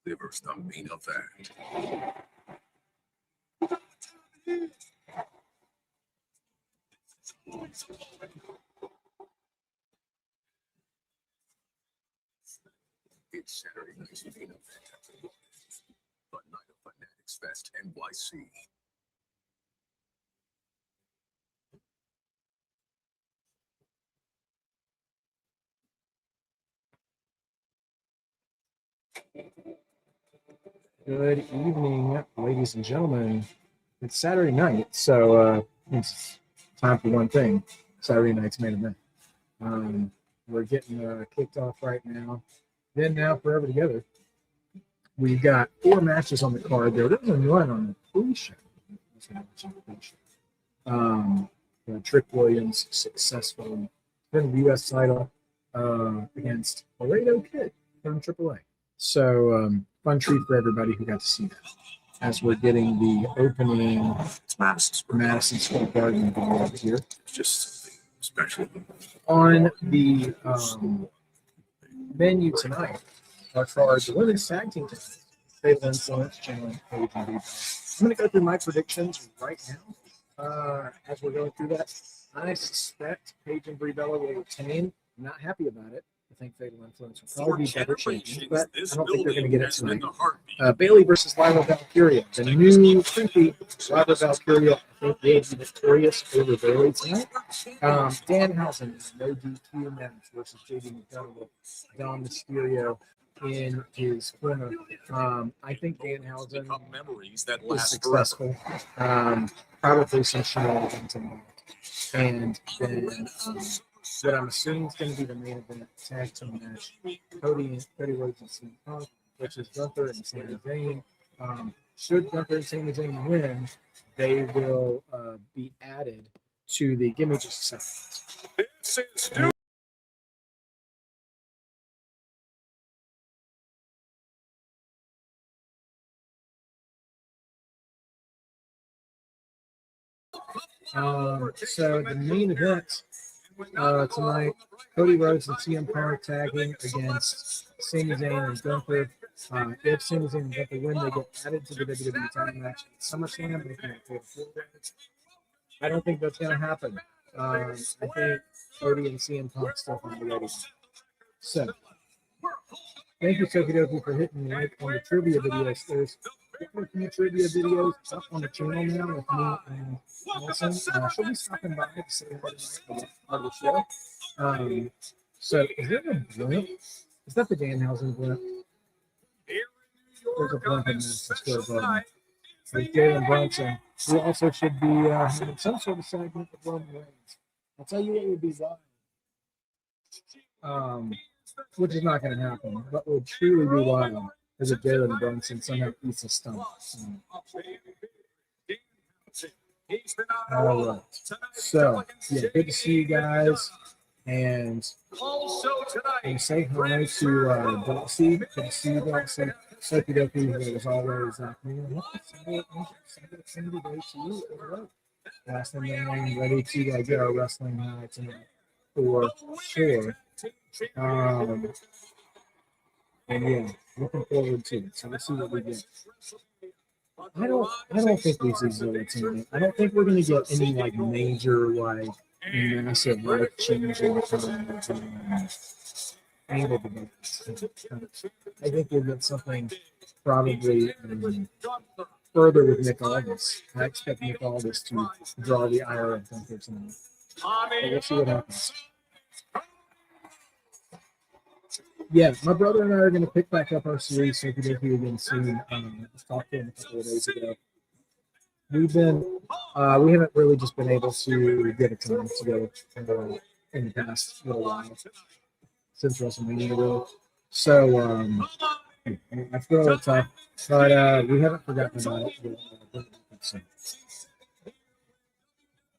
delivers the main event. It's Saturday night's main event. The Night of Fanatics Fest NYC. Good evening, ladies and gentlemen. It's Saturday night, so it's time for one thing. Saturday night's main event. We're getting kicked off right now. Then now, forever together. We've got 4 matches on the card. There was a one on the pre-show. Trick Williams successful in the U.S. title against Laredo Kid from AAA. So fun treat for everybody who got to see that. As we're getting the opening Madison Square Garden video here. Just something special. On the menu tonight are for the women's tag team tonight. Fatal Influence, Paige and Brie. I'm going to go through my predictions right now. As we're going through that, I suspect Paige and Brie will retain. I'm not happy about it. I think Fatal Influence will probably be better champions, but I don't think they're going to get it tonight. Bayley versus Lyra Valkyria. The new creepy Lyra Valkyria, I think, will be victorious over Bayley tonight. Danhausen, no DQ match versus JDMcDonagh with Mysterio in his corner. I think Danhausen is successful. Probably some shenanigans in that. And then what I'm assuming is going to be the main event tag team match. Cody Rhodes and Sami versus Gunther and Sami Zayn. Should Gunther and Sami Zayn win, they will be added to the Gimme Just a Second. So the main event tonight, Cody Rhodes and CM Punk tagging against Sami Zayn and Gunther. If Sami Zayn and Gunther win, they get added to the WWE title match at SummerSlam. I don't think that's going to happen. I think Cody and CM Punk still find the ready. So, thank you, Tokidoki, for hitting like on the trivia videos. There's a few trivia videos up on the channel now with me and Wilson. She'll be stopping by to say hello tonight part of the show. So, is there a blimp? Is that the Danhausen blimp? There's a blimp in this square button. Like Jalen Brunson, who also should be having some sort of segment with Roman Reigns. I'll tell you what would be wild. Which is not going to happen, but would truly be wild is if Jalen Brunson somehow eats a stomach. All right. So, yeah, good to see you guys. And say hi to Dulcie. Good to see you guys. Sokidoki, as always, last time I'm ready to get our wrestling high tonight for sure. And yeah, looking forward to it. So let's see what we get. I don't think this is a team. I don't think we're gonna get any like major massive life changing angle development. I think we'll get something probably further with Nick Aldis. I expect Nick Aldis to draw the ire of Gunther tonight. But we'll see what happens. Yeah, my brother and I are going to pick back up our series so we can do again soon. I talked to him a couple of days ago. We haven't really just been able to get a time together in the past little while since WrestleMania ago. So I feel a little tough, but we haven't forgotten about it.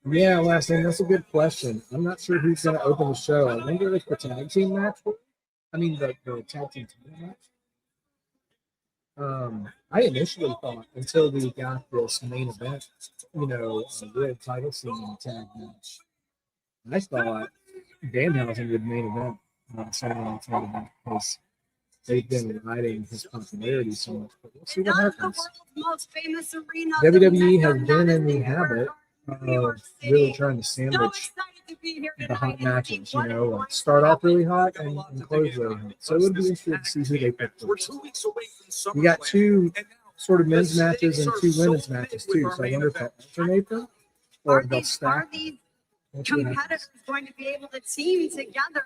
Yeah, last name. That's a good question. I'm not sure who's going to open the show. I wonder if the tag team match. I mean, the tag team match. I initially thought until we got this main event, world title scene tag match, I thought Danhausen would main event Saturday Night Title because they've been riding his popularity so much. But we'll see what happens. WWE has been in the habit of really trying to sandwich the hot matches, you know, like start off really hot and close really hot. So it would be interesting to see who they pick first. We got 2 sort of men's matches and 2 women's matches too. So I wonder if they'll alternate them or if they'll stack them. Competitors going to be able to team together.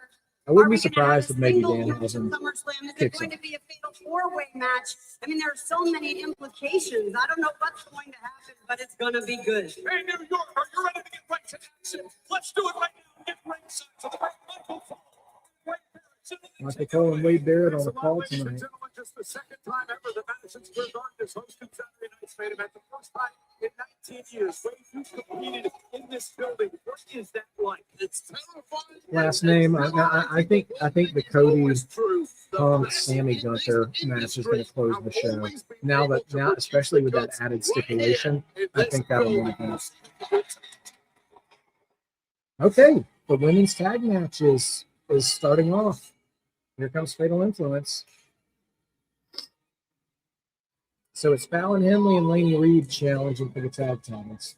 I wouldn't be surprised if maybe Danhausen Is it going to be a fatal 4-way match? I mean, there are so many implications. I don't know what's going to happen, but it's going to be good. Hey, New York, are you ready to get right to action? Let's do it right now. Get ringside to the Michael Cole and Wade Barrett on the call tonight. Just the second time ever the Madison Square Garden has hosted Saturday Night's Main Event. The first time in 19 years. Wade, you've competed in this building. What is that like? It's terrifying. Last name, I think the Cody Sami Gunther match is going to close the show. Now, especially with that added stipulation, I think that'll make it. Okay, the women's tag match is starting off. Here comes Fatal Influence. So it's Fallon Henley and Laney Reed challenging for the tag titles.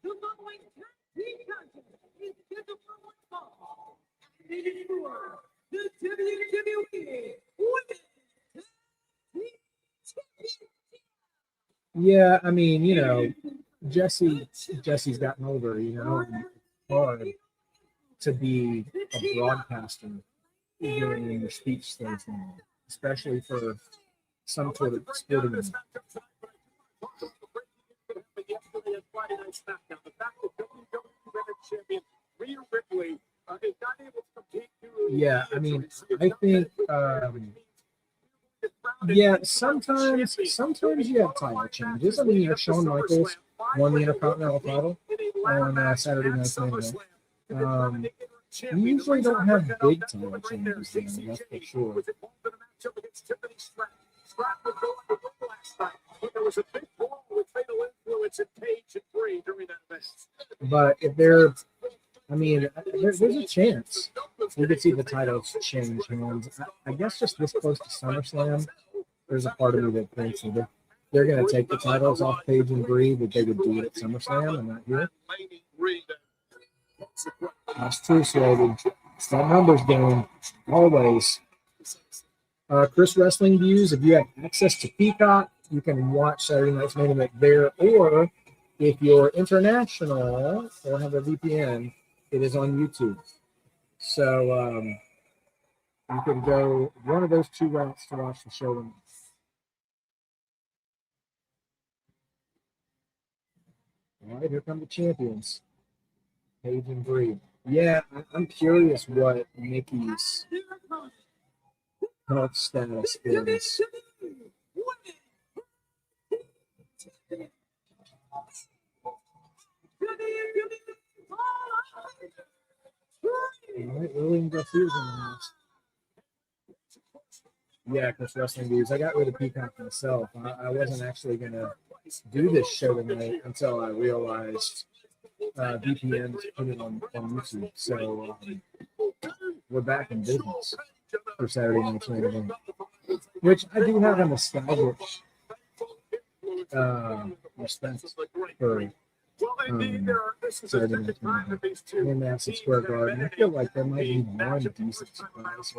The WWE Women's Yeah, I mean, you know, Jesse's gotten older, you know, and it's hard to be a broadcaster during your speech things now, especially for some sort of sporting event. Yeah, I mean, I think, yeah, sometimes you have title changes. I mean, you have Shawn Michaels won the Intercontinental title on Saturday Night's Main Event. You usually don't have big title changes, that's for sure. But if they're, I mean, there's a chance we could see the titles change hands. I guess just this close to SummerSlam, there's a part of me that thinks that they're going to take the titles off Paige and Brie, that they would do it at SummerSlam and not here. That's true, Slavy. It's that numbers game, always. Chris Wrestling Views, if you have access to Peacock, you can watch Saturday Night's Main Event there, or if you're international or have a VPN, it is on YouTube. So you can go one of those 2 routes to watch the show. All right, here come the champions, Paige and Brie. Yeah, I'm curious what Nikki's health status is. All right, William Garcia's in the house. Yeah, Chris Wrestling Views. I got rid of Peacock myself. I wasn't actually going to do this show tonight until I realized VPN put it on YouTube. So we're back in business for Saturday Night's Main Event, which I do have a nostalgic respect for. Saturday Night's Main Event in Madison Square Garden. I feel like there might be one decent surprise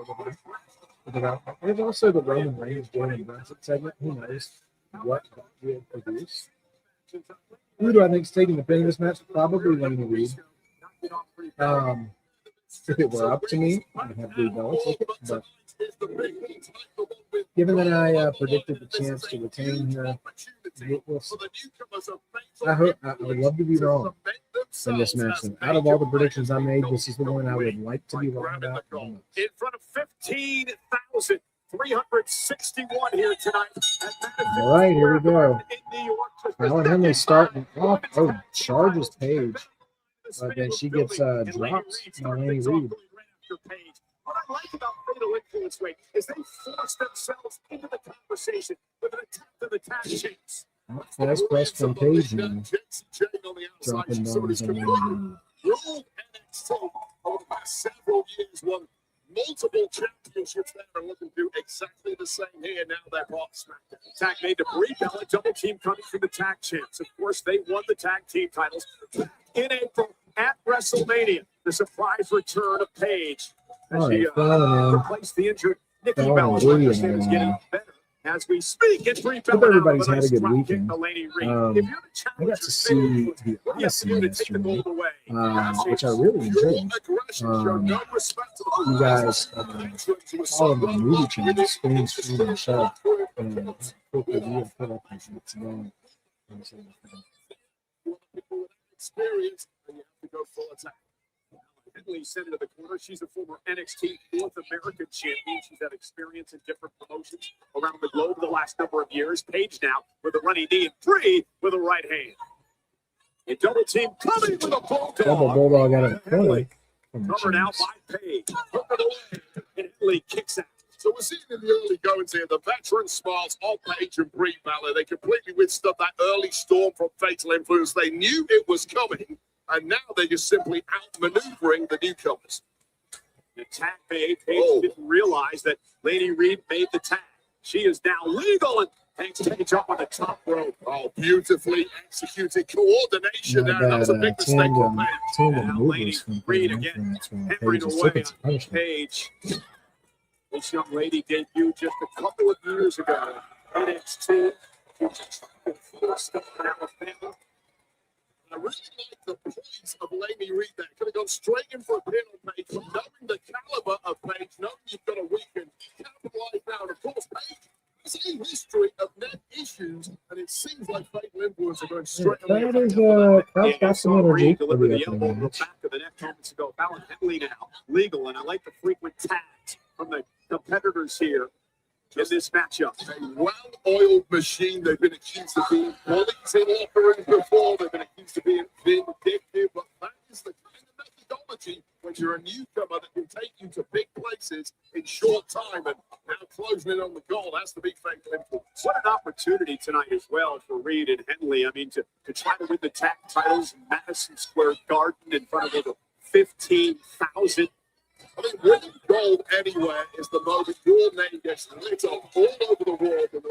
There's also the Roman Reigns Jordan Brunson segment. Who knows what that will produce? Who do I think is taking the pin in this match? Probably Laney Reed. If it were up to me, I'd have Brie Bella take it. But given that I predicted the chance to retain her, I would love to be wrong in this match. Out of all the predictions I made, this is the one I would like to be wrong about. In front of 15,361 here tonight. All right, here we go. Fallon Henley starting off. Oh, charges Paige. But then she gets dropped by Laney Reed. What I like about Fatal Influence Weight is they force themselves into the conversation with an attempt of the tag champs. Fast press from Paige now. Dropping bombs on him. Ruled NXT over the past several years, won multiple championships there, and looking to do exactly the same here. Now they're brought SmackDown. Tag made to Brie Bella, double team coming from the tag champs. Of course, they won the tag team titles in April at WrestleMania. The surprise return of Paige as she replaced the injured Nikki Bella. I understand is getting better as we speak. It's Brie Bella. Hope everybody's had a good weekend. I got to see the Odyssey yesterday, which I really enjoyed. You guys follow the movie channel, Screen Show, and hopefully you'll put up with it today. Experience, and you have to go full attack. Henley sent into the corner. She's a former NXT North American champion. She's had experience in different promotions around the globe the last number of years. Paige now with a running knee and Brie with a right hand. A double team coming with a bulldog. Double bulldog out of Henley. Covered out by Paige. Hook it away. And Henley kicks out. So we're seeing in the early goings here, the veteran smarts of Paige and Brie Bella. They completely withstood that early storm from Fatal Influence. They knew it was coming, and now they're just simply outmaneuvering the newcomers. The tag made. Paige didn't realize that Lady Reed made the tag. She is now legal and takes Paige up on the top rope. Oh, beautifully executed coordination there. That was a big mistake for Paige. Now Lady Reed again, hammering away on Paige. This young lady debuted just a couple of years ago. NXT. I really like the points of Lady Reed there. Could have gone straight in for a pin on Paige, but knowing the caliber of Paige, knowing you've got a weekend, capitalize now. And of course, Paige has a history of neck issues, and it seems like Fatal Influence are going straight on the Reed delivered the elbow to the back of the neck moments ago. Fallon Henley now legal, and I like the frequent tags from the competitors here in this matchup. A well-oiled machine. They've been accused of being bullies in locker rooms before. They've been accused of being vindictive, but that is the kind of methodology when you're a newcomer that can take you to big places in short time, and now closing in on the goal. That's the big Fatal Influence. What an opportunity tonight as well for Reed and Henley. I mean, to try to win the tag titles in Madison Square Garden in front of over 15,000. I mean, winning gold anywhere is the moment your name gets lit up all over the world in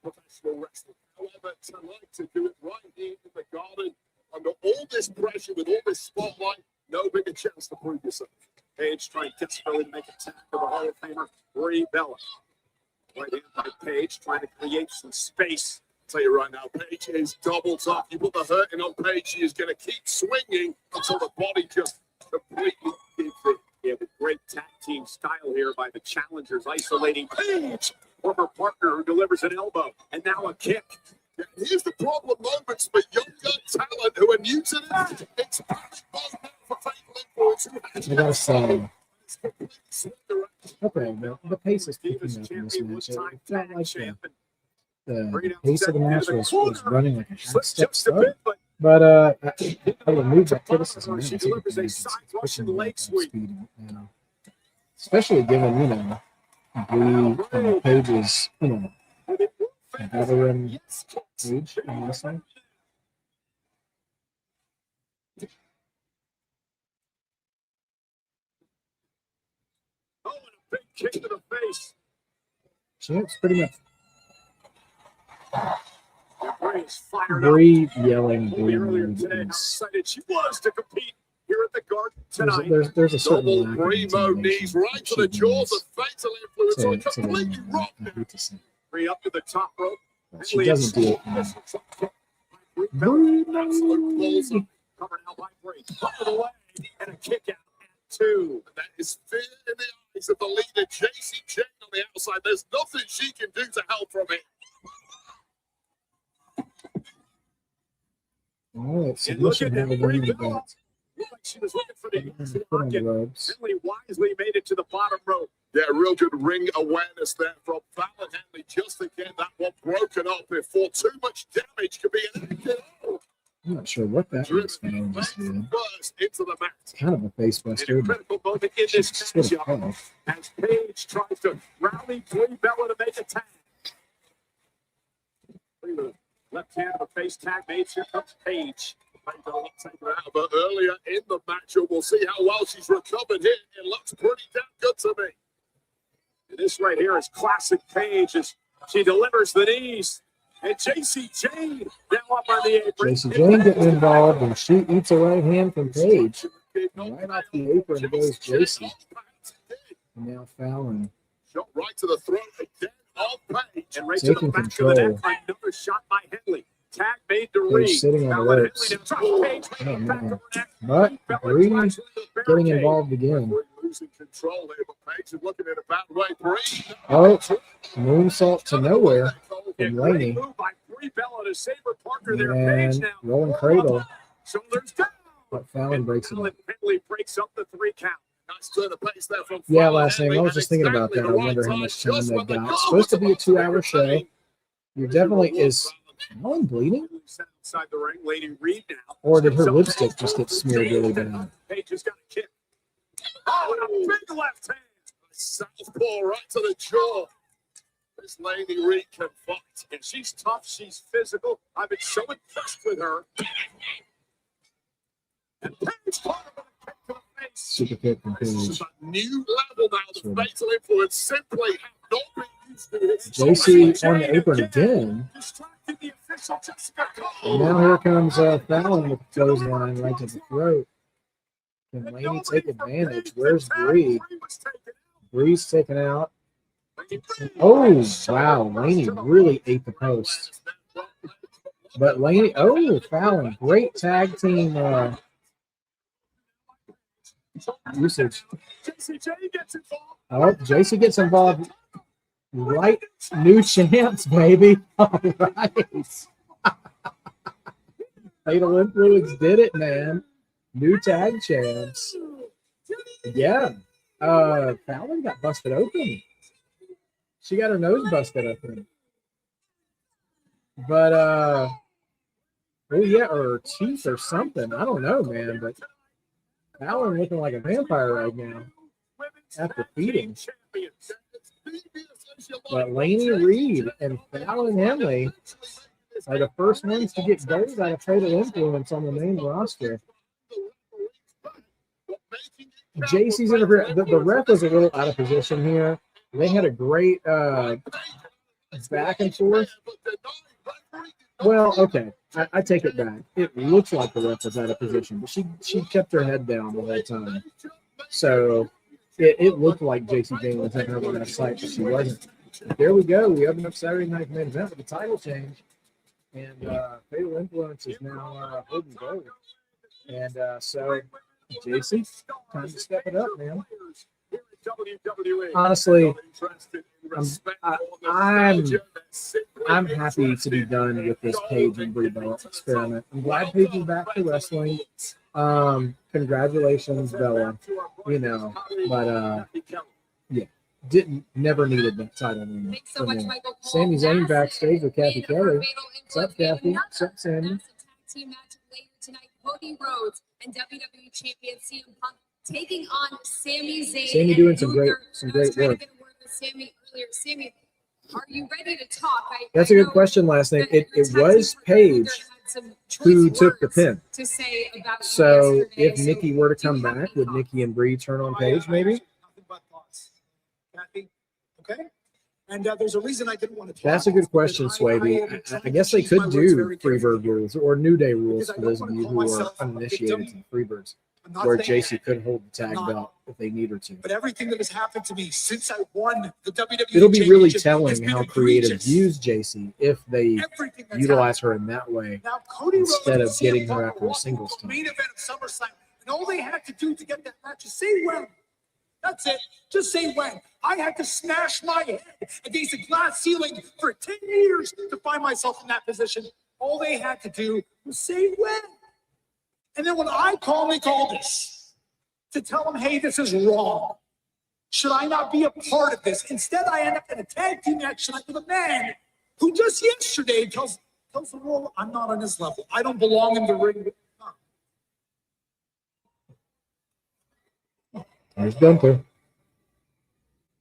professional wrestling. However, tonight to do it right here in the Garden, under all this pressure, with all this spotlight, no bigger chance to prove yourself. Paige trying desperately to make a tag to the Hall of Famer, Brie Bella. Right hand by Paige, trying to create some space. I'll tell you right now, Paige is double top. You put the hurting on Paige, she is going to keep swinging until the body just completely gives in. Yeah, with great tag team style here by the challengers, isolating Paige from her partner who delivers an elbow and now a kick. Yeah, here's the problem moments for young talent who are new to this. It's for Fatal Influence. I gotta say, okay, the pace is picking up in this match. It's not like the pace of the match was running like a half-step slow. But I would move that criticism. She delivers a side-rushing leg sweep. Especially given, Brie and Paige's, veteran age in wrestling. Oh, and a big kick to the face. It's pretty much. Brie yelling earlier today how excited she was to compete here at the Garden tonight. There's a certain double Primo knees right to the jaws of Fatal Influence. So completely rocked now. Brie up to the top rope. She doesn't do it. Absolute balls covered out by Brie. Up and away and a kick out at 2. That is fear in the eyes of the leader, JC Jane on the outside. There's nothing she can do to help from it. Oh, it's submission had a green belt. Looked like she was looking for the pocket. Henley wisely made it to the bottom rope. Yeah, real good ring awareness there from Fallon Henley just to get that one broken up before too much damage could be enacted. I'm not sure what that was. Driven Just did. first into the mat. It's kind of a face In a buster. But critical moment in this sort of matchup tough. as Paige tries to rally Brie Bella to make a tag. Left hand of a face tag made. Here comes Paige. But earlier in the matchup, we'll see how well she's recovered here. It looks pretty damn good to me. And this right here is classic Paige as she delivers the knees. And JC Jane now up on the apron. JC Jane getting involved, and she eats a right hand from Paige. Right off the apron goes JC. And now Fallon. Shot right to the throat again of Paige. And right to Taking the back control. of the neck. Another shot by Henley. Tag made to Reed. Sitting on the Fallon ropes. Henley now tries Paige, Oh, back man. of her neck. But Brie getting involved again. Brie losing control here, but Paige is looking at a bad way. Brie. Oh, moonsault to nowhere from Great Laney. move by Brie Bella to save her partner there. Paige And now. rolling cradle. Shoulders down. But Fallon breaks it up. Henley breaks up the 3 count. Nice turn of pace there from Yeah, Fallon last name. I Henley, was just thinking about that. I exactly the wonder right how much time, time just they've when the got. goal It's supposed to be a was about 2-hour show. ready. You're definitely is Fallon bleeding? Outside the ring, Lady Reed now. Or did her lipstick just get smeared really bad? Paige has got a kick. Oh, and a big left hand. Southpaw right to the jaw. This Lady Reed can fight. And she's tough. She's physical. I've been so impressed with her. And Paige caught her with a kick to the face. Super kick from This is Paige. a new level now. The fatal influence simply have not been used to it. JC on the apron again. Distracting the official Jessica And Cole. now here comes Fallon with the clothesline right to the throat. Can Laney take advantage? Where's Brie? Brie's taken out. Oh, wow. Laney really ate the post. But Laney, oh, Fallon, great tag team usage. Oh, JC gets involved. Right, new champs, baby. All right. Fatal Influence did it, man. New tag champs. Yeah. Fallon got busted open. She got her nose busted open. But oh yeah, or her teeth or something. I don't know, man. But Fallon looking like a vampire right now after feeding. But Laney Reed and Fallon Henley are the first ones to get gold out of Fatal Influence on the main roster. JC's interference. The ref was a little out of position here. They had a great back and forth. Well, okay, I take it back. It looks like the ref was out of position, but she kept her head down the whole time. So it looked like JC Jane was in her line of sight, but she wasn't. But there we go. We open up Saturday Night Main Event with a title change. And Fatal Influence is now holding gold. And so, JC, time to step it up, man. Honestly, I'm happy to be done with this Paige and Brie Bella experiment. I'm glad Paige is back to wrestling. Congratulations, Bella. You know, but yeah, never needed that title anymore. Thanks so much, Michael Cole. Sami Zayn backstage with Kathy Main event Kelly. for Fatal What's up, Kathy? Influence. What's up, Sammy? That's a tag team match later tonight. Cody Rhodes and WWE Champion CM Punk taking on Sami Zayn. Sami and doing some great Gunther. I was trying to work. get a word with Sami earlier. Sami, are you ready to talk? That's a good question, last name. It was Paige who took the pin. To say about So yesterday. if Nikki were to come back, would Nikki and Brie turn on Paige, maybe? Nothing but thoughts. Kathy, okay? And there's a reason I didn't want to talk. That's a good question, Swaby. I guess they could do Freebird rules or New Day rules for those of you who are uninitiated to Freebirds, where JC could hold the tag belt if they need her to. But everything that has happened to me since I won the WWE It'll be really Championship telling has been how creative egregious. use JC if they Everything that's utilize her in that way. happened. Now, Cody Rhodes instead of and CM getting her Punk after a walked singles into the time. main event of SummerSlam, and all they had to do to get that match is say when. That's it. Just say when. I had to smash my head against a glass ceiling for 10 years to find myself in that position. All they had to do was say when. And then when I calmly called this to tell them, hey, this is wrong. Should I not be a part of this? Instead, I end up in a tag team match tonight with a man who just yesterday tells tells the world I'm not on his level. I don't belong in the ring with him. There's Gunther.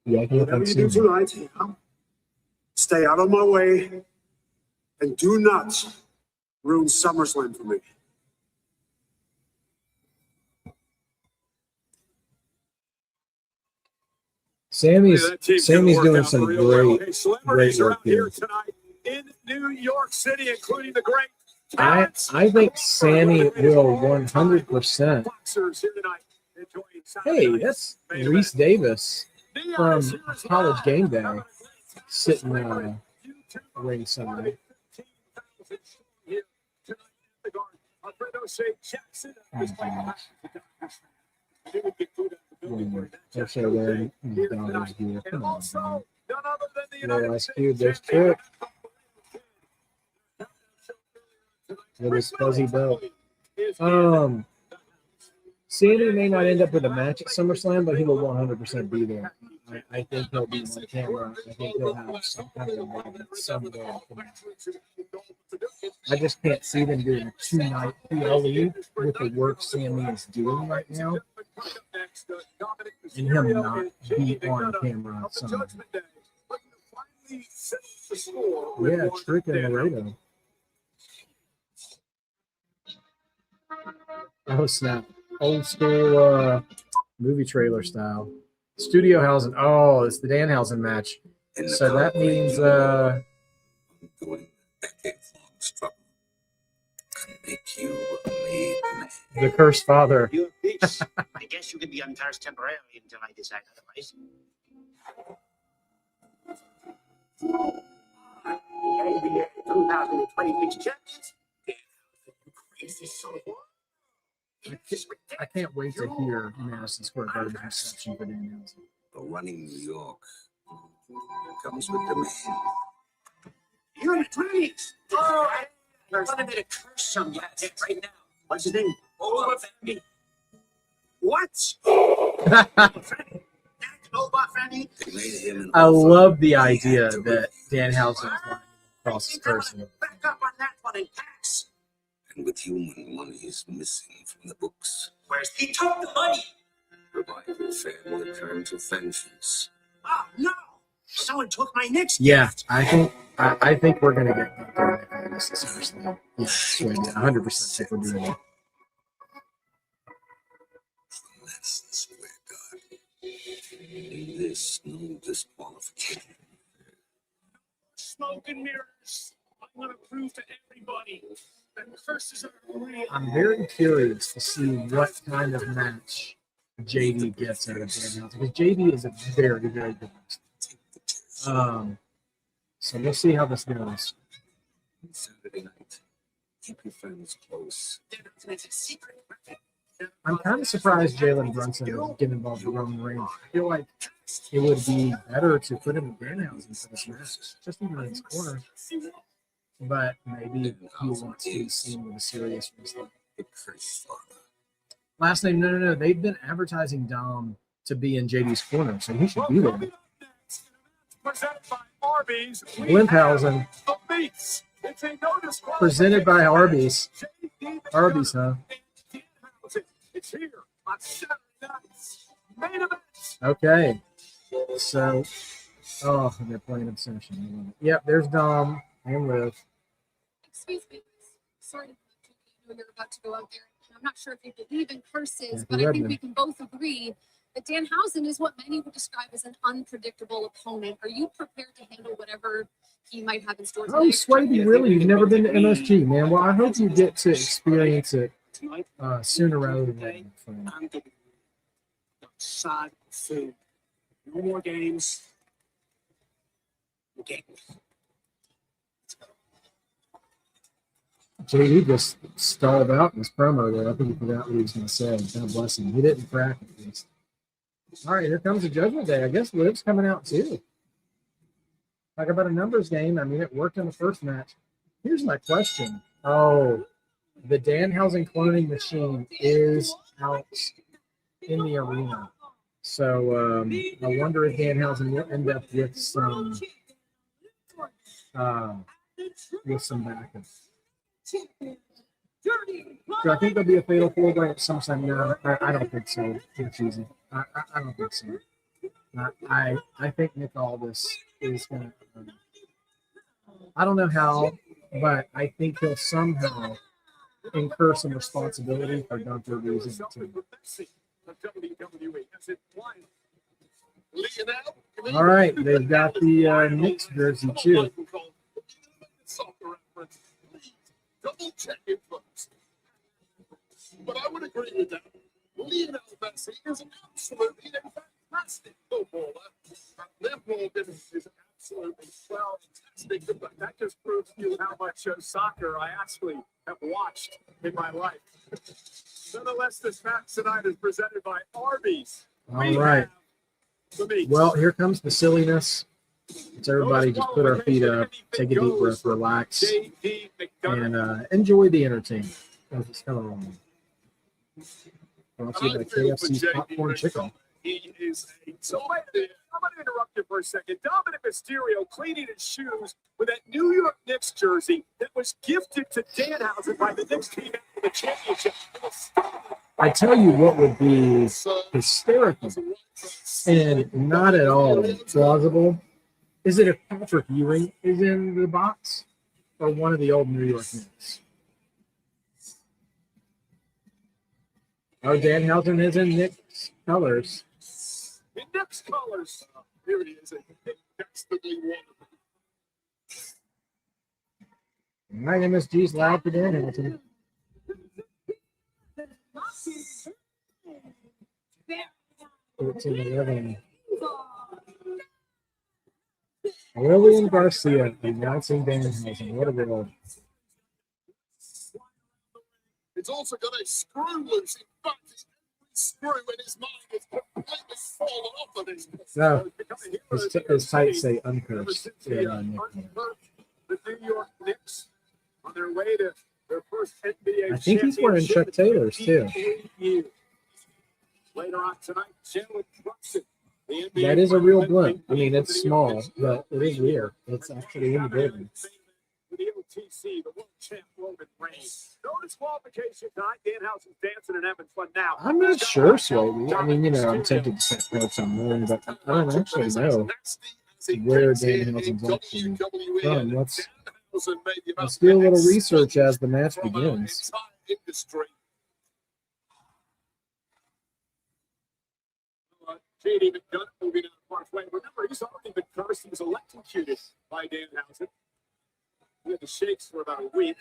Yeah, I can't Whatever you see do him. tonight, stay out of my way and do not ruin SummerSlam for me. Sammy's Yeah, that team's gonna Sammy's work doing out some real well. great. Hey, celebrities great are work out here here. tonight in New York City, including the great. I think Sami will 100%. Boxers here tonight enjoying Hey, Saturday that's night. Reese Davis Dion is from here as College well. Game Day Having a great time. sitting YouTube ringside. 15,000 here tonight at the Garden. Alfredo Shea Jackson. They're so wearing McDonald's gear. And Come on, also, man. none other than the Little United Ice States Cube, there's champion. Trick with his fuzzy belt. Sami may not end up with a match at SummerSlam, but he will 100% be there. I think he'll be on camera. I think he'll have some kind of moment someday. I just can't see them doing a 2-night PLE with the work Sami is doing right now, and him not be on camera at some. Yeah, Trick and Laredo. Oh snap! Old school movie trailer style. Studio Hausen. Oh, it's the Danhausen match. So that means the Cursed Father. You have peace. I guess you can be uncursed temporarily until I decide otherwise. The 2026 champions. Crazy son of a- I can't wait to hear Madison Square Garden's reception for Danhausen. But running New York comes with demand. You're in the 20s. Oh, I wanted to curse some yes right now. What's his name? Oba Fanny. What? Oba Fanny? They made him an I offer love the he had idea to that refuse. Danhausen is running across his person. Back up on that one and tax. And with human money is missing from the books, Where's he took the money? revival failed to turn to vengeance. Oh no! Someone took my next Yeah, gift. I think we're gonna get Gunther in this SummerSlam. Yeah, sure, 100% think we're doing it. Madison Square Garden. In this, no disqualification. Smoke and mirrors. I want to prove to everybody that curses are real. I'm very curious to see what kind of match JD gets out of Danhausen, because JD is a very, very good wrestler. So we'll see how this goes. Saturday night. Keep your fans close. It's a secret. I'm kind of surprised Jalen Brunson didn't get involved with Roman Reigns. I feel like it would be better to put him in Danhausen for this match, just even in his corner. But maybe he wants to be seen with a serious wrestler. The Cursed Father. Last name, no. They've been advertising Dom to be in JD's corner, so he should be there. Coming up next, presented by Arby's. we Blimphausen. have the Beats. It's a no disqualification Presented by Arby's. JD Arby's, huh? and Danhausen. It's here on Saturday night's main event. Okay. So, they're playing Obsession. I love it. Yep, there's Dom and Liv. Excuse me. Sorry to interrupt you. I know you're about to go out there. I'm not sure if you believe in curses, Yeah, but he I read think them. we can both agree that Danhausen is what many would describe as an unpredictable opponent. Are you prepared to handle whatever he might have in store Oh, tonight? Swayze, really? You've never been to MSG, man. Well, I hope you get to experience it sooner rather than later. friend. I'm getting sod food. No more games. Okay. JD just stalled out in his promo there. I think he forgot what he was going to say. God bless him. He didn't crack at least. All right, here comes the Judgment Day. I guess Liv's coming out too. Talk about a numbers game. I mean, it worked in the first match. Here's my question. Oh, the Danhausen cloning machine is out in the arena. So I wonder if Danhausen will end up with some with some backing. So I think there'll be a fatal four-way at SummerSlam. No, I don't think so. It's easy. I don't think so. I think Nick Aldis is going to. I don't know how, but I think he'll somehow incur some responsibility for Gunther losing the team. All right, they've got the Knicks jersey too. Double check it first. But I would agree with that. Lionel Messi is absolutely fantastic footballer. Liverpool is absolutely fantastic. But that just proves to you how much soccer I actually have watched in my life. Nonetheless, this match tonight is presented by Arby's. All right. Well, here comes the silliness. Let's everybody just put our feet up, take a deep breath, relax, and enjoy the entertainment. It's kind of wrong. Brought to you by KFC's popcorn chicken. He is so I'm going to interrupt you for a second. Dominik Mysterio cleaning his shoes with that New York Knicks jersey that was gifted to Danhausen by the Knicks team after the championship. I tell you what would be hysterical and not at all plausible. Is it if Patrick Ewing is in the box or one of the old New York Knicks? Oh, Danhausen is in Knicks colors. In Knicks colors. Here it is. That's the blue one. My MSG's loud for Danhausen. 13-11. William Garcia announcing Danhausen. What a goal. It's also got a screw loose. In fact, every screw in his mind is completely fallen off of his. No, his tights say uncursed. The New York Knicks on their way to their first NBA I think he's wearing Chuck Taylors too. Later on tonight, Jalen Brunson. That is a real blimp. I mean, it's small, but it is real. It's actually in the building. The OTC, the world champ Roman Reigns. No disqualification tonight. Danhausen's dancing and having fun now. I'm not sure, Swayze. I mean, I'm tempted to say notes on one, but I don't actually know where Danhausen's actually from. Let's do a little research as the match begins. JDMcDonagh moving out of harm's way. Remember, he's already been cursed. He was electrocuted by Danhausen. He had the shakes for about a week.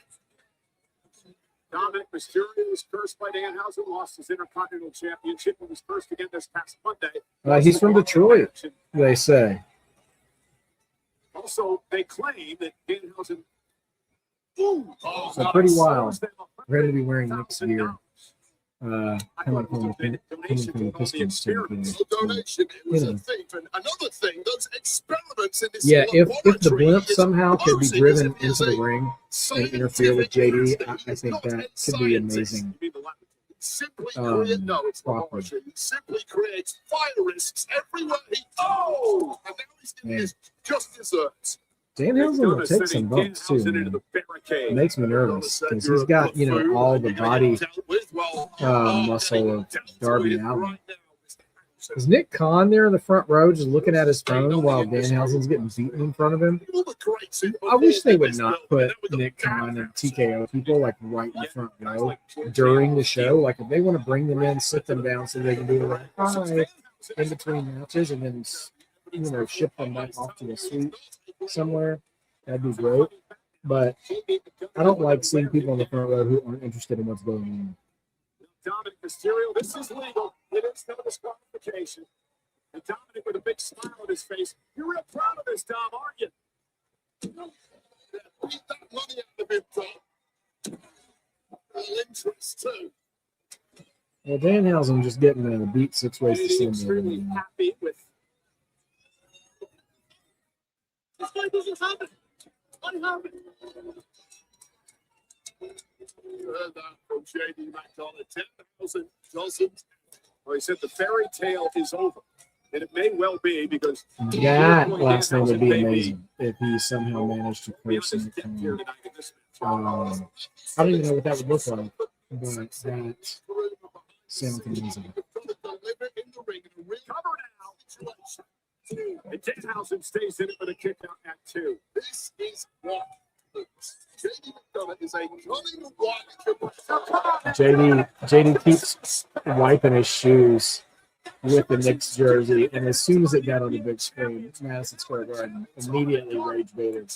Dominik Mysterio was cursed by Danhausen, lost his Intercontinental Championship, and was cursed again this past Monday. He's from Detroit, they say. Also, they claim that Danhausen. So pretty wild. We're going to be wearing Knicks gear. Coming from the Pistons. Donation. It was a thing. Another thing, those experiments in this if the blimp somehow could be driven into the ring and interfere with JD, I think that could be amazing. Simply creates fire risks everywhere he goes. And now he's getting his just desserts. Danhausen will take some bumps too, man. It makes me nervous because he's got, all the body muscle of Darby Allin. Is Nick Khan there in the front row just looking at his phone while Danhausen's getting beaten in front of him? I wish they would not put Nick Khan and TKO people right in the front row during the show. Like if they want to bring them in, sit them down so they can do it hi in between matches and then ship them back off to a suite somewhere, that'd be great. But I don't like seeing people in the front row who aren't interested in what's going on. Dominik Mysterio, this is legal. It is no disqualification. And Dominik with a big smile on his face. You're real proud of this, Dom, aren't you? Beat that money out of him, Dom. Interest too. Well, Danhausen just getting beat 6 ways to Sunday. Extremely happy with. This guy doesn't have it. Unhappy. You heard that from JDMcDonagh. 10,000 doesn't. Well, he said the fairy tale is over. And it may well be because That last name would be amazing if he somehow managed to curse in the here corner. tonight in this I don't even know what that would look like, but that sounds amazing. And Danhausen stays in it for the kick out at 2. This is what JDMcDonagh is a cunning wide. JD keeps wiping his shoes with the Knicks jersey, and as soon as it got on the big screen, Madison Square Garden immediately rage baited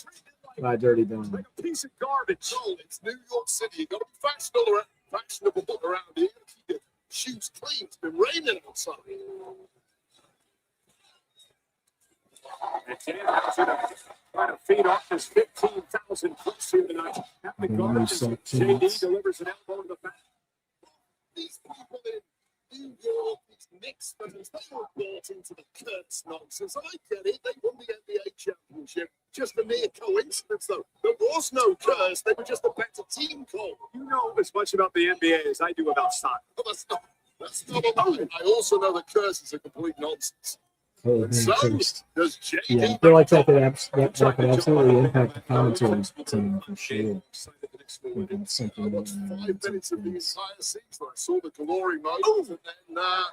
by Dirty Don. Like a piece of garbage. No, it's New York City. You got to be fashionable around here. Keep your shoes clean. It's been raining outside. And Danhausen trying to feed off this 15,000 plus here tonight. At the guard, JD delivers an elbow in the back. These people in New York, these Knicks fans, they were bought into the curse nonsense. I get it. They won the NBA championship. Just a mere coincidence, though. There was no curse. They were just a better team, Cole. You know as much about the NBA as I do about soccer. But that's not a lie. I also know that curse is a complete nonsense. Oh, And so cursed. does JD. Yeah, I feel like that could absolutely impact the commentary team for sure. It's something I watched 5 minutes of the that entire season. I saw the glory moments, and then now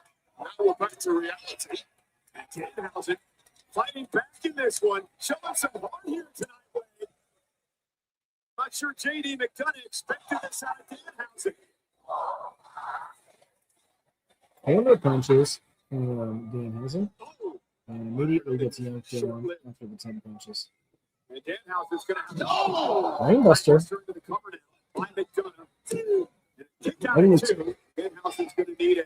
we're back to reality. And Danhausen fighting back in this one. Showing some heart here tonight, Wade. Not sure JDMcDonagh expected this out of Danhausen. Hammer punches Danhausen, and immediately gets yanked down after the 10 punches. And Danhausen's going to have to Brainbuster. into the cover now by McDonagh. Kick out I think at 2. Danhausen's going to need a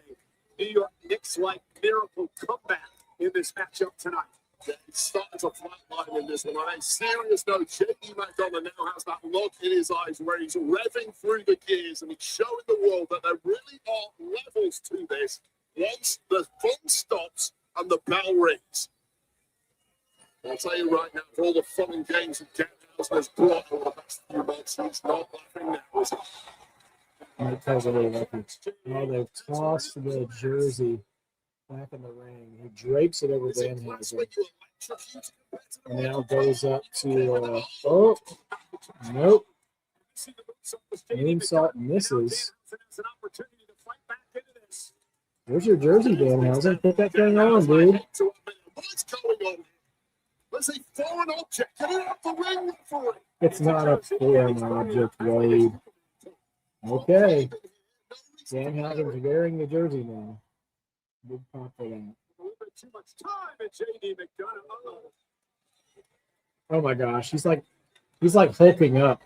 New York Knicks-like miracle comeback in this matchup tonight. It's starting to flatline in this one. On a serious note, JDMcDonagh now has that look in his eyes where he's revving through the gears and he's showing the world that there really are levels to this once the fun stops and the bell rings. I'll tell you right now, for all the fun and games that Danhausen has brought over the past few months, he's not laughing now, is he? Mike tells a little lucky. Now they've tossed the jersey back in the ring. He drapes it over Danhausen. And now goes up to, nope. Moonsault misses. There's your jersey, Danhausen. Put that thing on, dude. What's going on here? There's a foreign object. Get it out the ring for it. It's not a foreign object, Wade. Okay. Danhausen's wearing the jersey now. Big pop for that. A little bit too much time at JDMcDonagh. Oh my gosh, he's like hulking up,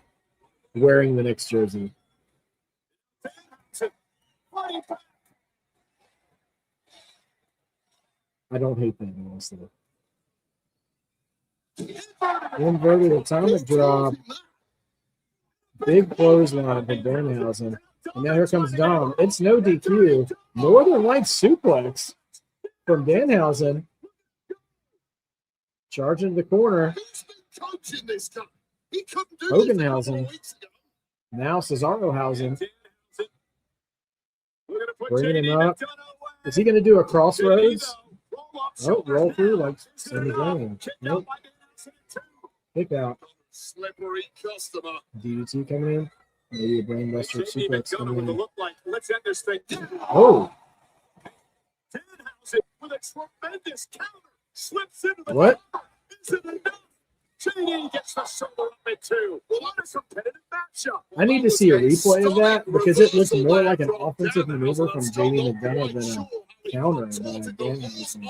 wearing the Knicks jersey. I don't hate that, honestly. Inverted atomic drop. Big clothesline for Danhausen. And now here comes Dom. It's no DQ. Northern Lights suplex from Danhausen. Charging to the corner. Who's been coaching this guy? He couldn't do Hogenhausen. this 4 weeks ago. Now Cesarohausen. Bringing him up. Is he going to do a crossroads? Oh, roll through like Sami Zayn. Nope. Kick out. Slippery customer. DDT coming in. Maybe a brainbuster suplex coming in. Let's end this thing. Oh, Danhausen with a tremendous counter slips into the what? Is it enough? JD gets the shoulder up at 2. What a competitive matchup. I need to see a replay of that because it looks more like an offensive maneuver from JDMcDonagh than a counter by Danhausen.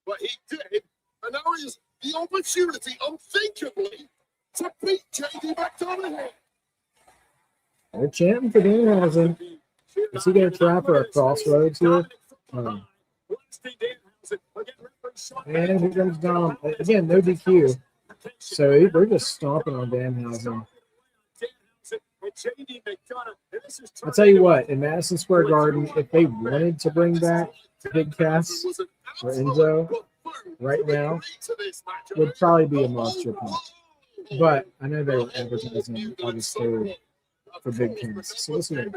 But he did, and now he has the opportunity, unthinkably, to beat JDMcDonagh here. They're chanting for Danhausen. Is he going to try for a crossroads here? And here comes Dom. Again, no DQ. So they're just stomping on Danhausen. I'll tell you what, in Madison Square Garden, if they wanted to bring back Big Cass or Enzo right now, would probably be a monster punch. But I know they were advertising August 3rd for Big Cass. So listen.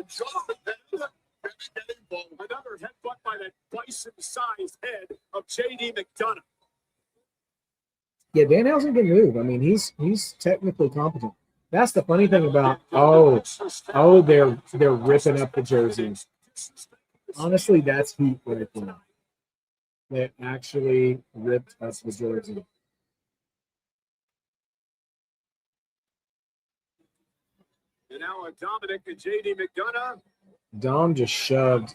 get involved. Another headbutt by that bison-sized head of JDMcDonagh. Yeah, Danhausen can move. I mean, he's technically competent. That's the funny thing about they're ripping up the jerseys. Honestly, that's heat right there. They actually ripped up the jersey. And now Dominik and JDMcDonagh. Dom just shoved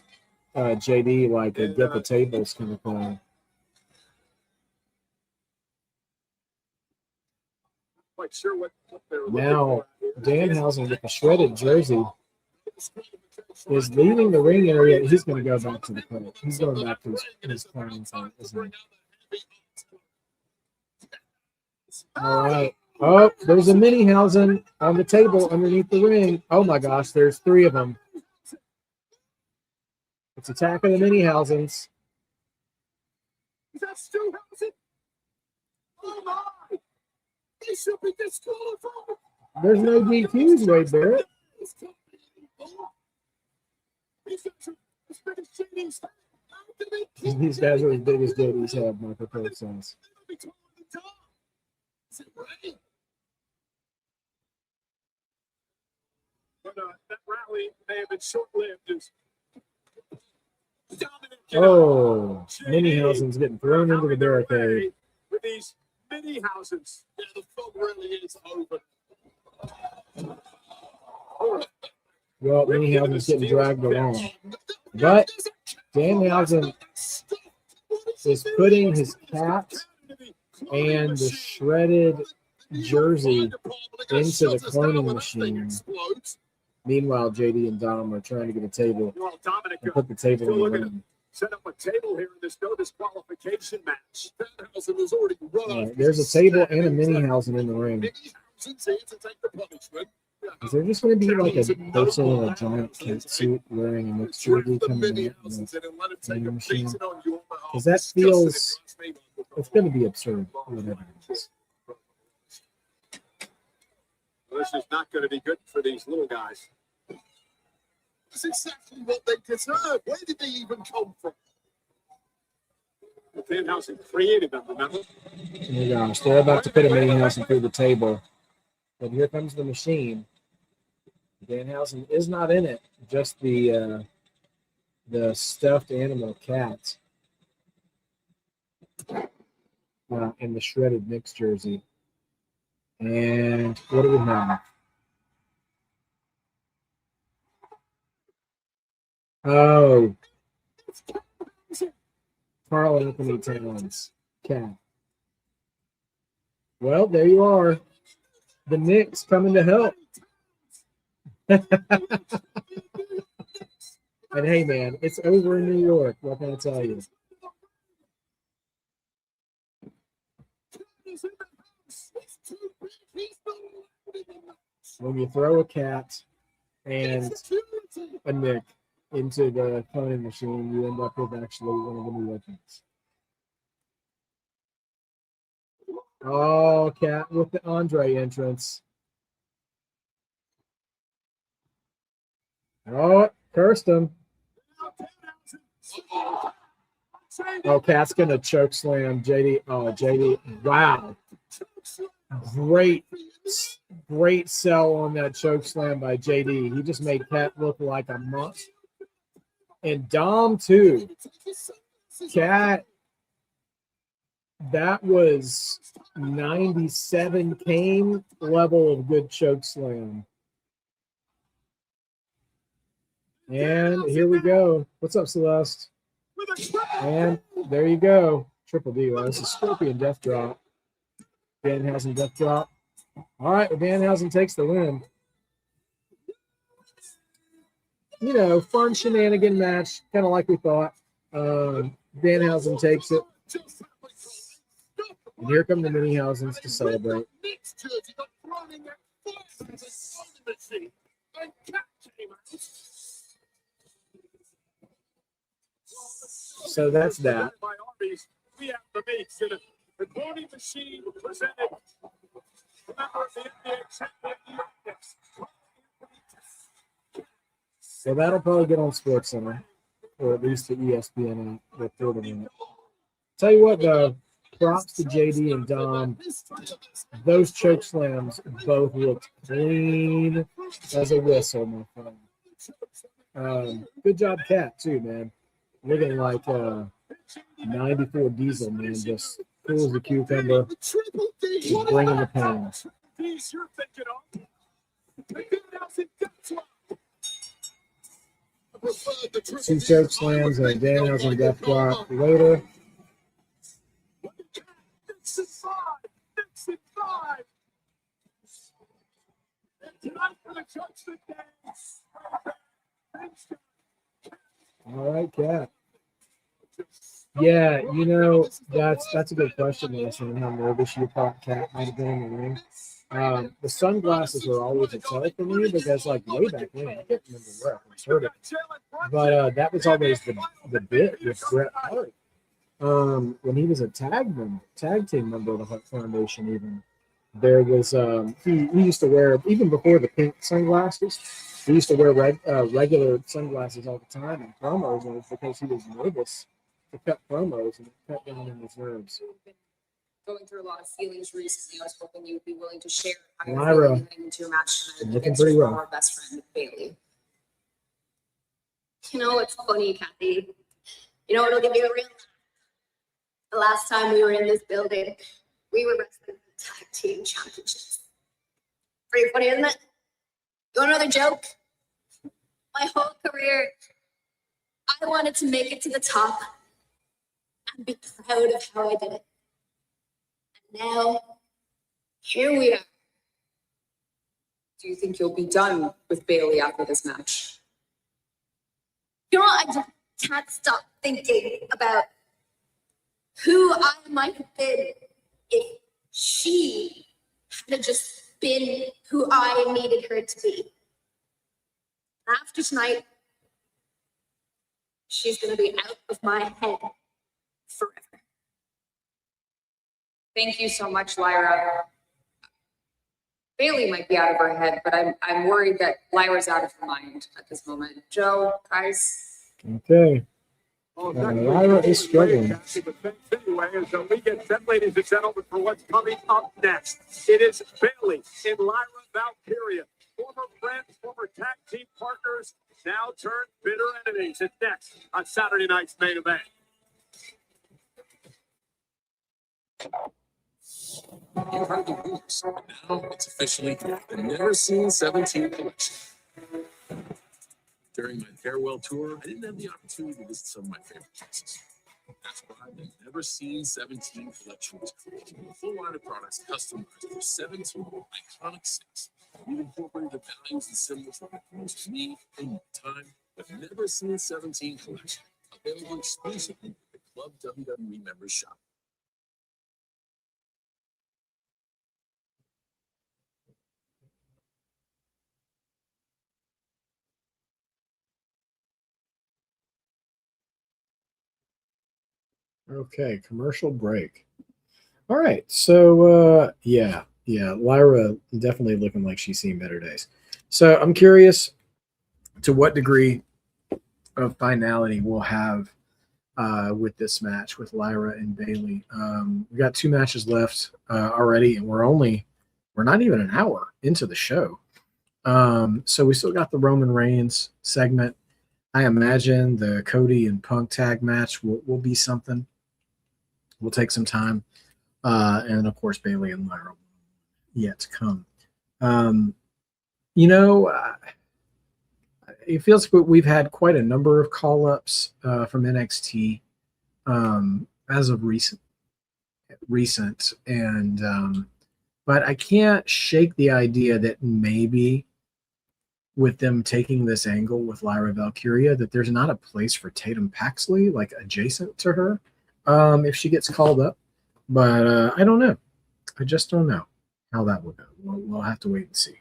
JD like a get the tables kind of thing. Quite sure what they were looking Now, for. Danhausen with the shredded jersey is leaving the ring area. He's going to go back to the plate. He's going back to his playing side, isn't he? All right. Oh, there's a Minihausen on the table underneath the ring. Oh my gosh, there's 3 of them. It's attack of the Minihausens. Is that Stuhausen? Oh my! He should be disqualified. There's no DQs, Wade Barrett. These guys are as big as Jody's head, Michael Cole says. But that rally may have been short-lived. Oh, Minihausen's getting thrown into the barricade. With these Minihausens. Yeah, the fun really is over. Well, Minihausen's getting dragged along. But Danhausen is putting his cat and the shredded jersey into the cloning machine. Meanwhile, JD and Dom are trying to get a table Well, Dominik and put the table in the ring. set up a table here in this no disqualification match. Danhausen has already run. All right, there's a table and a Minihausen in the ring. Minihausen's here to take the punishment. Is there just going to be like a person in a giant cat suit wearing a mixed jersey coming in the machine? Because that feels, it's going to be absurd. Whatever it is. Well, this is not going to be good for these little guys. That's exactly what they deserve. Where did they even come from? Danhausen created them, remember? Oh my gosh, they're about to put a Minihausen through the table. But here comes the machine. Danhausen is not in it, just the stuffed animal cat in the shredded mixed jersey. And what do we have? Oh, Carl Anthony Towns cat. Well, there you are. The Knicks coming to help. And hey, man, it's over in New York. What can I tell you? When you throw a cat and a Nick into the cloning machine, you end up with actually one of the new weapons. Oh, cat with the Andre entrance. Oh, cursed him. Oh, Cat's going to choke slam JD. Oh, JD. Wow. Great sell on that choke slam by JD. He just made Cat look like a monster. And Dom, too. Cat, that was 97 Kane level of good choke slam. And here we go. What's up, Celeste? And there you go. Triple D. Well, this is Scorpion Death Drop. Danhausen Death Drop. All right, well, Danhausen takes the win. You know, fun shenanigan match, kind of like we thought. Danhausen takes it. And here come the Minihausens to celebrate. So that's that. We have the mates in the cloning machine presented. Remember the NBA champion. So that'll probably get on SportsCenter, or at least the ESPN app, the 30 minute. Tell you what, though, props to JD and Dom. Those choke slams both looked clean as a whistle, my friend. Good job, Cat, too, man. Looking like 94 Diesel, man. Just cool as a cucumber. Just bringing the pain. Two choke slams and a Danhausen death drop later. All right, Cat. Yeah, you know, that's a good question, Mason, how nervous you thought Cat might have been in the ring. The sunglasses are always a tell for me because, like, way back when, I can't remember where I first heard it, but that was always the bit with Bret Hart. When he was a tag team member of the Hart Foundation, even there was he used to wear, even before the pink sunglasses, he used to wear regular sunglasses all the time in promos, and it was because he was nervous to cut promos and it cut down on his nerves. Going through a lot of feelings recently. I was hoping you'd be willing to share how you're Lyra, feeling heading into a match tonight looking against pretty your rough. former best friend, Bayley. You know what's funny, Kathy? You know what'll give you a real. The last time we were in this building, we were wrestling the tag team championships. Pretty funny, isn't it? You want another joke? My whole career, I wanted to make it to the top and be proud of how I did it. And now, here we are. Do you think you'll be done with Bayley after this match? You know what? I just can't stop thinking about who I might have been if she had just been who I needed her to be. After tonight, she's going to be out of my head forever. Thank you so much, Lyra. Bayley might be out of her head, but I'm worried that Lyra's out of her mind at this moment. Joe, guys. Okay. Lyra is struggling. Anyway, as we get set, ladies and gentlemen, for what's coming up next. It is Bayley and Lyra Valkyria, former friends, former tag team partners, now turned bitter enemies. It's next on Saturday night's main event. You heard the rumors. Now it's officially the Never Seen 17 collection. During my farewell tour, I didn't have the opportunity to visit some of my favorite places. That's why the Never Seen 17 collection was created. A full line of products customized for 17 iconic sets. We incorporated the values and symbols that matter most to me in time. The Never Seen 17 collection, available exclusively at the Club WWE members shop. Okay, commercial break. All right, so yeah, Lyra definitely looking like she's seen better days. So I'm curious to what degree of finality we'll have with this match with Lyra and Bayley. We got 2 matches left already, and we're not even an hour into the show. So we still got the Roman Reigns segment. I imagine the Cody and Punk tag match will be something. We'll take some time. And of course, Bayley and Lyra yet to come. It feels like we've had quite a number of call-ups from NXT as of recent, and but I can't shake the idea that maybe with them taking this angle with Lyra Valkyria, that there's not a place for Tatum Paxley, like adjacent to her, if she gets called up. But I don't know. I just don't know how that will go. We'll have to wait and see.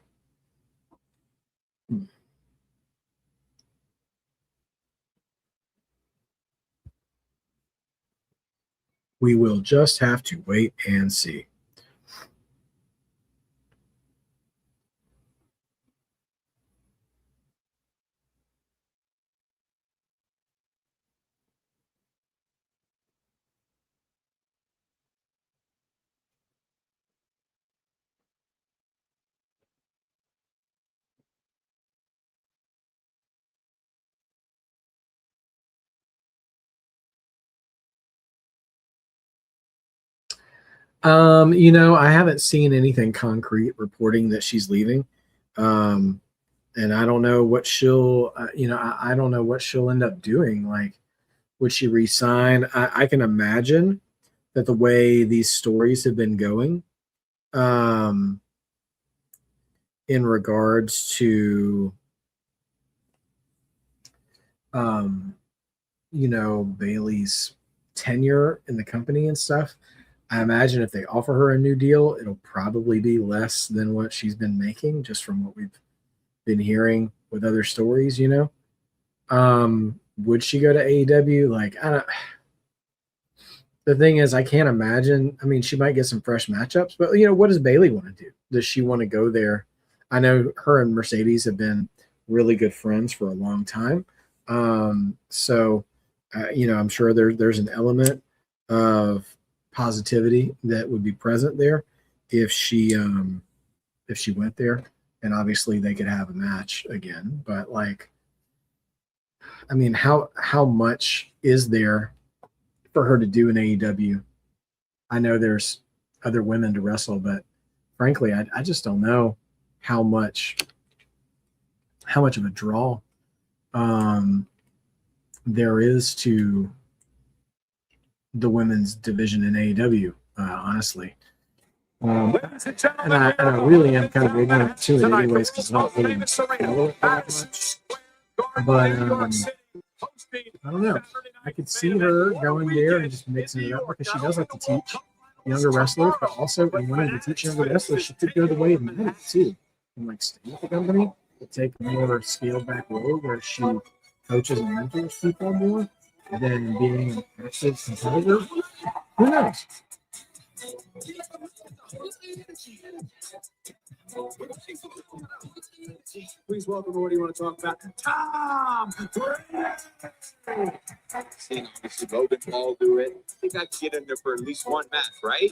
We will just have to wait and see. I haven't seen anything concrete reporting that she's leaving. And I don't know what she'll, I don't know what she'll end up doing. Like, would she resign? I can imagine that the way these stories have been going, in regards to, Bayley's tenure in the company and stuff. I imagine if they offer her a new deal, it'll probably be less than what she's been making, just from what we've been hearing with other stories, Would she go to AEW? Like, I don't. The thing is, I can't imagine. I mean, she might get some fresh matchups, but what does Bayley want to do? Does she want to go there? I know her and Mercedes have been really good friends for a long time. So, I'm sure there's an element of positivity that would be present there if she went there, and obviously they could have a match again. But like, I mean, how much is there for her to do in AEW? I know there's other women to wrestle, but frankly, I just don't know how much of a draw there is to the women's division in AEW, honestly. And I really am kind of ignorant to it anyways, because I don't really follow it that much. But I don't know. I could see her going there and just mixing it up, because she does like to teach younger wrestlers, but also in wanting to teach younger wrestlers, she could go the way of Maddie too, and like stay with the company, but take a more scaled back role where she coaches and mentors people more than being an active competitor. Who knows? Please welcome, what do you want to talk about? Tom Brady! Seeing obviously Logan Paul do it, I think I could get in there for at least one match, right?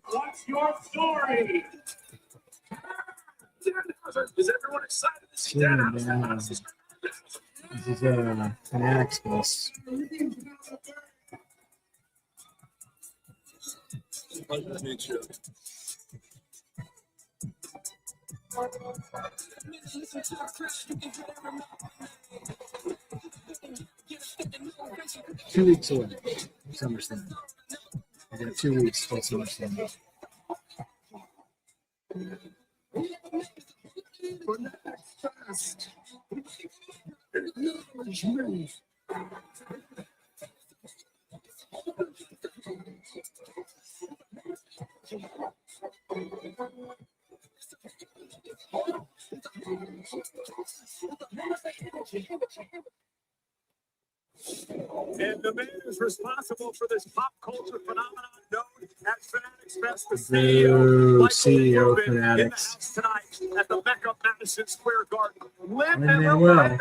What's your story? Is everyone excited to see Danhausen? This is Fanatics Plus. Pleasure to meet you. 2 weeks away. SummerSlam. I got 2 weeks till SummerSlam. And the man who's responsible for this pop culture phenomenon known as Fanatics Fest, the Boo, CEO, CEO in the Fanatics. house tonight at the Mecca Madison Square Garden. And they will.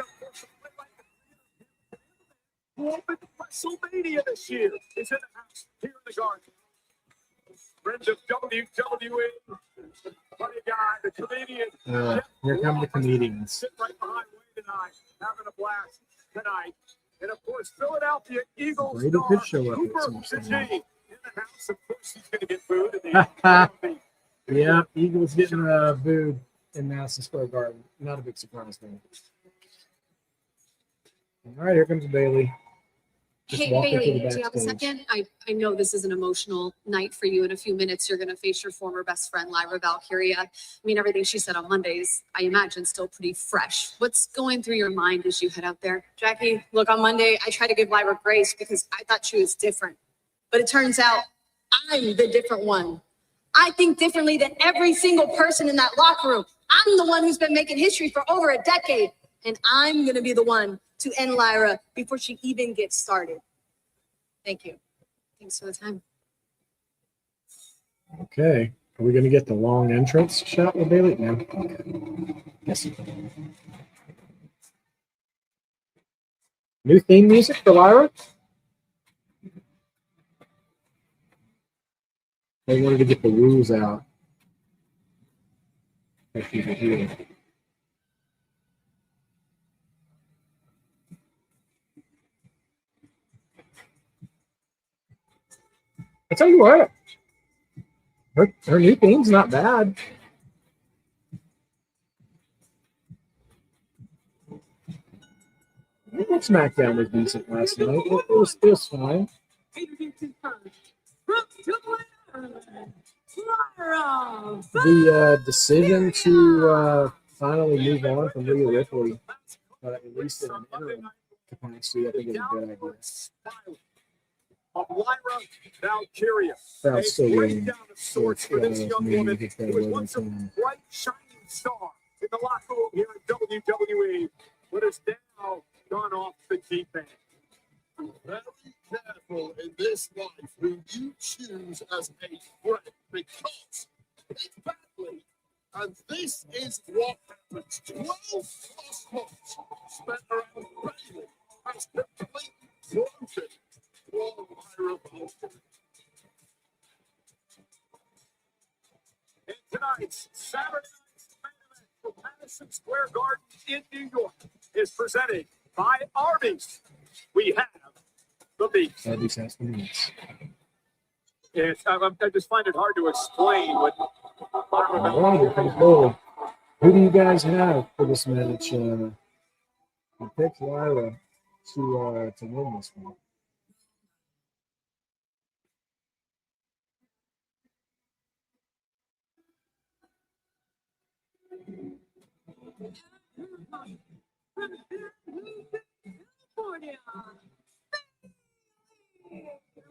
Who opened WrestleMania this year is in the house here in the Garden. Friends of WWE, funny guy, the comedian. Here come the comedians. Sit right behind Wayne tonight, having a blast tonight. And of course, Philadelphia Eagles Brady star could show up at Cooper SummerSlam. DeJean in the house. Of course, he's going to get booed. In the Yeah, Eagles getting booed in Madison Square Garden. Not a big surprise though. All right, here comes Bayley. Just Hey, walking Bayley, through the do you have a backstage. second? I know this is an emotional night for you. In a few minutes, you're going to face your former best friend, Lyra Valkyria. I mean, everything she said on Mondays, I imagine, still pretty fresh. What's going through your mind as you head out there? Jackie, look, on Monday, I tried to give Lyra grace because I thought she was different. But it turns out I'm the different one. I think differently than every single person in that locker room. I'm the one who's been making history for over a decade. And I'm going to be the one to end Lyra before she even gets started. Thank you. Thanks for the time. Okay. Are we going to get the long entrance shot with Bayley? No. Okay. Yes. New theme music for Lyra? They wanted to get the rules out. If you could hear. I tell you what, her new theme's not bad. I think SmackDown was decent last night. It was fine. The decision to finally move on from Rhea Ripley, at least in an interim capacity, I think is a good idea. Of Lyra Valkyria. That's so breakdown weird. of sorts for this young woman who was once a bright, shining star in the locker room here at WWE, but has now gone off the deep end. Very careful in this life who you choose as a friend, because it's badly. And this is what happens. 12 plus months spent around Bayley has completely broken for Lyra Valkyria. In tonight's Saturday night's main event from Madison Square Garden in New York is presented by Arby's. We have the Beast. At least that's the news. Yes, I just find it hard to explain what Lyra All right, pretty cool. Who do you guys have for this match? I picked Lyra to win this one.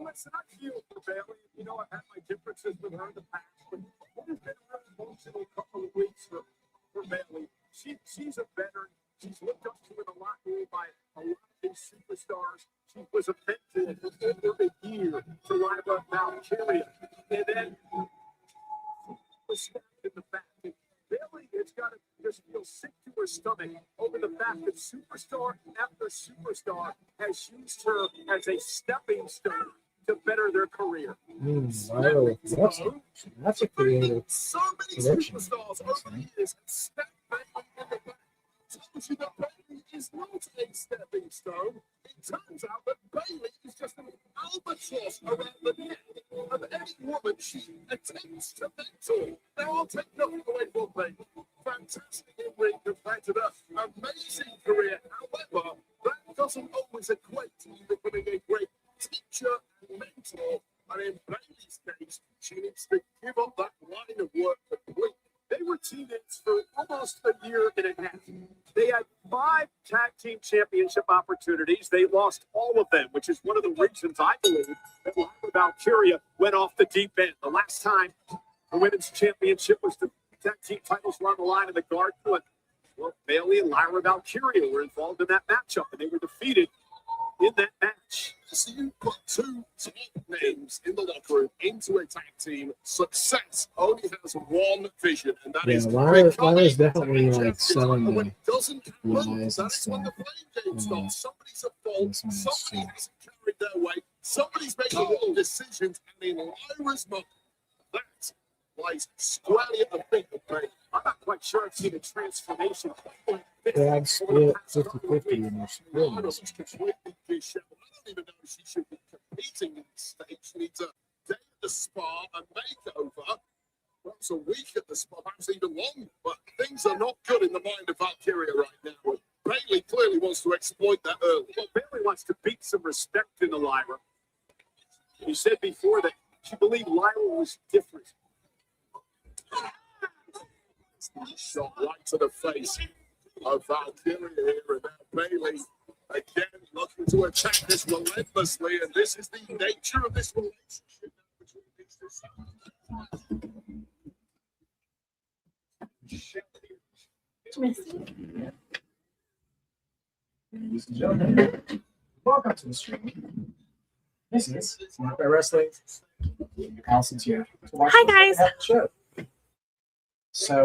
It's not cute for Bayley. You know, I've had my differences with her in the past, but it has been a really emotional couple of weeks for Bayley. She's a veteran. She's looked up to in the locker room by a lot of these superstars. She was a mentor for over a year to Lyra Valkyria. And then was stabbed in the back. And Bayley has got to just feel sick to her stomach over the fact that superstar after superstar has used her as a stepping stone to better their career. Lyra, that's a creative So many selection. superstars over the years have stepped Bayley in the back. Tells you that Bayley is not a stepping stone. It turns out that Bayley is just an albatross around the neck of any woman she attempts to mentor. Now, I'll take nothing away from Bayley. Fantastic in ring competitor, amazing career. However, that doesn't always equate to you becoming a great teacher and mentor. And in Bayley's case, she needs to give up that line of work completely. They were teammates for almost a year and a half. They had 5 tag team championship opportunities. They lost all of them, which is one of the reasons I believe that Lyra Valkyria went off the deep end. The last time the women's championship was the tag team titles were on the line in the Garden. Well, Bayley and Lyra Valkyria were involved in that matchup, and they were defeated in that match. So you put 2 top names in the locker room into a tag team. Success only has one vision, and that is Lyra's definitely like selling and when the it doesn't happen, lies and that is when the stuff. blame game starts. Somebody's at fault, This match, somebody too. hasn't carried their weight, somebody's making wrong decisions, and in Lyra's mind, that lies squarely at the feet of Bayley. I'm not quite sure I've seen a transformation like this Tag over the split past couple of 50-50 weeks. in their Lyra split. is completely disheveled. I don't even know if she should be competing in this stage. She needs a day at the spa and makeover. Perhaps a week at the spa, perhaps even longer. But things are not good in the mind of Valkyria right now. And Bayley clearly wants to exploit that early. Well, Bayley wants to beat some respect into Lyra. He said before that she believed Lyra was different. Shot right to the face of Valkyria here, and now Bayley again looking to attack this relentlessly, and this is the nature of this relationship between these two. Ladies and gentlemen, welcome to the stream. This is Smart by Wrestling. Allison's here. Hi, guys. The show. So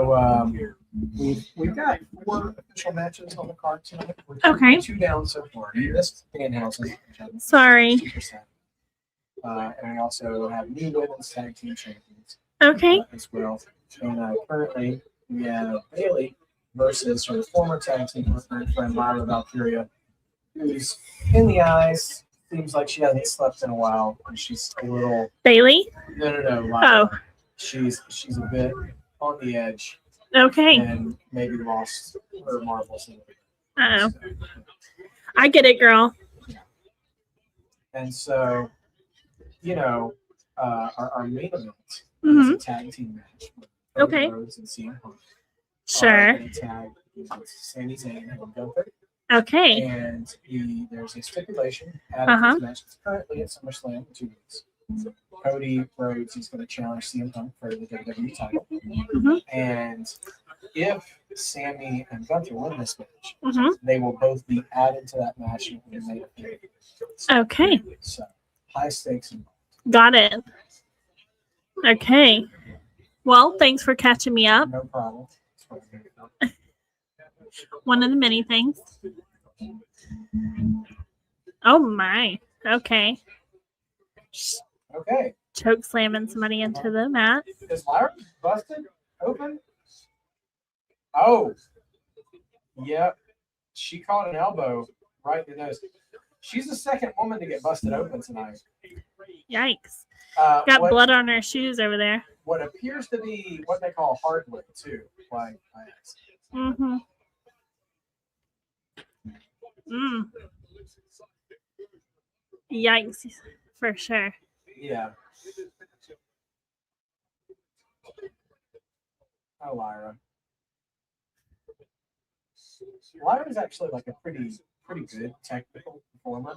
we've got 4 official matches on the card tonight. We're Okay. 2 down so far. This is Danhausen. Sorry. 2%. And we also have new women's tag team champions Okay. as well. And currently we have Bayley versus her former tag team partner, friend Lyra Valkyria, who's in the eyes seems like she hasn't slept in a while, and she's a little. Bayley? No. Oh, She's a bit on the edge okay. and maybe lost her marbles. Uh-oh. I get it, girl. And so, our main event is Mhm. a tag team match. Okay. Rhodes and CM Punk Sure. are in a tag against Sami Zayn and Gunther. Okay. And there's a stipulation added to Uh-huh. this match. It's currently at SummerSlam in 2 weeks. Cody Rhodes is going to challenge CM Punk for the WWE title. Mhm. And if Sami and Gunther win this match, Mhm. they will both be added to that match and be made a favorite. Okay. So high stakes involved. Got it. Okay. Well, thanks for catching me up. No problem. One of the many things. Oh my. Okay. Okay. Choke slamming somebody into the mat. Is Lyra busted open? Oh. Yep. She caught an elbow right in the nose. She's the second woman to get busted open tonight. Yikes. Got what, blood on her shoes over there. What appears to be what they call hardwood, too. Like, Mm-hmm. Yikes. For sure. yeah. Oh, Lyra. Lyra's actually like a pretty good technical performer.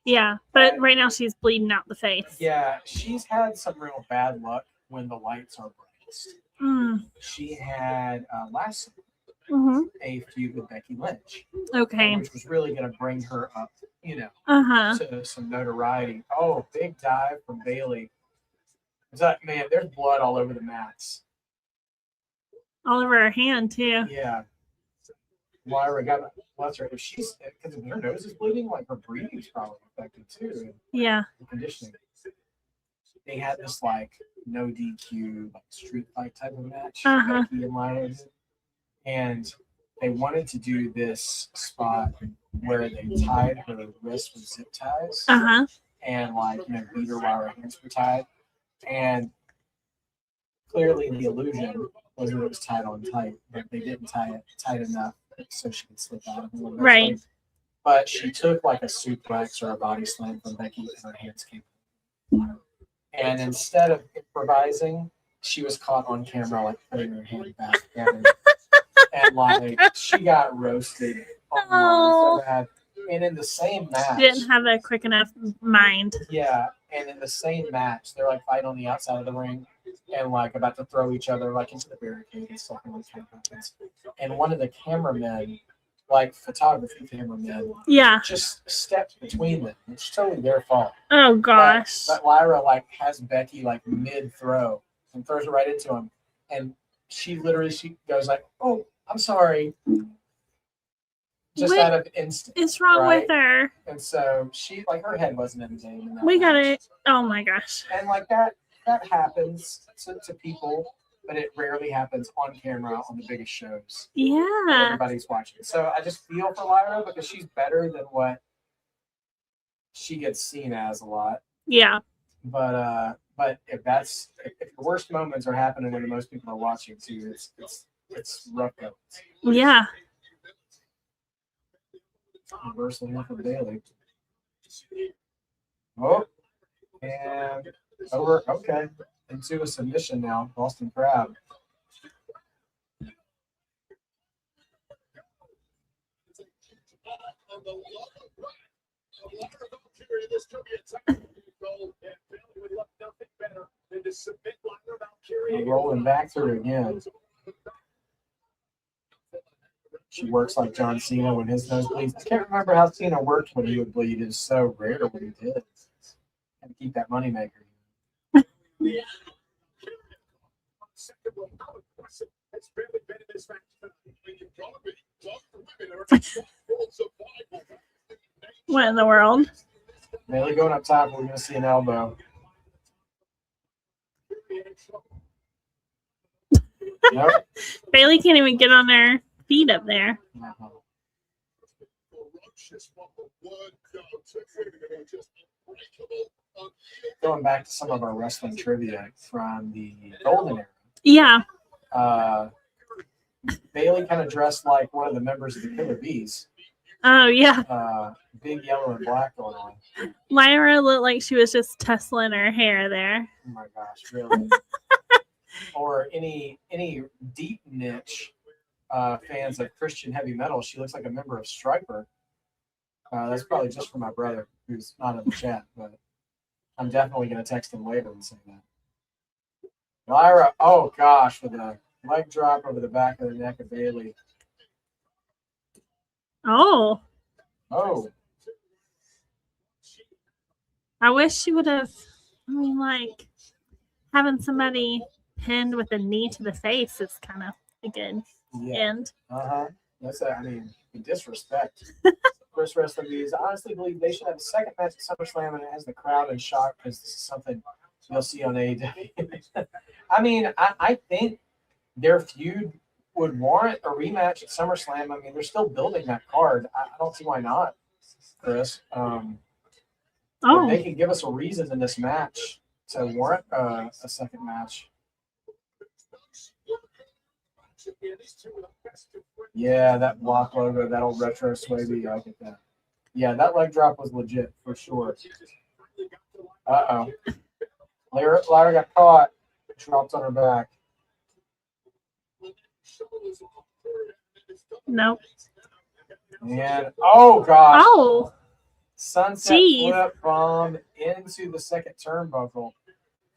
Yeah, but right now she's bleeding out the face. Yeah, she's had some real bad luck when the lights are brightest. She had last a feud with Becky Lynch. Okay. Which was really going to bring her up, Uh-huh. to some notoriety. Oh, big dive from Bayley. Man, there's blood all over the mats. All over her hand, too. Yeah. Lyra got, bless her, if she's, because if her nose is bleeding, like her breathing's probably affected too. Yeah. The conditioning. They had this like no DQ, like street fight type of match. Uh-huh. Becky and Lyra did. And they wanted to do this spot where they tied her wrist with zip ties. Uh-huh. And beat her while her hands were tied. And clearly the illusion was that it was tied on tight, but they didn't tie it tight enough so she could slip out of it. Right. But she took like a suplex or a body slam from Becky and her hands came out. And instead of improvising, she was caught on camera like putting her hand back down. And she got roasted online so bad. And in the same match, She didn't have a quick enough mind. yeah, and in the same match, they're like fighting on the outside of the ring and like about to throw each other like into the barricade and stuff like that happens. And one of the cameramen, like photography cameramen, just stepped between them. It's totally their fault. Oh gosh. But Lyra has Becky mid throw and throws her right into him. And she goes like, "Oh, I'm sorry." Just out of instinct. What's wrong with her? And so she her head wasn't in the game. We got it. Oh my gosh. And that happens to people, but it rarely happens on camera on the biggest shows. Yeah. Everybody's watching. So I just feel for Lyra because she's better than what she gets seen as a lot. Yeah. But if the worst moments are happening when most people are watching too, it's rough. Yeah. Reversal in from Bayley. Oh, and over. Okay, into a submission now. Boston Crab. Rolling back through again. She works like John Cena when his nose bleeds. I can't remember how Cena worked when he would bleed. It's so rare when he did. And keep that money maker. What in the world? Bayley going up top. We're going to see an elbow. Nope. Bayley can't even get on her feet up there. just what the word goes. They're just unbreakable. Going back to some of our wrestling trivia from the Golden Era. Yeah. Bayley kind of dressed like one of the members of the Killer Bees. Oh, yeah. Big yellow and black going on. Lyra looked like she was just tussling her hair there. Oh my gosh, really? Or any deep niche fans of Christian heavy metal, she looks like a member of Striper. That's probably just for my brother, who's not in the chat, but I'm definitely going to text him later and say that. Lyra, oh gosh, with a leg drop over the back of the neck of Bayley. Oh. Oh. I wish she would have, like, having somebody pinned with a knee to the face is kind of a good end. That's the disrespect. Chris Wrestling Views. I honestly believe they should have a second match at SummerSlam, and it has the crowd in shock because this is something you'll see on AEW. I think their feud would warrant a rematch at SummerSlam. They're still building that card. I don't see why not, Chris. If they can give us a reason in this match to warrant a second match. Yeah, that block logo, that old retro sway, I get that. Yeah, that leg drop was legit for sure. Uh-oh. Lyra got caught. Dropped on her back. Nope. And, oh, gosh. Oh. Sunset flip bomb into the second turnbuckle.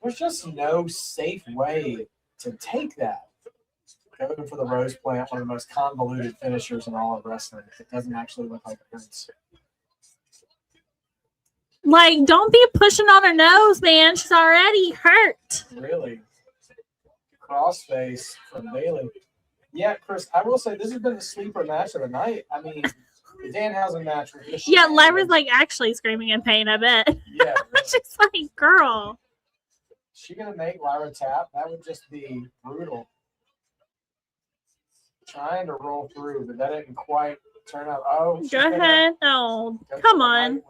There's just no safe way to take that. Going for the Rose plant, one of the most convoluted finishers in all of wrestling. It doesn't actually look like it hurts. Like, don't be pushing on her nose, man. She's already hurt. Really? Crossface from Bayley. Yeah, Chris, I will say this has been the sleeper match of the night. The Danhausen match was just... Yeah, Lyra's like actually screaming in pain, I bet. Yeah. Really. She's like, girl. Is she going to make Lyra tap? That would just be brutal. Trying to roll through, but that didn't quite turn out. Oh, go ahead. Oh, come on.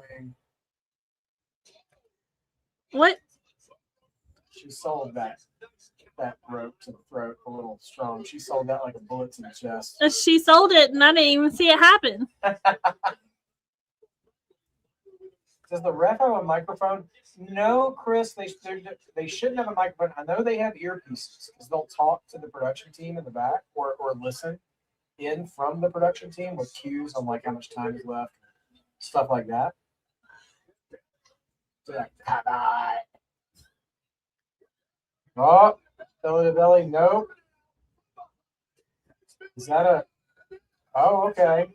What? She sold that rope to the throat a little strong. She sold that like a bullet to the chest. She sold it, and I didn't even see it happen. Does the ref have a microphone? No, Chris. They shouldn't have a microphone. I know they have earpieces because they'll talk to the production team in the back or listen in from the production team with cues on like how much time is left, stuff like that. So oh, belly to belly. Nope. Is that a? Oh, okay.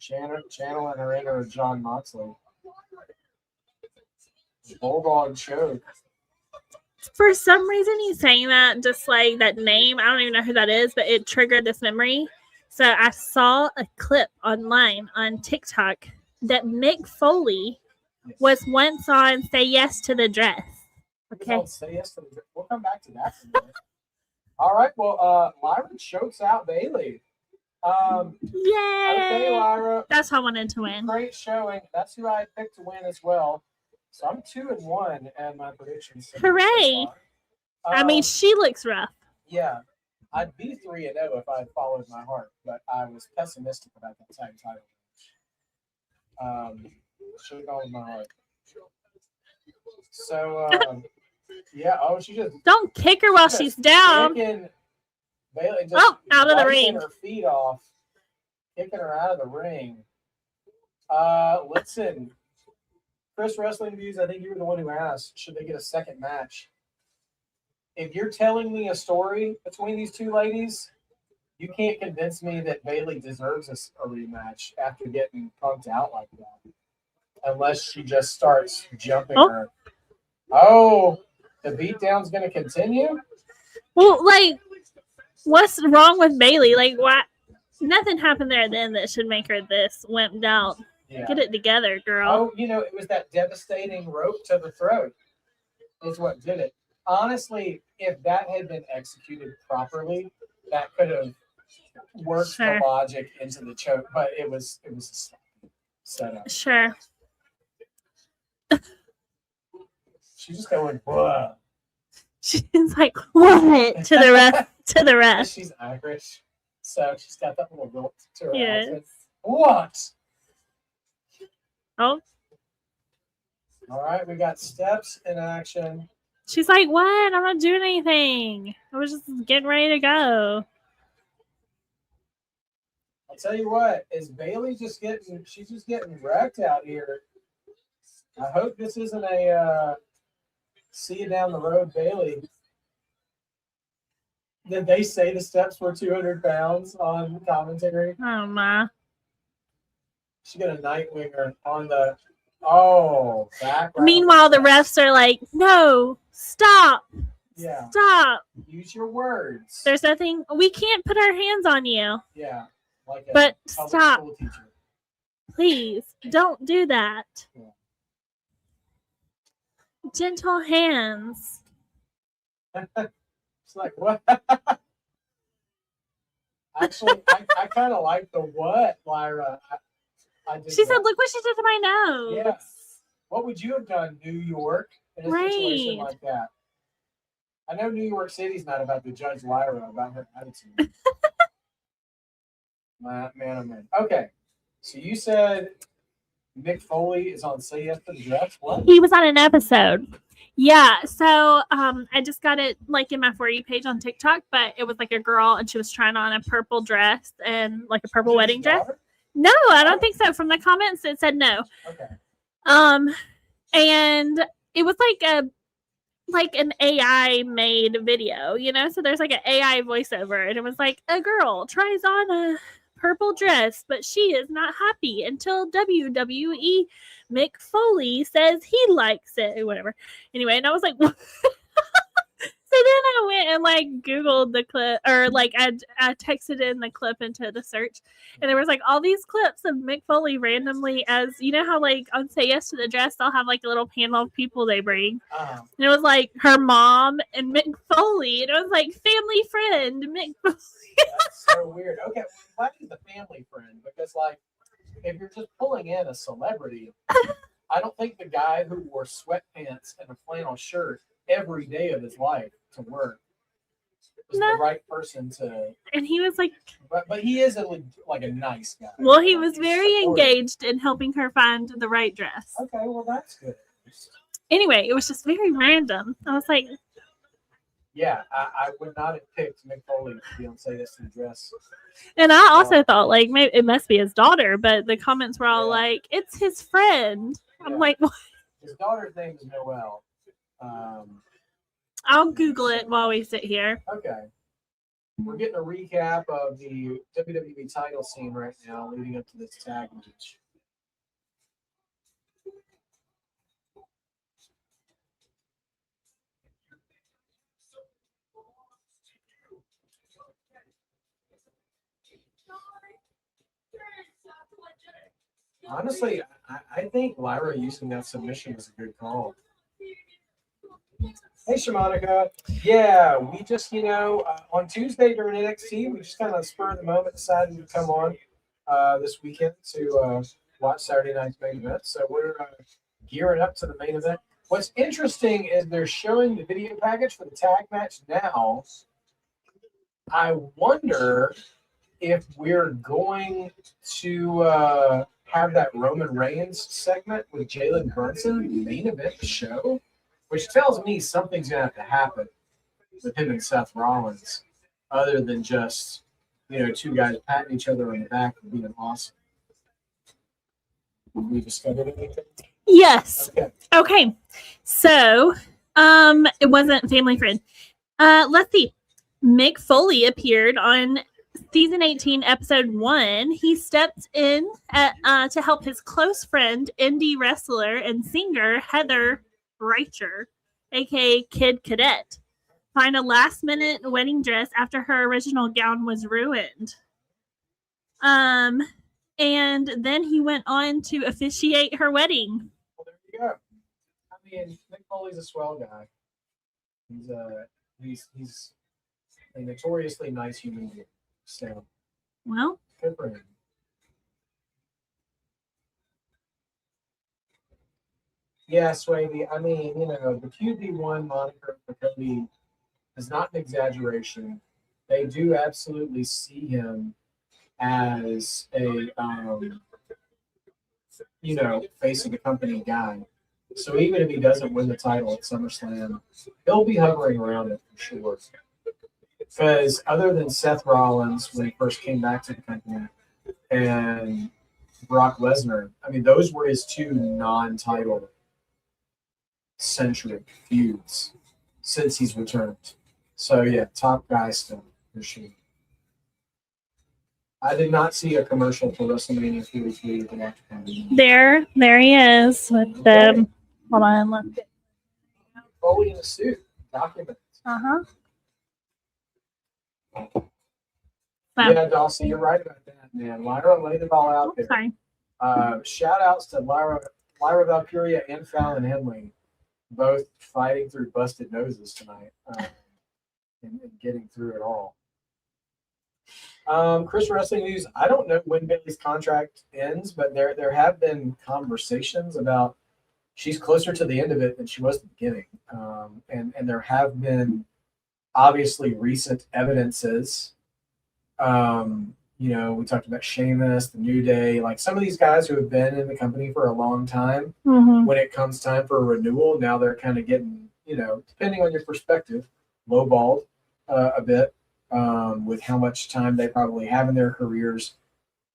Channeling her inner John Moxley. Bulldog choke. For some reason, he's saying that, just like that name. I don't even know who that is, but it triggered this memory. So I saw a clip online on TikTok that Mick Foley was once on Say Yes to the Dress. Okay. Say Yes to the Dress. We'll come back to that. All right. Well, Lyra chokes out Bayley. Yay! Okay, Lyra. That's how I wanted to win. Great showing. That's who I picked to win as well. So I'm 2-1 at my predictions. Hooray! So she looks rough. Yeah, I'd be 3-0 if I had followed my heart, but I was pessimistic about that tag title. Should have gone with my heart. So yeah. Oh, she just don't kick her while she's down. Bayley just out of the ring. Her feet off, kicking her out of the ring. Listen, Chris Wrestling Views, I think you were the one who asked, should they get a second match? If you're telling me a story between these two ladies, you can't convince me that Bayley deserves a rematch after getting punked out like that. Unless she just starts jumping her. Oh, the beatdown's going to continue? Well, like, what's wrong with Bayley? Like, why? Nothing happened there then that should make her this wimped out. Yeah. Get it together, girl. Oh, it was that devastating rope to the throat is what did it. Honestly, if that had been executed properly, that could have worked Sure. the logic into the choke, but it was a setup. Sure. She's just going, whoa. She's like, what? To the ref. To the ref. She's Irish, so she's got that little lilt to her Yes. accent. What? Oh, All right, we got steps in action. she's like, what? I'm not doing anything. I was just getting ready to go. I'll tell you what, is Bayley she's just getting wrecked out here. I hope this isn't a see you down the road, Bayley. Did they say the steps were 200 pounds on commentary? Oh, my. She got a Nightwinger on the back. Right Meanwhile, the refs are like, no, stop. Yeah. Stop. Use your words. There's nothing. We can't put our hands on you. Yeah. Like a But public stop. school teacher. Please don't do that. Yeah. Gentle hands. It's like, what? Actually, I kind of like the what, Lyra. I did She said, that. look what she did to my nose. Yeah. What would you have done, New York, in a situation Right. like that? I know New York City's not about to judge Lyra about her attitude. Man, oh man. Okay. So you said Mick Foley is on Say Yes to the Dress. What? He was on an episode. Yeah, so I just got it like in my For You page on TikTok, but it was like a girl and she was trying on a purple dress and like a purple wedding dress. No, I don't think so. From the comments, it said no. Okay. And it was like an AI made video, you know? So there's like an AI voiceover, and it was like a girl tries on a purple dress, but she is not happy until WWE Mick Foley says he likes it or whatever. Anyway, and I was like, what? So then I went and like Googled the clip, or like I texted in the clip into the search, and there was like all these clips of Mick Foley randomly, as you know how like on Say Yes to the Dress they'll have like a little panel of people they bring, and it was like her mom and Mick Foley, and it was like family friend Mick Foley. That's so weird. Okay, why is the family friend? Because like, if you're just pulling in a celebrity, I don't think the guy who wore sweatpants and a flannel shirt every day of his life to work was the right person to. And he was like, but he is like a nice guy. well, he was He's very supportive. engaged in helping her find the right dress. Okay, well that's good. Anyway, it was just very random. I was like, Yeah, I would not have picked Mick Foley to be on Say Yes to the Dress. and I also thought like maybe it must be his daughter, but the comments were all Yeah. like, it's his friend. I'm Yeah. like, what? His daughter's name is Noelle. I'll Google it while we sit here. Okay. We're getting a recap of the WWE title scene right now leading up to this tag match. Honestly, I think Lyra using that submission was a good call. Hey, Shamanica. Yeah, we just, on Tuesday during NXT, we just kind of spur of the moment decided to come on this weekend to watch Saturday night's main event. So we're gearing up to the main event. What's interesting is they're showing the video package for the tag match now. I wonder if we're going to have that Roman Reigns segment with Jalen Brunson main event the show, which tells me something's going to have to happen with him and Seth Rollins other than just, two guys patting each other on the back and being awesome. Have we discovered anything? Yes. Okay. Okay. So, it wasn't family friend. Let's see. Mick Foley appeared on season 18, episode 1. He stepped in to help his close friend, indie wrestler and singer Heather Reicher, aka Kid Cadet, find a last-minute wedding dress after her original gown was ruined. And then he went on to officiate her wedding. Well, there you go. I mean, Mick Foley's a swell guy. He's a notoriously nice human being. So Well, Good for him. Yeah, Swavey. I mean, the QB1 moniker for Cody is not an exaggeration. They do absolutely see him as a, face of the company guy. So even if he doesn't win the title at SummerSlam, he'll be hovering around it for sure. Because other than Seth Rollins when he first came back to the company and Brock Lesnar, I mean, those were his two non-title centric feuds since he's returned. So yeah, top guy still for sure. I did not see a commercial for WrestleMania 33 with the Watch Party. there he is with the. Hold on, look. Foley in a suit. Document. Uh-huh. Yeah, Dawson, you're right about that, man. Lyra laid it all out there. Sorry. Shout outs to Lyra Valkyria and Fallon Henley, both fighting through busted noses tonight and getting through it all. Chris Wrestling News, I don't know when Bayley's contract ends, but there have been conversations about she's closer to the end of it than she was at the beginning. And there have been obviously recent evidences. We talked about Sheamus, the New Day, like some of these guys who have been in the company for a long time. Mm-hmm. When it comes time for a renewal, now they're kind of getting, depending on your perspective, lowballed a bit with how much time they probably have in their careers,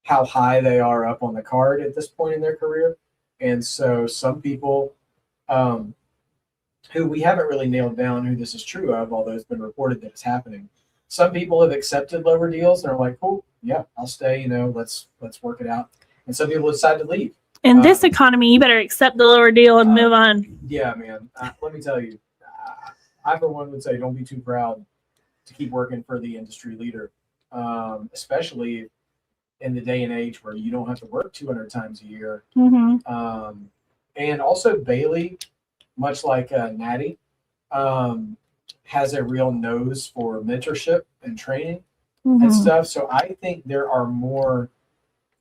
how high they are up on the card at this point in their career. And so some people who we haven't really nailed down who this is true of, although it's been reported that it's happening. Some people have accepted lower deals and are like, "Oh, yeah, I'll stay. Let's work it out." And some people decide to leave. In this economy, you better accept the lower deal and move on. Yeah, man. Let me tell you, I for one would say, don't be too proud to keep working for the industry leader, especially in the day and age where you don't have to work 200 times a year. Mm-hmm. And also Bayley, much like Natty, has a real nose for mentorship and training and stuff. So I think there are more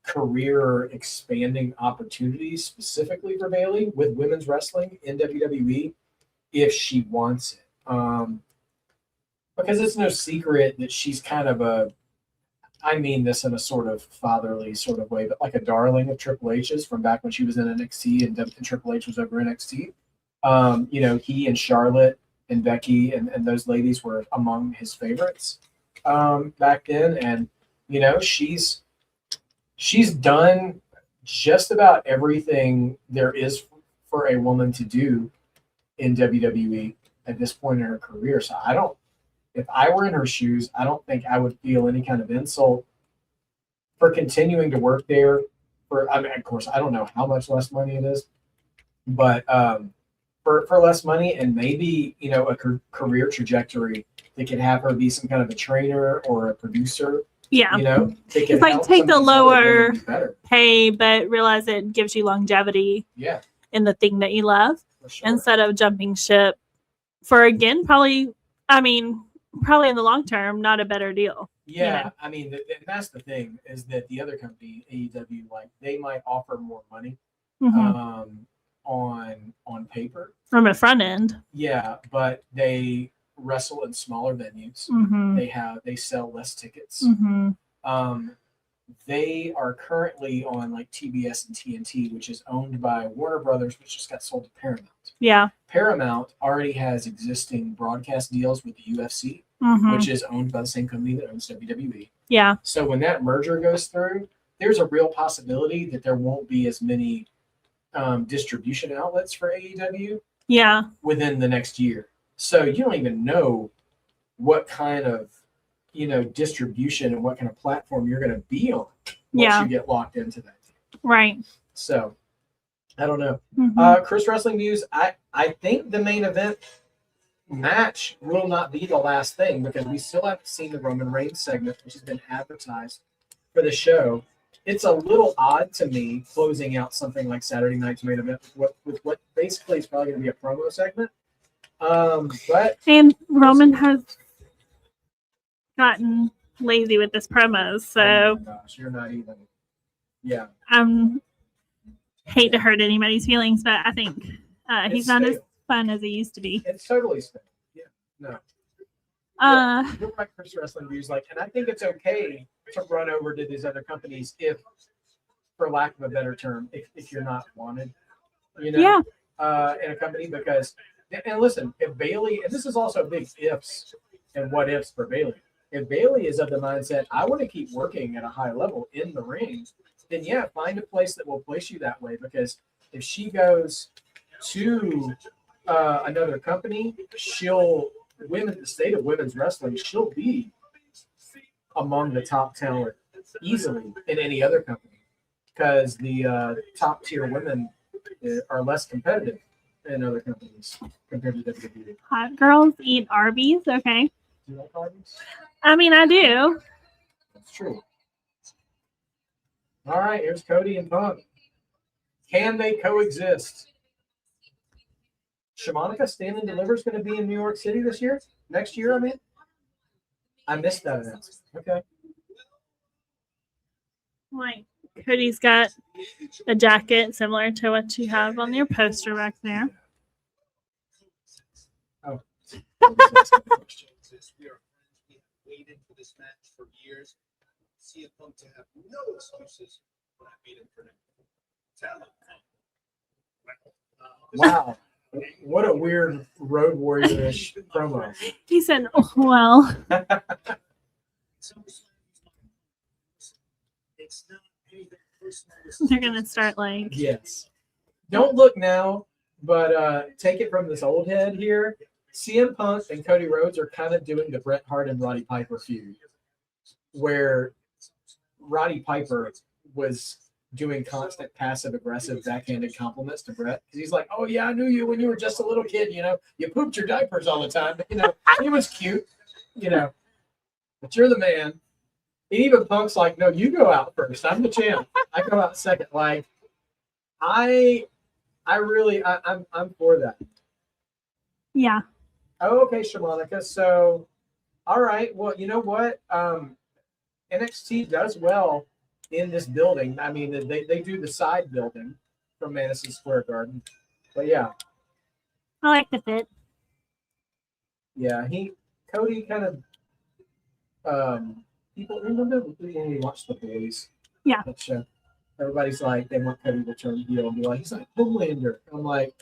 career expanding opportunities specifically for Bayley with women's wrestling in WWE if she wants it. Because it's no secret that she's kind of I mean this in a sort of fatherly sort of way, but like a darling of Triple H's from back when she was in NXT and Triple H was over NXT. He and Charlotte and Becky and those ladies were among his favorites back then. And, she's done just about everything there is for a woman to do in WWE at this point in her career. So if I were in her shoes, I don't think I would feel any kind of insult for continuing to work there. Of course, I don't know how much less money it is, but for less money and maybe, a career trajectory that could have her be some kind of a trainer or a producer. Yeah. It's like take the lower pay, but realize it gives you longevity in the thing that you love instead of jumping ship for, again, probably in the long term, not a better deal. Yeah. I mean, that's the thing is that the other company, AEW, like they might offer more money on paper. From a front end. Yeah, but they wrestle in smaller venues. They sell less tickets. They are currently on like TBS and TNT, which is owned by Warner Brothers, which just got sold to Paramount. Yeah. Paramount already has existing broadcast deals with the UFC, which is owned by the same company that owns WWE. Yeah. So when that merger goes through, there's a real possibility that there won't be as many distribution outlets for AEW within the next year. So you don't even know what kind of distribution and what kind of platform you're going to be on once you get locked into that. Right. So I don't know. Chris Wrestling News, I think the main event match will not be the last thing because we still haven't seen the Roman Reigns segment, which has been advertised for the show. It's a little odd to me closing out something like Saturday night's main event with what basically is probably going to be a promo segment. But and Roman has gotten lazy with this promos. Oh So my gosh, you're not even. Yeah. Hate to hurt anybody's feelings, but I think he's It's not as stale. fun as he used to be. It's totally stale. Yeah. No. You're right, Chris Wrestling Views. Like, and I think it's okay to run over to these other companies if, for lack of a better term, if you're not wanted, in a company, because, and listen, if Bayley, and this is also big ifs and what ifs for Bayley. If Bayley is of the mindset, I want to keep working at a high level in the ring, then yeah, find a place that will place you that way. Because if she goes to another company, the state of women's wrestling, she'll be among the top talent easily in any other company, because the top tier women are less competitive in other companies compared to WWE. Hot girls eat Arby's. Okay. Do you like Arby's? I mean, I do. That's true. All right, here's Cody and Punk. Can they coexist? Shamanica Stand and Deliver is going to be in New York City next year, I mean. I missed that announcement. Okay. Like, Cody's got a jacket similar to what you have on your poster back there. Oh. We are waited for this match for years. See a Punk to have no excuses for not beating for now. Wow. What a weird Road Warrior-ish promo. He said, oh, well. It's not anything personal. They're going to start like. Yes. Don't look now, but take it from this old head here. CM Punk and Cody Rhodes are kind of doing the Bret Hart and Roddy Piper feud, where Roddy Piper was doing constant passive-aggressive backhanded compliments to Bret. Because he's like, oh, yeah, I knew you when you were just a little kid, You pooped your diapers all the time, but, he was cute, But you're the man. And even Punk's like, no, you go out first. I'm the champ. I go out second. Like, I'm for that. Yeah. Oh, okay, Shamanica. So, all right. Well, you know what? NXT does well in this building. I mean, they do the side building from Madison Square Garden. But yeah. I like the fit. Yeah, Cody kind of people remember when we watched The Boys? Yeah. That show. Everybody's like, they want Cody to turn heel and be like, he's like Homelander. I'm like,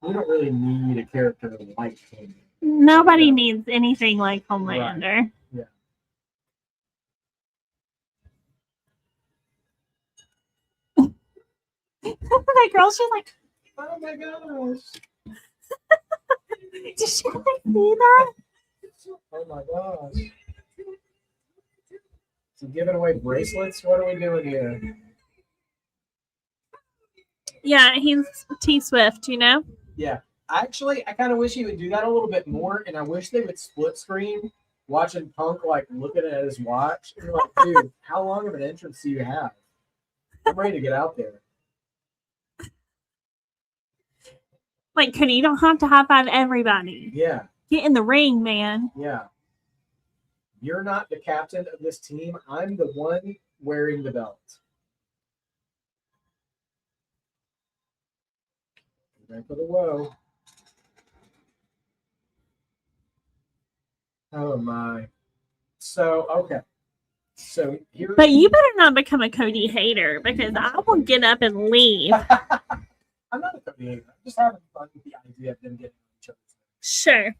we don't really need a character like him. Nobody needs anything like Homelander. Right. Yeah. That girl, she's like, Oh my gosh. did she like see that? Oh my gosh. So giving away bracelets? What are we doing here? Yeah, he's T-Swift, Yeah. Actually, I kind of wish he would do that a little bit more, and I wish they would split screen watching Punk like looking at his watch. And you're like, dude, how long of an entrance do you have? I'm ready to get out there. Like, Cody, you don't have to high five everybody. Yeah. Get in the ring, man. Yeah. You're not the captain of this team. I'm the one wearing the belt. Back for the woe. Oh my. So, okay. So here. But you better not become a Cody hater, because I will get up and leave. I'm not a Cody hater. I'm just having fun with the idea of them getting each other. Sure.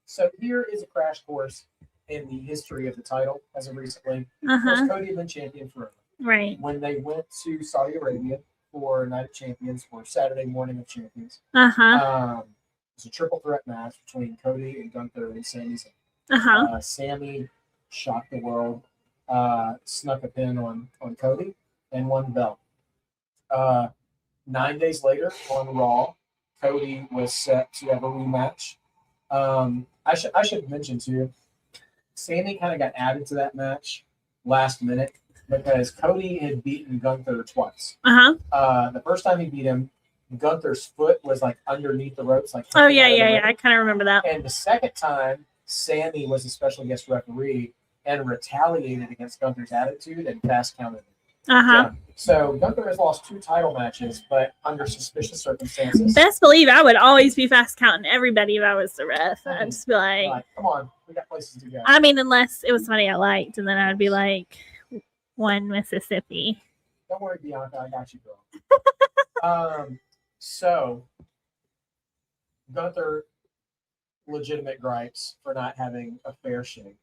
So here is a crash course in the history of the title as of recently. Of Uh-huh. course, Cody had been champion forever. Right. When they went to Saudi Arabia for Night of Champions, or Saturday Morning of Champions, Uh-huh. it was a triple threat match between Cody and Gunther and Sami Zayn. Uh-huh. Sami shocked the world, snuck a pin on Cody, and won the belt. 9 days later on Raw, Cody was set to have a rematch. I should mention too, Sami kind of got added to that match last minute because Cody had beaten Gunther twice. Uh-huh. The first time he beat him, Gunther's foot was like underneath the ropes. Like Oh, yeah. I kind of remember that. And the second time, Sami was a special guest referee, and retaliated against Gunther's attitude and fast counted it. Uh-huh. So Gunther has lost 2 title matches, but under suspicious circumstances. Best believe I would always be fast counting everybody if I was the ref. I'd just be like, Like, come on, we got places to go. I mean, unless it was somebody I liked, and then I would be like, 1 Mississippi. Don't worry, Bianca, I got you, girl. So Gunther, legitimate gripes for not having a fair shake.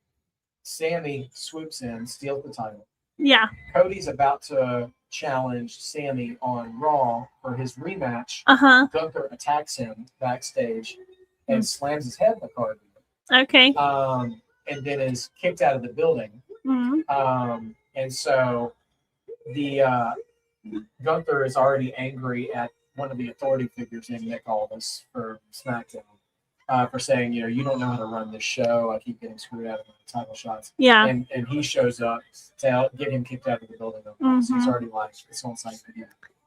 Sami swoops in, steals the title. Yeah. Cody's about to challenge Sami on Raw for his rematch. Uh-huh. Gunther attacks him backstage and slams his head in the carpet. Okay. And then is kicked out of the building. Mm-hmm. And so the Gunther is already angry at one of the authority figures named Nick Aldis for SmackDown. For saying, you don't know how to run this show. I keep getting screwed out of my title shots. Yeah. And he shows up to help get him kicked out of the building. So he's already like, it's on site video.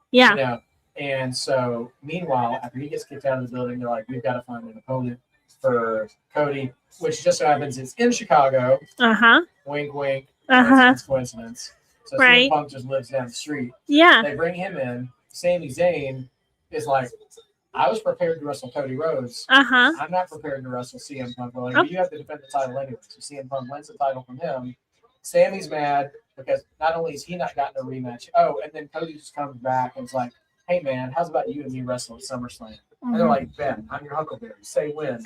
Yeah. And so, meanwhile, after he gets kicked out of the building, they're like, we've got to find an opponent for Cody, which just so happens it's in Chicago. Uh-huh. Wink, wink. Uh-huh. Coincidence. So right. CM Punk just lives down the street. Yeah. They bring him in. Sami Zayn is like, I was prepared to wrestle Cody Rhodes. Uh-huh. I'm not prepared to wrestle CM Punk. Well, you have to defend the title anyway. So CM Punk wins the title from him. Sami's mad because not only has he not gotten a rematch, and then Cody just comes back and is like, hey, man, how's about you and me wrestle at SummerSlam? And they're like, Ben, I'm your Huckleberry. Say when.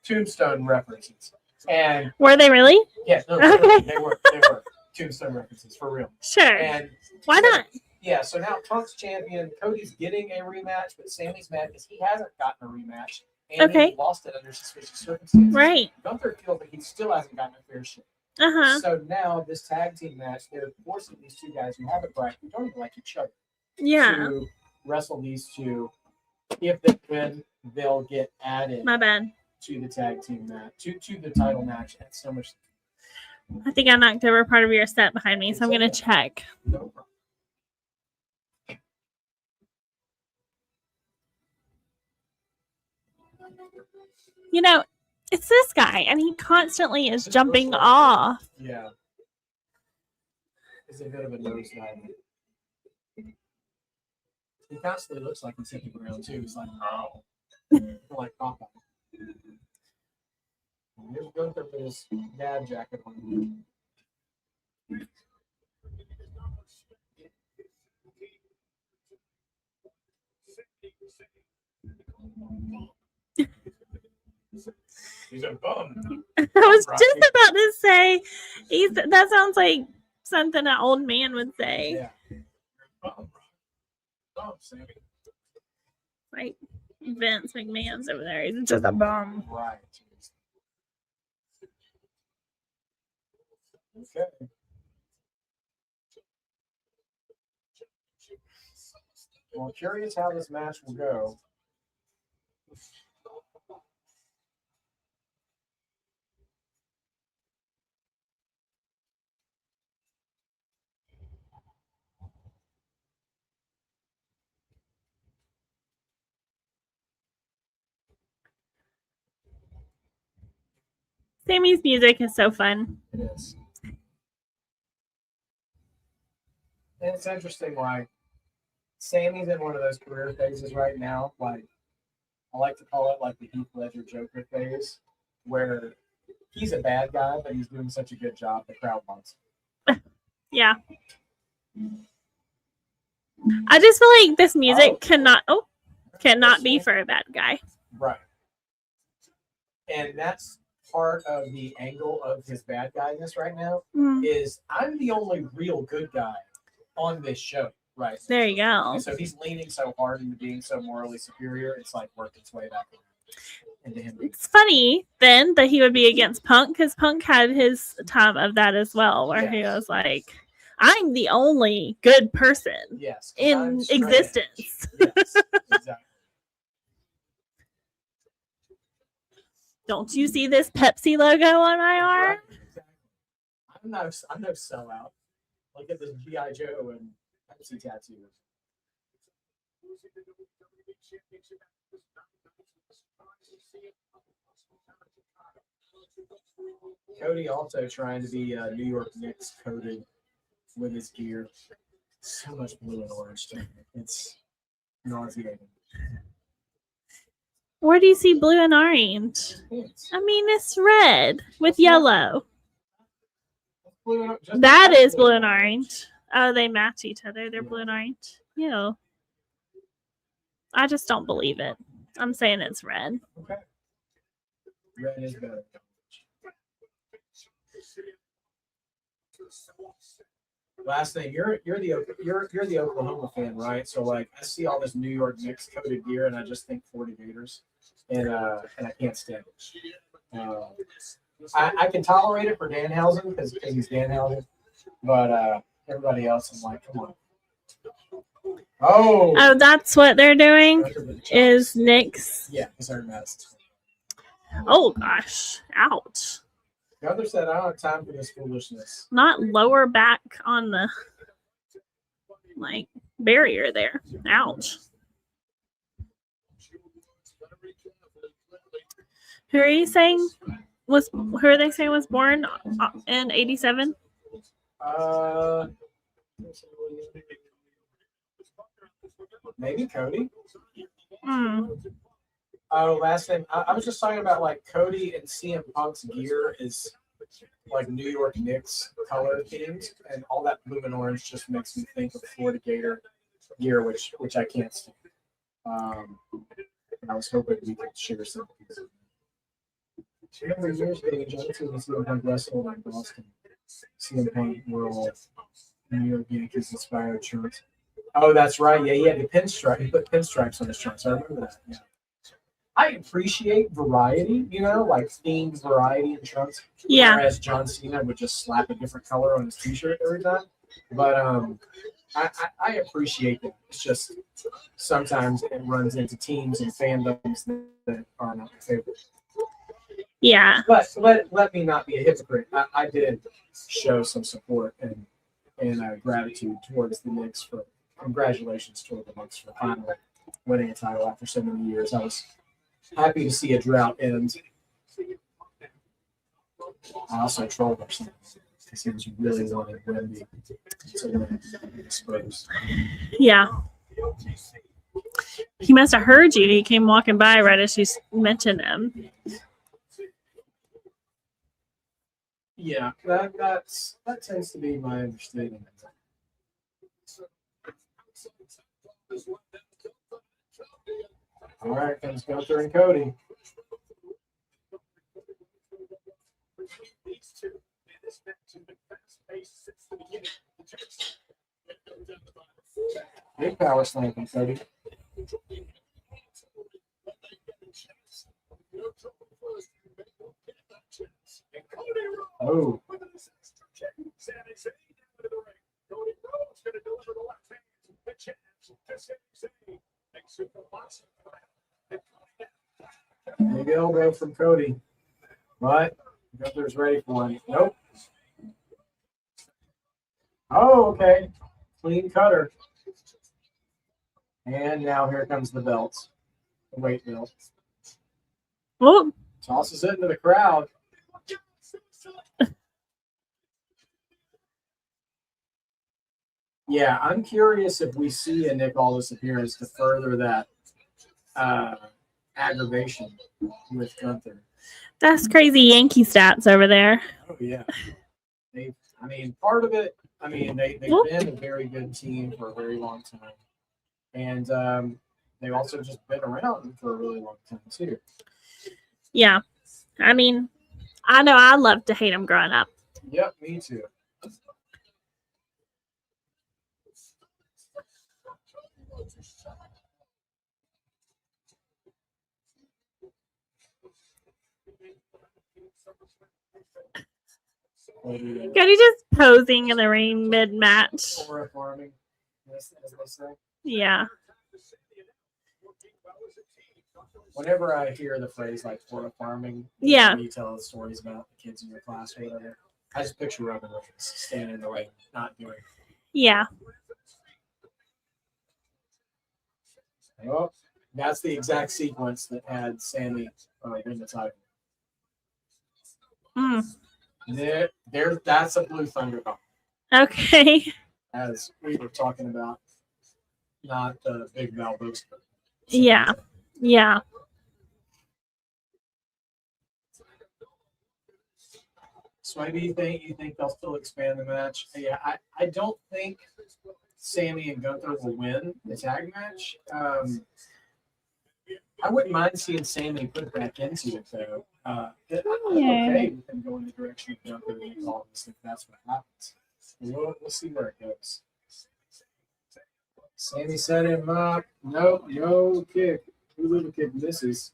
Tombstone references. And were they really? Yeah, no, they were. Tombstone references, for real. Sure. And why not? Yeah, so now Punk's champion. Cody's getting a rematch, but Sami's mad because he hasn't gotten a rematch. And he lost it under suspicious circumstances. Right. Gunther feels like he still hasn't gotten a fair shake. Uh-huh. So now this tag team match, they're forcing these 2 guys who have a bracket, who don't even like each other, to wrestle these 2. If they win, they'll get added My bad. to the tag team match, to the title match at SummerSlam. I think I knocked over part of your set behind me, so I'm going to check. No problem. It's this guy, and he constantly is jumping off. Yeah. It's a bit of a nosedive. He constantly looks like he's hitting the ground, too. He's like, oh. Like Popeye. Here's Gunther with his dad jacket on. He's a bum. I was just about to say, that sounds like something an old man would say. Yeah. Bum, Sami. Like Vince McMahon's over there. He's just a bum. Right. Okay. Well, curious how this match will go. Sami's music is so fun. It is. And it's interesting, like, Sami's in one of those career phases right now. Like, I like to call it like the Heath Ledger Joker phase, where he's a bad guy, but he's doing such a good job, the crowd wants him. Yeah. I just feel like this music cannot be for a bad guy. Right. And that's part of the angle of his bad guyness right now, is I'm the only real good guy on this show. Right. There you go. And so he's leaning so hard into being so morally superior, it's like working its way back into him. It's funny then that he would be against Punk, because Punk had his time of that as well, where he was like, I'm the only good person in existence. Yes, exactly. Don't you see this Pepsi logo on my arm? Exactly. I'm no sellout. Look at this G.I. Joe and Pepsi tattoo. Cody also trying to be New York Knicks coded with his gear. So much blue and orange. It's nauseating. Where do you see blue and orange? I mean, it's red with yellow. That is blue and orange. Oh, they match each other. They're blue and orange. Ew. I just don't believe it. I'm saying it's red. Okay. Red is better. Last thing, you're the Oklahoma fan, right? So like, I see all this New York Knicks coded gear, and I just think 40 Gators, and I can't stand it. I can tolerate it for Danhausen because he's Danhausen, but everybody else, I'm like, come on. Oh, that's what they're doing. Is Knicks? Yeah, because they're messed. Oh gosh, ouch. Gunther said, I don't have time for this foolishness. Not lower back on the barrier there. Ouch. Who are you saying who are they saying was born in 87? Maybe Cody. Oh, last name. I was just talking about like Cody and CM Punk's gear is like New York Knicks color themed, and all that blue and orange just makes me think of Florida Gator gear, which I can't stand. I was hoping we could share some of these. Remember years ago, Johnson and CM Punk wrestled in Boston. CM Punk were all New York Yankees inspired shirts. Oh, that's right. Yeah, he had the pinstripe. He put pinstripes on his shirts. I remember that. Yeah. I appreciate variety, like themed variety in trunks. Yeah. Whereas John Cena would just slap a different color on his T-shirt every time. But I appreciate that. It's just sometimes it runs into teams and fandoms that are not my favorite. Yeah. But let me not be a hypocrite. I did show some support and gratitude towards the Knicks for congratulations toward the Knicks for finally winning a title after so many years. I was happy to see a drought end. I also trolled Arsenal because he was really wanting Wemby to win Spurs. Yeah. He must have heard you. He came walking by right as you mentioned him. Yeah, that tends to be my understanding. All right, comes Gunther and Cody. Big power slam from Cody. Oh. Big elbow from Cody. But Gunther's ready for one. Nope. Oh, okay. Clean cutter. And now here comes the belts. The weight belt. Oh. Tosses it into the crowd. Yeah, I'm curious if we see a Nick Aldis appearance to further that aggravation with Gunther. That's crazy Yankee stats over there. Oh, yeah. Part of it, they've been a very good team for a very long time. And they've also just been around for a really long time, too. Yeah. I know I loved to hate them growing up. Yep, me too. Cody just posing in the ring mid-match. Or farming, as they say. Yeah. Whenever I hear the phrase like Florida farming, yeah, you tell the stories about the kids in your class or whatever. I just picture Robin Williams standing in the ring, not doing it. Yeah. Well, that's the exact sequence that had Sami win the title. That's a blue Thunderdome, Okay. as we were talking about, not the big Val booster. Yeah. Yeah. So maybe you think they'll still expand the match? Yeah, I don't think Sami and Gunther will win the tag match. I wouldn't mind seeing Sami put back into it though. I'm okay with them going the direction of Gunther and all this if that's what happens. We'll see where it goes. Sami set him up. No kick. Who little kick misses?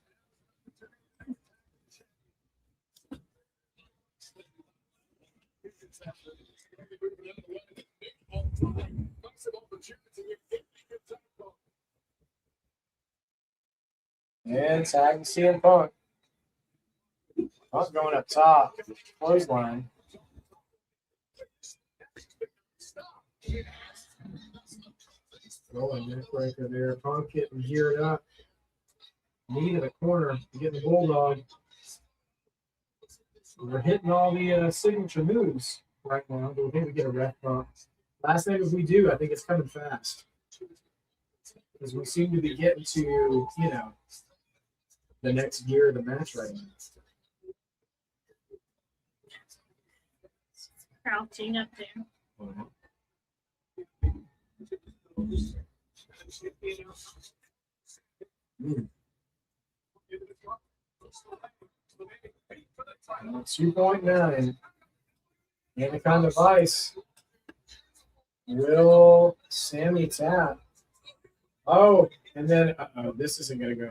And tag CM Punk. Punk going up top. Clothesline. Rolling neckbreaker there. Punk getting geared up. Knee to the corner. Getting the bulldog. We're hitting all the signature moves right now. Do we think we get a ref bump? Last thing if we do, I think it's coming fast. Because we seem to be getting to, the next gear of the match right now. Crouching up there. Mm. 2.9. Anaconda Vice. Will Sami tap? Oh, and then this isn't gonna go.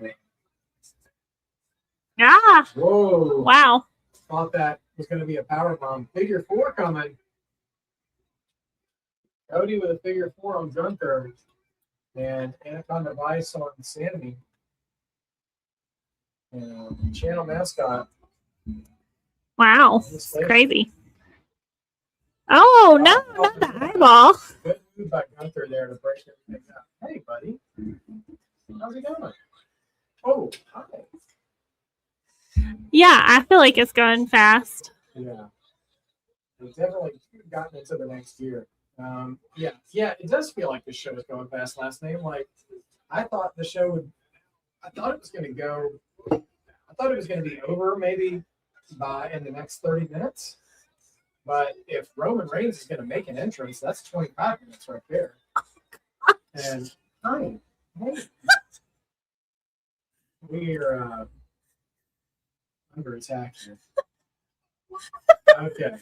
Ah! Whoa! Wow. Thought that was gonna be a power bomb. Figure 4 coming. Cody with a figure 4 on Gunther, and Anaconda Vice on Sami. And channel mascot. Wow. It's crazy. Oh, no, not the eyeball. Good move by Gunther there to break everything up. Hey, buddy. How's it going? Oh, hi. Yeah, I feel like it's going fast. Yeah. We've definitely gotten into the next year. Yeah, it does feel like the show is going fast. Last name, I thought it was going to be over maybe in the next 30 minutes. But if Roman Reigns is going to make an entrance, that's 25 minutes right there. And hey, we're under attack here. Okay.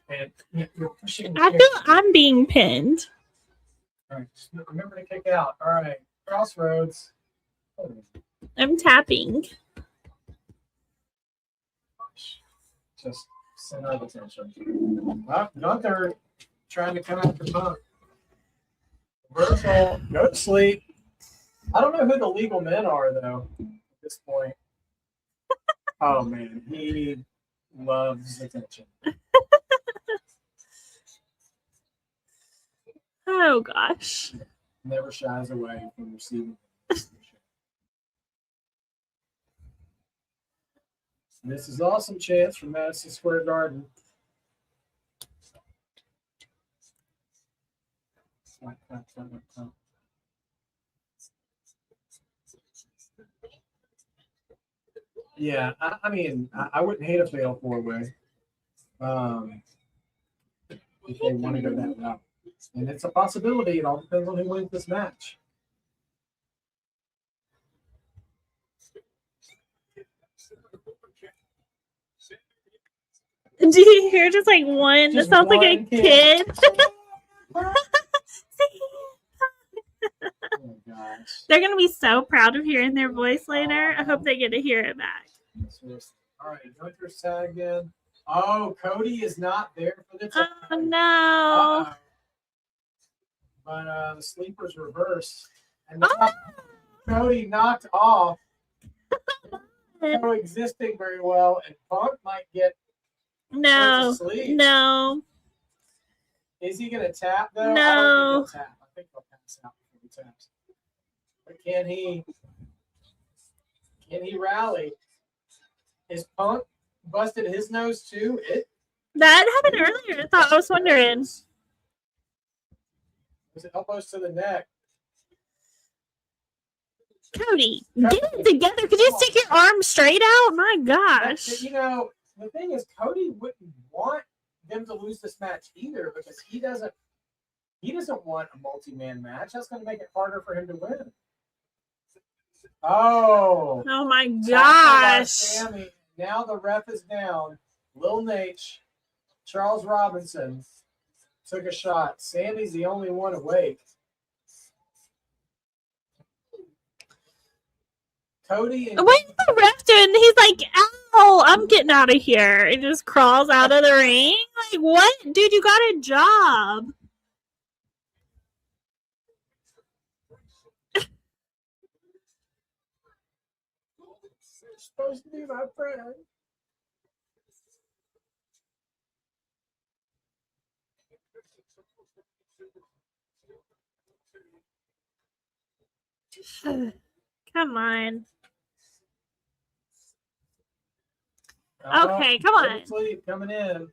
And you're pushing. I feel I'm being pinned. All right, just remember to kick out. All right, Crossroads. Oh. I'm tapping. Just center of attention. Gunther trying to come after Punk. Reversal. Go to sleep. I don't know who the legal men are though at this point. Oh man, he loves attention. Oh gosh. Never shies away from receiving. This is awesome chance from Madison Square Garden. Yeah, I mean, I wouldn't hate a fatal 4-way. If they want to go that route. And it's a possibility. It all depends on who wins this match. Do you hear just like one? That sounds like a kid. Oh gosh. They're going to be so proud of hearing their voice later. I hope they get to hear it back. All right, Gunther's tag in. Oh, Cody is not there for the tag. Oh, no. Uh-oh. But the sleeper's reversed. And Cody knocked off. Coexisting very well. And Punk might get No. sleep. No. Is he going to tap, though? No. I don't think he'll tap. I think he'll pass out before he taps. But can he rally? Is Punk busted his nose too. That happened earlier. I was wondering. Was it elbows to the neck? Cody, get it together. Could you stick your arm straight out? My gosh. You know, the thing is, Cody wouldn't want them to lose this match either because he doesn't want a multi-man match. That's going to make it harder for him to win. Oh my tackle by gosh. Sami. Now the ref is down. Lil Nate, Charles Robinson took a shot. Sammy's the only one awake. Cody and What's the ref doing? He's like, ow, I'm getting out of here. He just crawls out of the ring. Like, what? Dude, you got a job. You're supposed to be my friend. Come on. Okay, come on. Sleep coming in.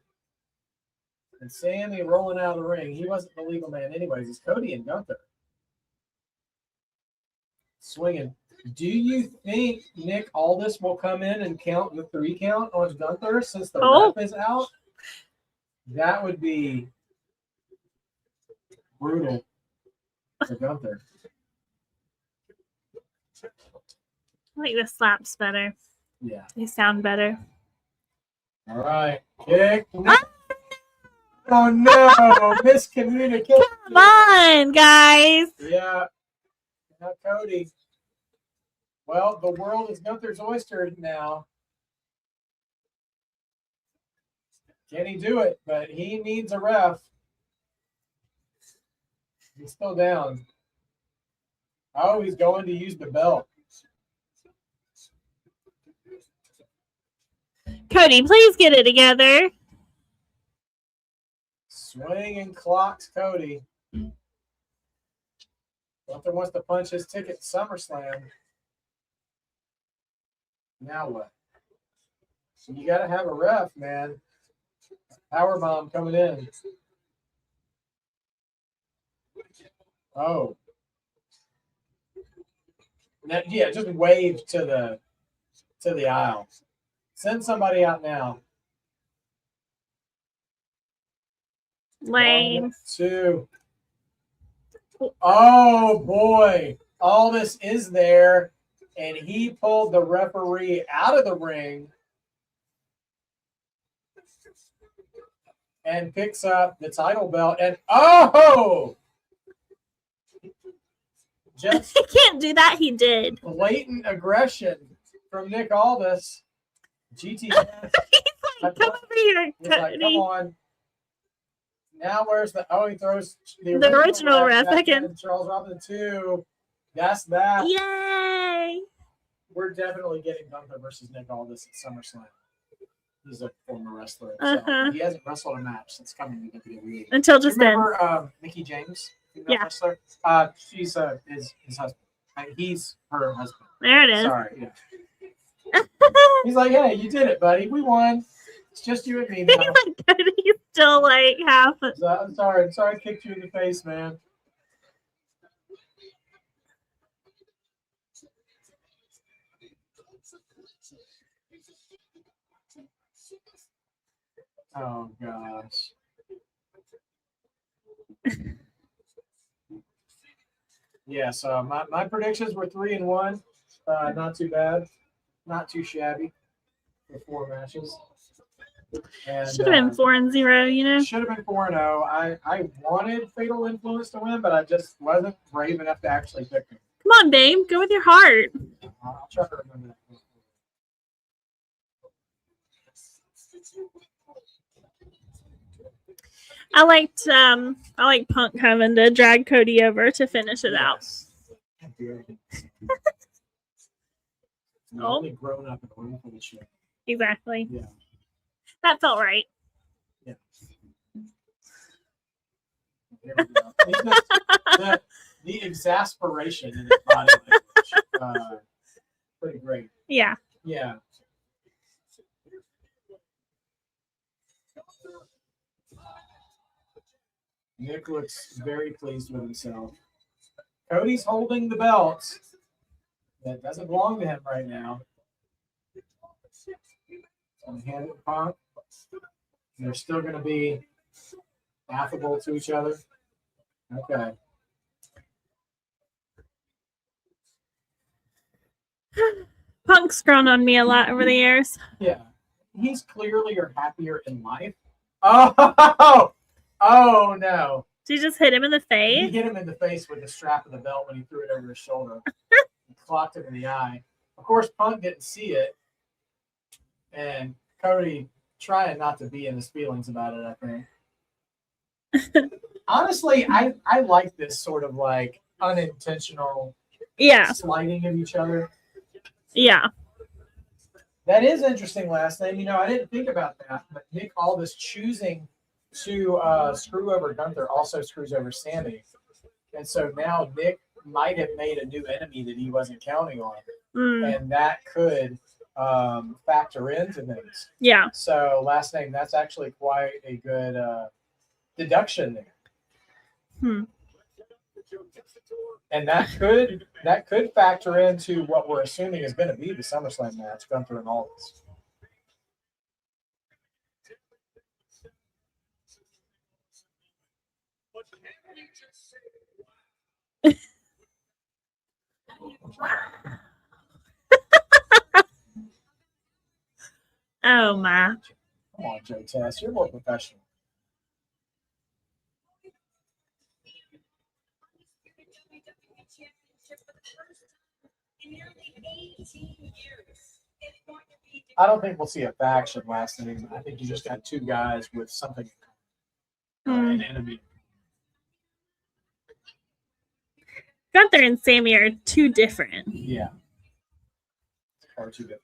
And Sami rolling out of the ring. He wasn't the legal man anyways. It's Cody and Gunther. Swinging. Do you think Nick Aldis will come in and count the 3 count on Gunther since the ref is out? That would be brutal for Gunther. I like the slaps better. Yeah. They sound better. All right. Kick. Oh no! Miscommunication. Come on, guys. Yeah. Now Cody. Well, the world is Gunther's oyster now. Can he do it? But he needs a ref. He's still down. Oh, he's going to use the belt. Cody, please get it together. Swing and clocks Cody. Gunther wants to punch his ticket to SummerSlam. Now what? So you got to have a ref, man. Powerbomb coming in. Oh. Now, yeah, just wave to the aisle. Send somebody out now. Lame. 1, 2. Oh boy. Aldis is there. And he pulled the referee out of the ring and picks up the title belt. And oh! Just He can't do that. He did. blatant aggression from Nick Aldis. GTS. He's like, come over here, He's like, come Cody. on. Now where's the... Oh, he throws the original ref back again. in. Charles Robinson 2. That's that. Yay! We're definitely getting Gunther versus Nick Aldis at SummerSlam. He's a former wrestler. So he hasn't wrestled a match since coming to WWE. Until just then. Remember Mickey James, female wrestler? She's his husband. He's her husband. There it is. Sorry. Yeah. He's like, hey, you did it, buddy. We won. It's just you and me now. He's still like half. So, I'm sorry. I kicked you in the face, man. Oh gosh. Yeah, so my predictions were 3-1. Not too bad. Not too shabby for 4 matches. And, Should have been 4-0, you know? Should have been 4-0. I wanted Fatal Influence to win, but I just wasn't brave enough to actually pick him. Come on, babe. Go with your heart. I'll try to remember that. I like Punk having to drag Cody over to finish it out. Only grown up and grown for the show. Exactly. Yeah. That felt right. Yeah. There we go. It's just the exasperation in his body language. Pretty great. Yeah. Yeah. Nick looks very pleased with himself. Cody's holding the belt. That doesn't belong to him right now. On the hand of Punk. They're still going to be affable to each other. Okay. Punk's grown on me a lot over the years. Yeah. He's clearly happier in life. Oh! Oh, no. Did you just hit him in the He face? hit him in the face with the strap of the belt when he threw it over his shoulder. He clocked him in the eye. Of course, Punk didn't see it. And Cody trying not to be in his feelings about it, I think. Honestly, I like this sort of like unintentional Yeah. slighting of each other. Yeah. That is interesting last name. You know, I didn't think about that. But Nick Aldis choosing to screw over Gunther also screws over Sami. And so now Nick might have made a new enemy that he wasn't counting on. Mm, And that could factor into things. yeah. So last name, that's actually quite a good deduction there. Hmm. And that could factor into what we're assuming is going to be the SummerSlam match, Gunther and Aldis. Oh my. Come on, Joe Tess, you're more professional. I don't think we'll see a faction last name. I think you just got two guys with something, an enemy. Gunther and Sami are too different. Yeah. Far too different.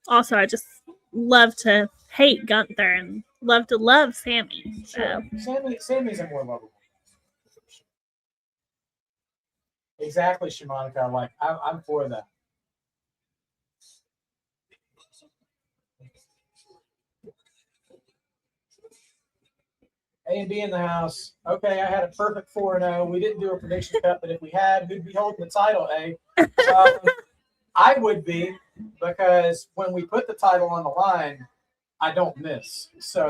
Also, I just love to hate Gunther and love to love Sami. So Sure. Sammy's a more lovable. Exactly, Shimonica. Like I'm for that. A and B in the house. Okay, I had a perfect 4-0. We didn't do a prediction cut, but if we had, who'd be holding the title, A? I would be, because when we put the title on the line, I don't miss. So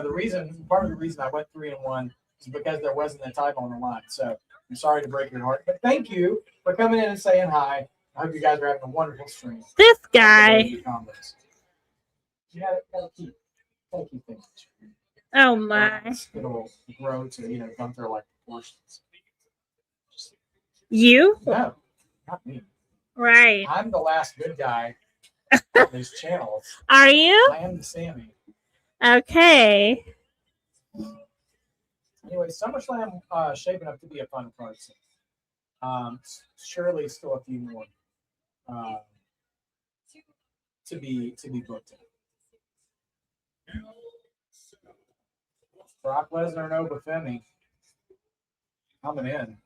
part of the reason I went 3-1 is because there wasn't a title on the line. So I'm sorry to break your heart, but thank you for coming in and saying hi. I hope you guys are having a wonderful stream. this guy. You gotta keep things. Oh my. It'll grow to, Gunther like proportions. You? No, not me. Right. I'm the last good guy on these channels. Are you? I am the Sami. Okay. Anyway, SummerSlam shaping up to be a fun card scene. Surely still a few more to be booked in. Brock Lesnar and Obafemi coming in.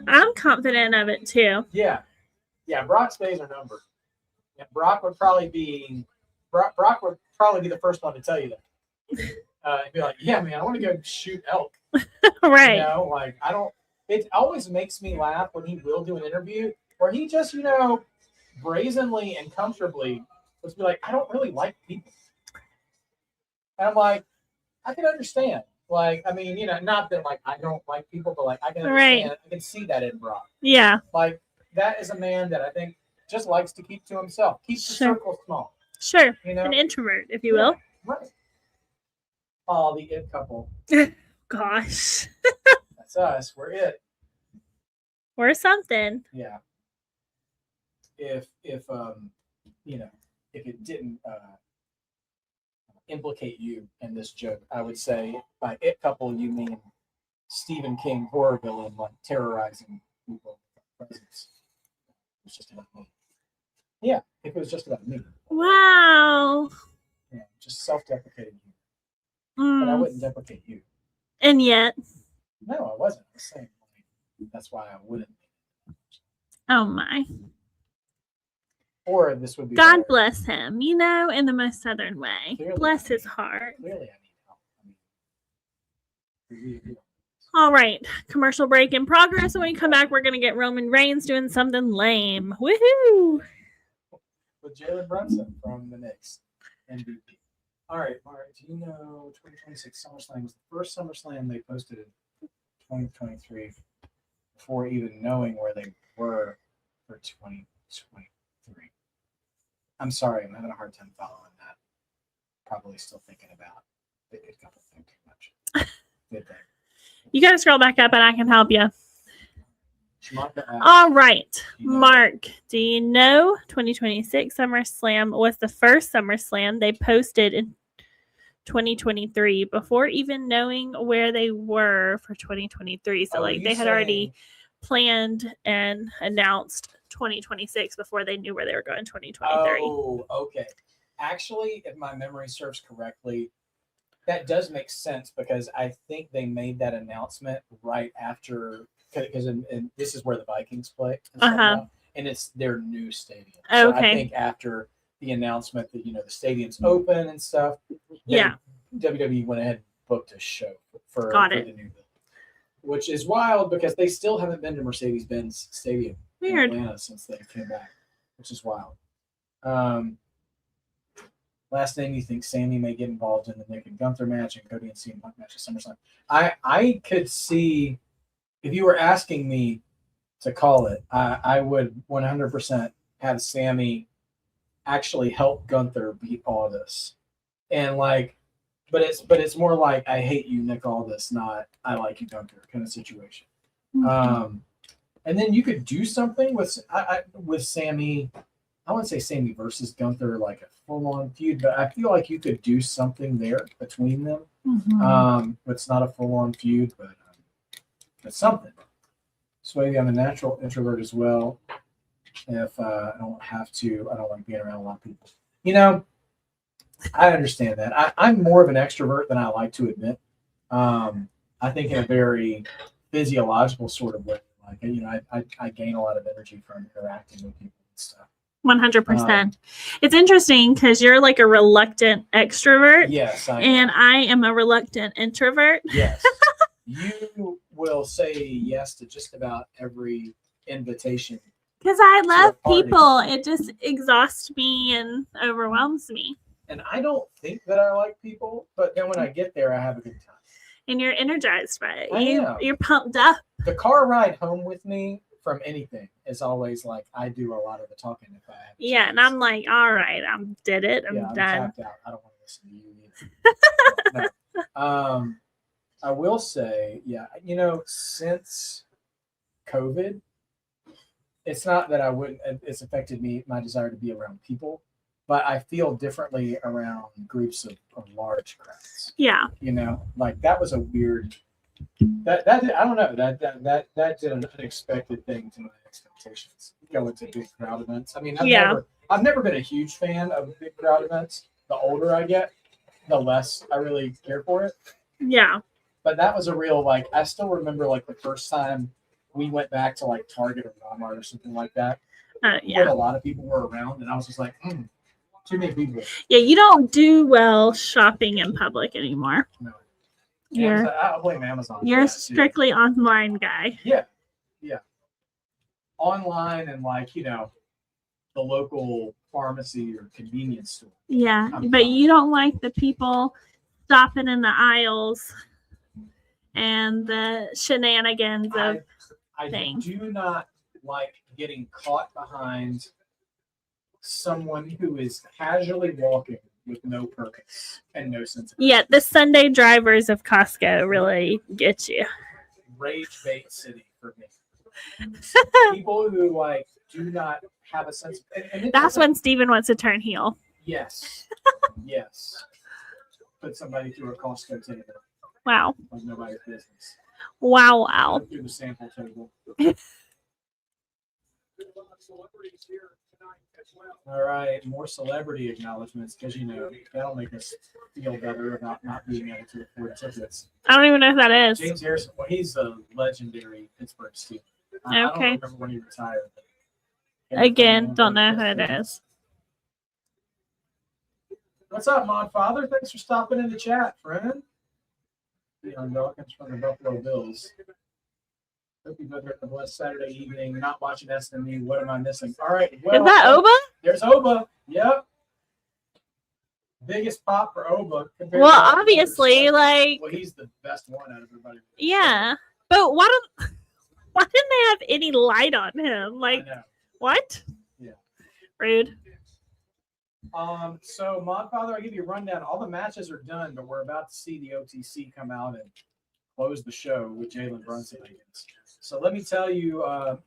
I'm confident of it too. Yeah. Brock's days are numbered. And Brock would probably be the first one to tell you that. He'd be like, "Yeah, man, I want to go shoot elk." Right. I don't. It always makes me laugh when he will do an interview where he just, brazenly and comfortably just be like, "I don't really like people," and I'm like, I can understand. Not that I don't like people, but I can understand. Right. I can see that in Brock. Yeah. That is a man that I think just likes to keep to himself. Keep the circle small. Sure. An introvert, if you will. Right. Oh, the it couple. Gosh. That's us. We're it. We're something. Yeah. If it didn't implicate you in this joke, I would say by it couple you mean Stephen King horror villain terrorizing people with presence. It's just about me. Yeah, if it was just about me. Wow. Yeah, just self-deprecating. but I Mm. wouldn't deprecate you. And yet, No, I wasn't. I was saying that's why I wouldn't. oh my. Or this would be God better. bless him, you know, in the most southern way. Clearly, Bless I his mean, heart. Clearly, I need help. I mean, All right, commercial break in progress. When we come back, we're going to get Roman Reigns doing something lame. Woohoo! with Jalen Brunson from the Knicks, MVP. All right, Mark, do you know 2026 SummerSlam was the first SummerSlam they posted in 2023 before even knowing where they were for 2023? I'm sorry, I'm having a hard time following that. Probably still thinking about it. A couple things too much. Good thing. You got to scroll back up and I can help you. Shmaka asks, All right, you know- Mark, do you know 2026 SummerSlam was the first SummerSlam they posted in 2023 before even knowing where they were for 2023? So, Oh, like, you they had already saying- planned and announced 2026 before they knew where they were going 2023. Oh, okay. Actually, if my memory serves correctly, that does make sense because I think they made that announcement right after, because this is where the Vikings play, and stuff now, and it's their new stadium. So I Okay. think after the announcement that the stadium's open and stuff, Yeah. WWE went ahead and booked a show for Got the it. new building, which is wild because they still haven't been to Mercedes-Benz Stadium Weird. in Atlanta since they came back, which is wild. Last name, you think Sami may get involved in the Nick and Gunther match and Cody and CM Punk match at SummerSlam? I could see, if you were asking me to call it, I would 100% have Sami actually help Gunther beat Aldis, and but it's more like I hate you, Nick Aldis, not I like you, Gunther kind of situation. Mhm. And then you could do something with Sami. I wouldn't say Sami versus Gunther like a full-on feud, but I feel like you could do something there between them. Mhm. It's not a full-on feud, but something. So maybe I'm a natural introvert as well. If I don't have to, I don't like being around a lot of people. I understand that. I'm more of an extrovert than I like to admit. I think in a very physiological sort of way. Like, I gain a lot of energy from interacting with people and stuff. 100%. It's interesting because you're like a reluctant extrovert. Yes, And I am a reluctant introvert. Yes. You will say yes to just about every invitation. Because I love party. people. It just exhausts me and overwhelms me. And I don't think that I like people, but then when I get there, I have a good time. And you're energized by it. I am. You're pumped up. The car ride home with me from anything is always like I do a lot of the talking if I have. Yeah, and I'm like, all right, I did it. I'm I'm done. tapped out. I don't want to listen to you either. No. I will say, since COVID, it's not that it's affected my desire to be around people, but I feel differently around groups of large crowds. Yeah. Like that was a weird, that I don't know, that did an unexpected thing to my expectations. Going to big crowd events. I mean, I've never been a huge fan of big crowd events. The older I get, the less I really care for it. Yeah. But that was a real, I still remember the first time we went back to Target or Walmart or something like that. Yeah. Where a lot of people were around, and I was just like, too many people. Yeah, you don't do well shopping in public anymore. No. You're, I'll blame Amazon. you're a strictly online guy. Yeah. Yeah. Online and the local pharmacy or convenience store. Yeah, but you don't like the people stopping in the aisles and the shenanigans of I things. do not like getting caught behind someone who is casually walking with no purpose and no sense of Yeah, the Sunday drivers of Costco really get you. Rage bait city for me. People who do not have a sense of, and That's when Steven wants to turn heel. Yes. Yes. Put somebody through a Costco table. Wow. Like nobody's business. Wow. Through the sample table. All right, more celebrity acknowledgments because that'll make us feel better about not being able to afford tickets. I don't even know who that is. James Harrison, well, he's a legendary Pittsburgh Steeler. I don't Okay. remember when he retired. Again, don't know who it is. What's up, Mod Father? Thanks for stopping in the chat, friend. Leon Dawkins from the Buffalo Bills. Hope you both are a blessed Saturday evening. Not watching SME. What am I missing? All right. Well, Is that Oba? There's Oba. Yep. Biggest pop for Oba. compared Well, to all the obviously, others. like, Well, he's the best one out of everybody. yeah. But why didn't they have any light on him? I Like, know. what? Yeah. Rude. So Mod Father, I'll give you a rundown. All the matches are done, but we're about to see the OTC come out and close the show with Jalen Brunson against. So let me tell you,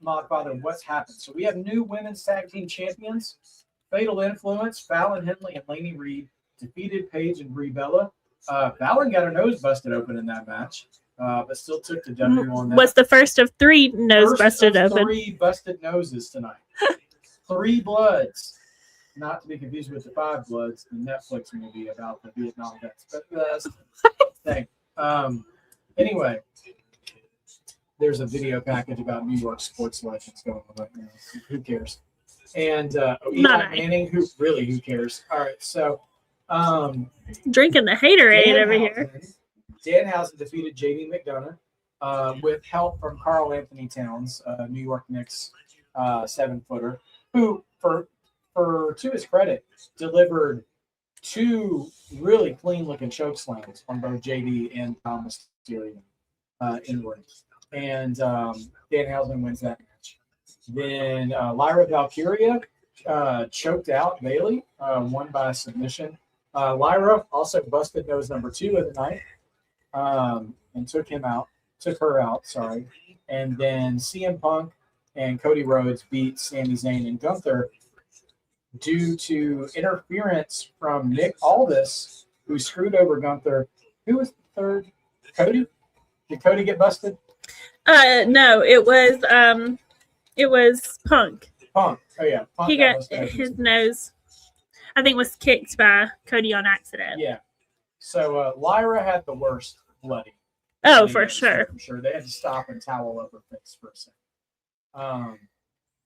Mod Father, what's happened. So we have new women's tag team champions. Fatal Influence, Fallon Henley and Lainey Reed defeated Paige and Brie Bella. Fallon got her nose busted open in that match, but still took the W on that. Was the first of 3 nose First busted of open. 3 busted noses tonight. 3 Bloods. Not to be confused with the 5 Bloods, the Netflix movie about the Vietnam vets. But that's the thing. Anyway, there's a video package about New York sports legends going on right now. Who cares? And Eli Manning, who cares? All right, so Drinking the haterade over here. Danhausen defeated JDMcDonagh with help from Karl Anthony Towns, New York Knicks 7-footer, who, to his credit, delivered 2 really clean-looking choke slams on both JD and Thomas Mysterio in the ring. And Danhausen wins that match. Then Lyra Valkyria choked out Bayley, won by submission. Lyra also busted nose number 2 of the night and took her out. And then CM Punk and Cody Rhodes beat Sami, Zayn, and Gunther due to interference from Nick Aldis, who screwed over Gunther. Who was the third? Cody? Did Cody get busted? No, it was Punk. Punk. Oh yeah. Punk He got busted. his nose, I think, was kicked by Cody on accident. Yeah. So Lyra had the worst bloody. Oh, for sure. For sure. They had to stop and towel up her face for a second.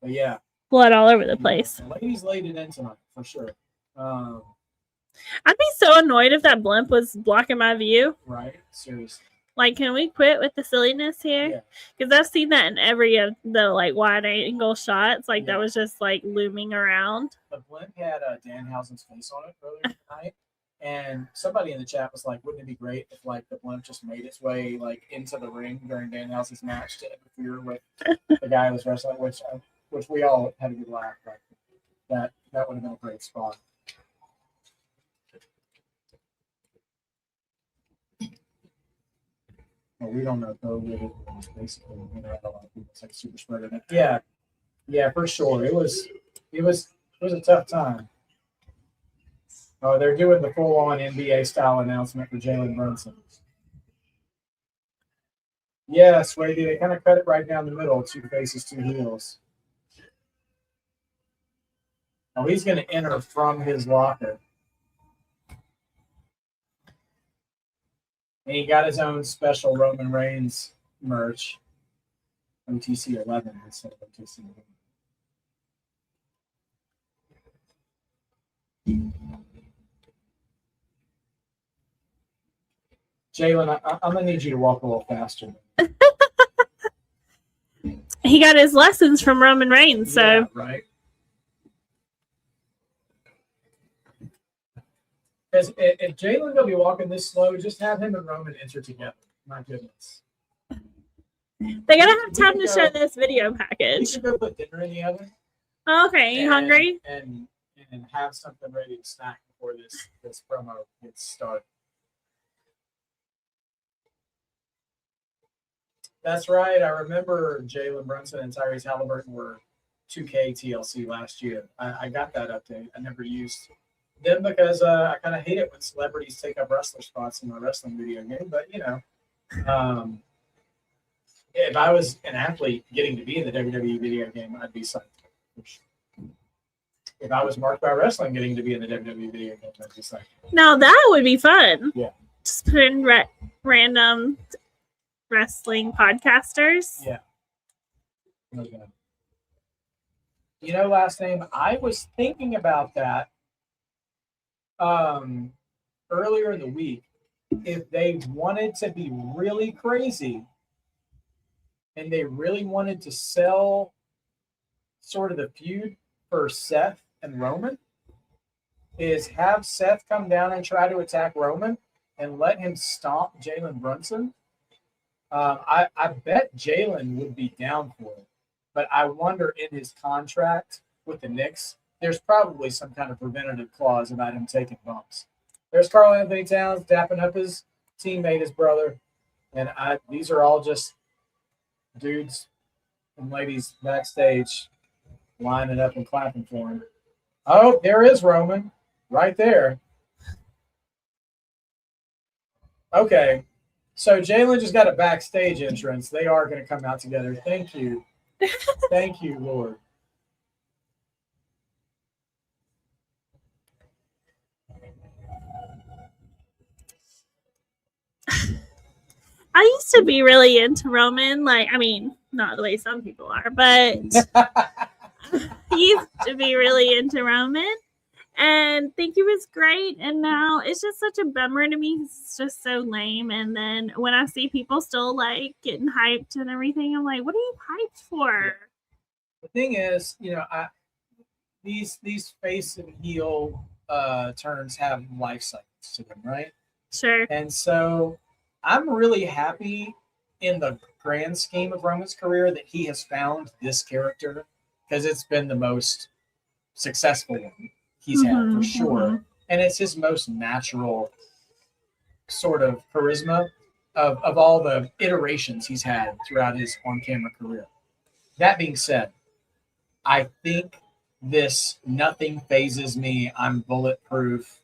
But yeah. Blood all over the place. The ladies laid it in tonight for sure. I'd be so annoyed if that blimp was blocking my view. Right. Seriously. Like, can we quit with the silliness here? Because I've seen that in every of the like wide angle shots. Like that was just like looming around. The blimp had Danhausen's face on it earlier tonight, and somebody in the chat was like, "Wouldn't it be great if like the blimp just made its way like into the ring during Danhausen's match to interfere with the guy who was wrestling?" Which we all had a good laugh. Like, that would have been a great spot. Well, we don't know COVID is basically had a lot of people. It's like super spreader. Yeah, for sure. It was a tough time. Oh, they're doing the full-on NBA style announcement for Jalen Brunson. Yes, Wade, they kind of cut it right down the middle. 2 faces, 2 heels. Oh, he's going to enter from his locker. And he got his own special Roman Reigns merch. OTC 11 instead of OTC 11. Jalen, I'm going to need you to walk a little faster. He got his lessons from Roman Reigns, so. Yeah, right. Because if Jalen will be walking this slow, just have him and Roman enter together. My goodness. They gotta have time to show this video You package. should go put dinner in the oven. Okay, you hungry? And have something ready to snack before this promo gets started. That's right. I remember Jalen Brunson and Tyrese Halliburton were 2K TLC last year. I got that update. I never used them because I kind of hate it when celebrities take up wrestler spots in a wrestling video game. But, if I was an athlete getting to be in the WWE video game, I'd be psyched. if I was marked by wrestling getting to be in the WWE video game, I'd just like, Now that would be fun. Yeah. Just put in random wrestling podcasters. yeah. Okay. You know, last name, I was thinking about that earlier in the week. If they wanted to be really crazy and they really wanted to sell sort of the feud for Seth and Roman, is have Seth come down and try to attack Roman and let him stomp Jalen Brunson. I bet Jalen would be down for it, but I wonder in his contract with the Knicks, there's probably some kind of preventative clause about him taking bumps. There's Karl Anthony Towns dapping up his teammate, his brother, and these are all just dudes and ladies backstage lining up and clapping for him. Oh, there is Roman right there. Okay, so Jalen just got a backstage entrance. They are going to come out together. Thank you. Thank you, Lord. I used to be really into Roman. Like, I mean, not the way some people are, but I used to be really into Roman and think he was great. And now it's just such a bummer to me. It's just so lame. And then when I see people still like getting hyped and everything, I'm like, what are you hyped for? The thing is, you know, these face and heel turns have life cycles to them, right? Sure. And so I'm really happy in the grand scheme of Roman's career that he has found this character, because it's been the most successful one he's had for sure. And it's his most natural sort of charisma of all the iterations he's had throughout his on-camera career. That being said, I think this nothing phases me, I'm bulletproof,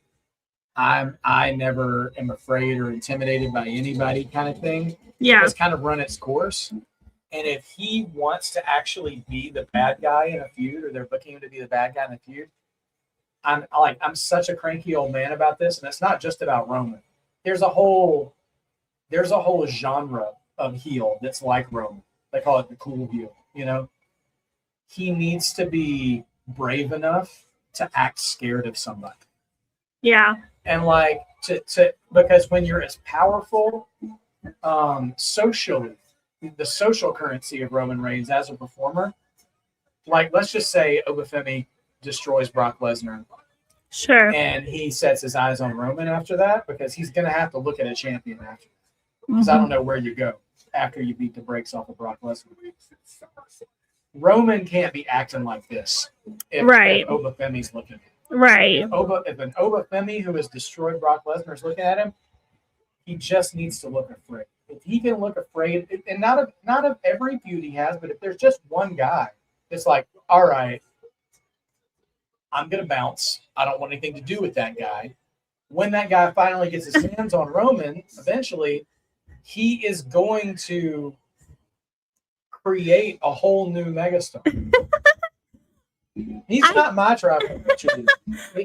I never am afraid or intimidated by anybody kind of thing. Yeah. It's kind of run its course. And if he wants to actually be the bad guy in a feud, or they're booking him to be the bad guy in a feud, I'm such a cranky old man about this, and it's not just about Roman. There's a whole genre of heel that's like Roman. They call it the cool heel, you know? He needs to be brave enough to act scared of somebody. Yeah. And like to because when you're as powerful socially, the social currency of Roman Reigns as a performer, like let's just say Obafemi destroys Brock Lesnar. Sure. And he sets his eyes on Roman after that, because he's going to have to look at a champion after. Because I don't know where you go after you beat the brakes off of Brock Lesnar. Roman can't be acting like this if Obafemi's looking at him. Right. If an Obafemi who has destroyed Brock Lesnar is looking at him, he just needs to look afraid. If he can look afraid, and not of every feud he has, but if there's just one guy that's like, all right, I'm going to bounce. I don't want anything to do with that guy. When that guy finally gets his hands on Roman, eventually, he is going to create a whole new megastar. He's not my tribal chief.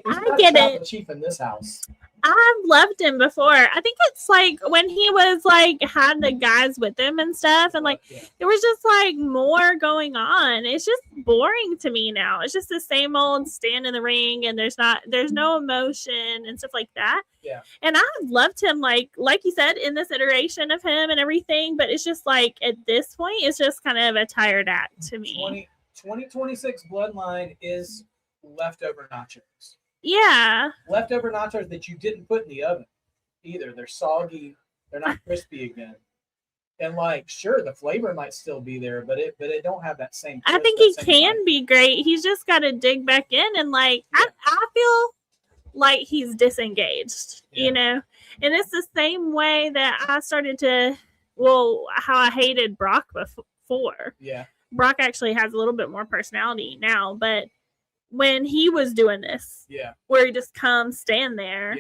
I get it. Chief in this house. I've loved him before. I think it's like when he was like had the guys with him and stuff, and like there was just like more going on. It's just boring to me now. It's just the same old stand in the ring, and there's no emotion and stuff like that. Yeah. And I've loved him like you said in this iteration of him and everything, but it's just like at this point, it's just kind of a tired act to me. 2026 Bloodline is leftover nachos. Yeah. Leftover nachos that you didn't put in the oven either. They're soggy. They're not crispy again. And like, sure, the flavor might still be there, but it don't have that same. I think he can be great. He's just got to dig back in, and like I feel like he's disengaged, you know. And it's the same way that I started to, how I hated Brock before. Yeah. Brock actually has a little bit more personality now, but when he was doing this, where he just comes stand there,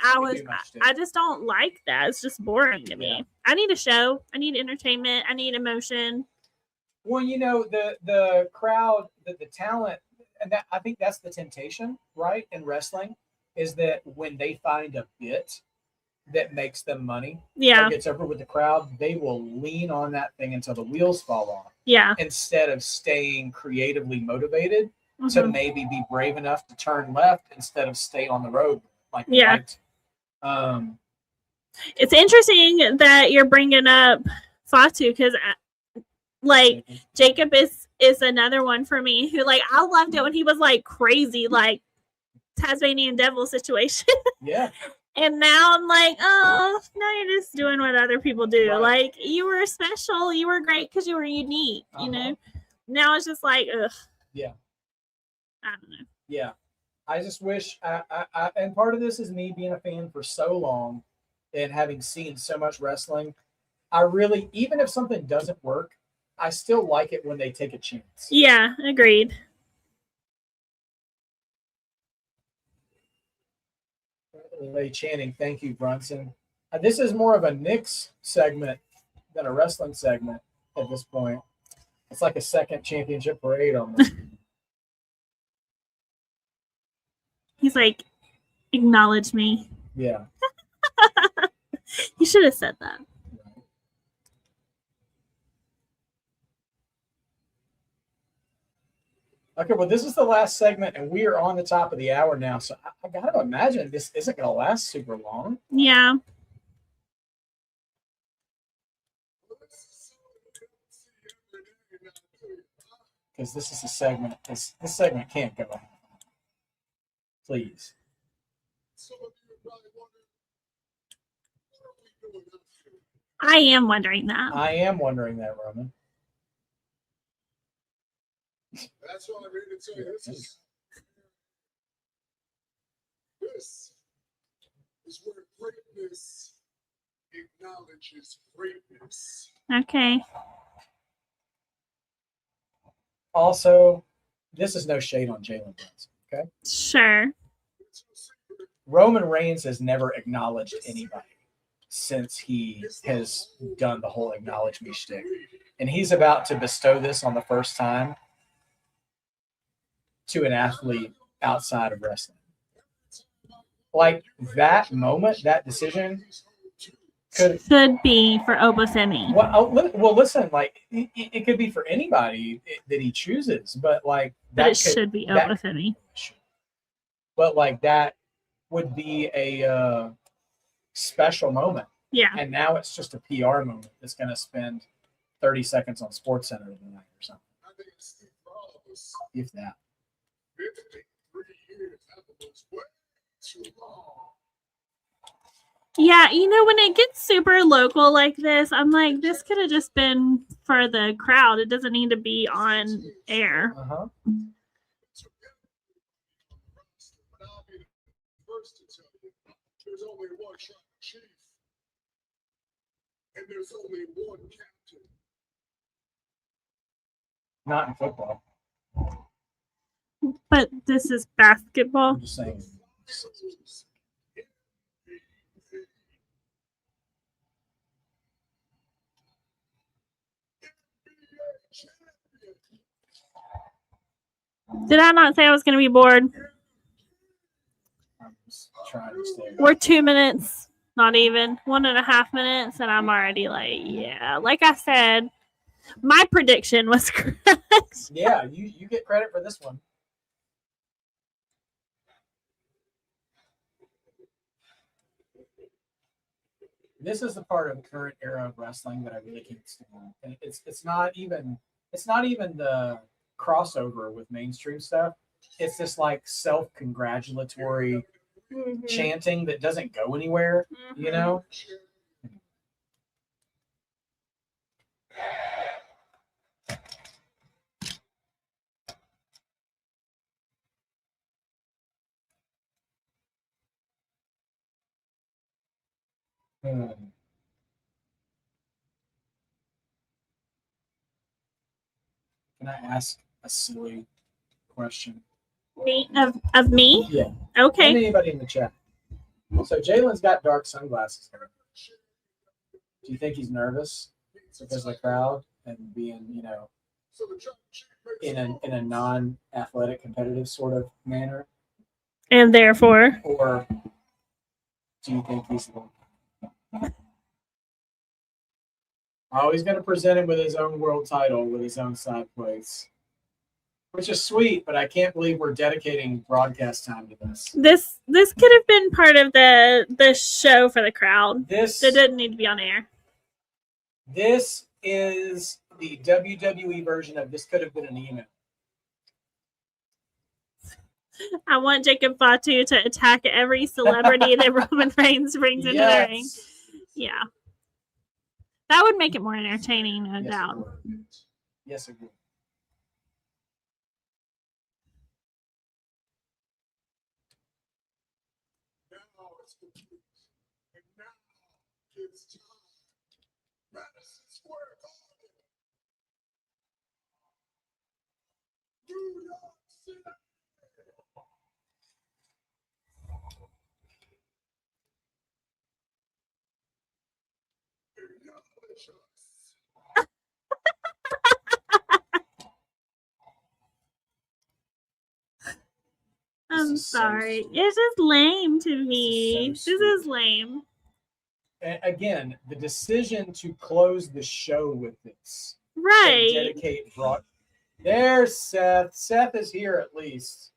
I just don't like that. It's just boring to me. I need a show. I need entertainment. I need emotion. Well, you know, the crowd, the talent, and that I think that's the temptation, right? In wrestling, is that when they find a bit that makes them money, Yeah. or gets over with the crowd, they will lean on that thing until the wheels fall off. Yeah. Instead of staying creatively motivated to Mhm. maybe be brave enough to turn left instead of stay on the road like they Yeah. liked. It's interesting that you're bringing up Fatu because, like, Jacob is another one for me who, like, I loved it when he was like crazy, like Tasmanian devil situation. Yeah. And now I'm like, oh, now you're just doing what other people do. Right. Like, you were special, you were great because you were unique. You know. Now it's just like, ugh. Yeah. I don't know. Yeah. I just wish, and part of this is me being a fan for so long and having seen so much wrestling. I really, even if something doesn't work, I still like it when they take a chance. Yeah, agreed. They chanting, "Thank you, Brunson." This is more of a Knicks segment than a wrestling segment at this point. It's like a second championship parade almost. He's like, acknowledge me. Yeah. He should have said that. Okay, well, this is the last segment, and we are on the top of the hour now. So I got to imagine this isn't going to last super long. Yeah. Because this is a segment. This segment can't go on. Please. I am wondering that. I am wondering that, Roman. That's why I made it say this is where greatness acknowledges greatness. Okay. Also, this is no shade on Jalen Brunson, okay? Sure. Roman Reigns has never acknowledged anybody since he has done the whole acknowledge me shtick. And he's about to bestow this on the first time to an athlete outside of wrestling. Like that moment, that decision could be for Obafemi. Well, listen, like it could be for anybody that he chooses, but like But it should be Obafemi. But like that would be a special moment. Yeah. And now it's just a PR moment that's going to spend 30 seconds on SportsCenter tonight or something. If that. 53 years, that was way too long. Yeah, you know, when it gets super local like this, I'm like, this could have just been for the crowd. It doesn't need to be on air. Uh-huh. But I'll be the first to tell you, there's only one chief, and there's only one captain. Not in football. But this is basketball. I'm just saying. Did I not say I was going to be bored? I'm just trying to stay. We're 2 minutes, not even 1.5 minutes, and I'm already like, yeah. Like I said, my prediction was correct. Yeah, you get credit for this one. This is the part of the current era of wrestling that I really can't stand. And it's not even the crossover with mainstream stuff. It's this like self-congratulatory chanting that doesn't go anywhere, you know? Can I ask a silly question? Me of me? Yeah. Okay. And anybody in the chat. So Jalen's got dark sunglasses here. Do you think he's nervous because of the crowd and being, you know, in a non-athletic competitive sort of manner? And therefore, Or do you think he's the one? Oh, he's going to present him with his own world title with his own side plates, which is sweet, but I can't believe we're dedicating broadcast time to this. this could have been part of the show for the crowd. This It didn't need to be on air. This is the WWE version of this could have been an email. I want Jacob Fatu to attack every celebrity that Roman Reigns brings into the ring. Yeah. That would make it more entertaining, no Yes, doubt. it would. Yes, it would. Now it's complete. And now it's time. Madison Square Garden. New York City. Acknowledge us. I'm This is so sorry. sweet. It's just lame to me. This is so This sweet. is lame. And again, the decision to close the show with this. And Right. dedicate broad. There's Seth. Seth is here at least.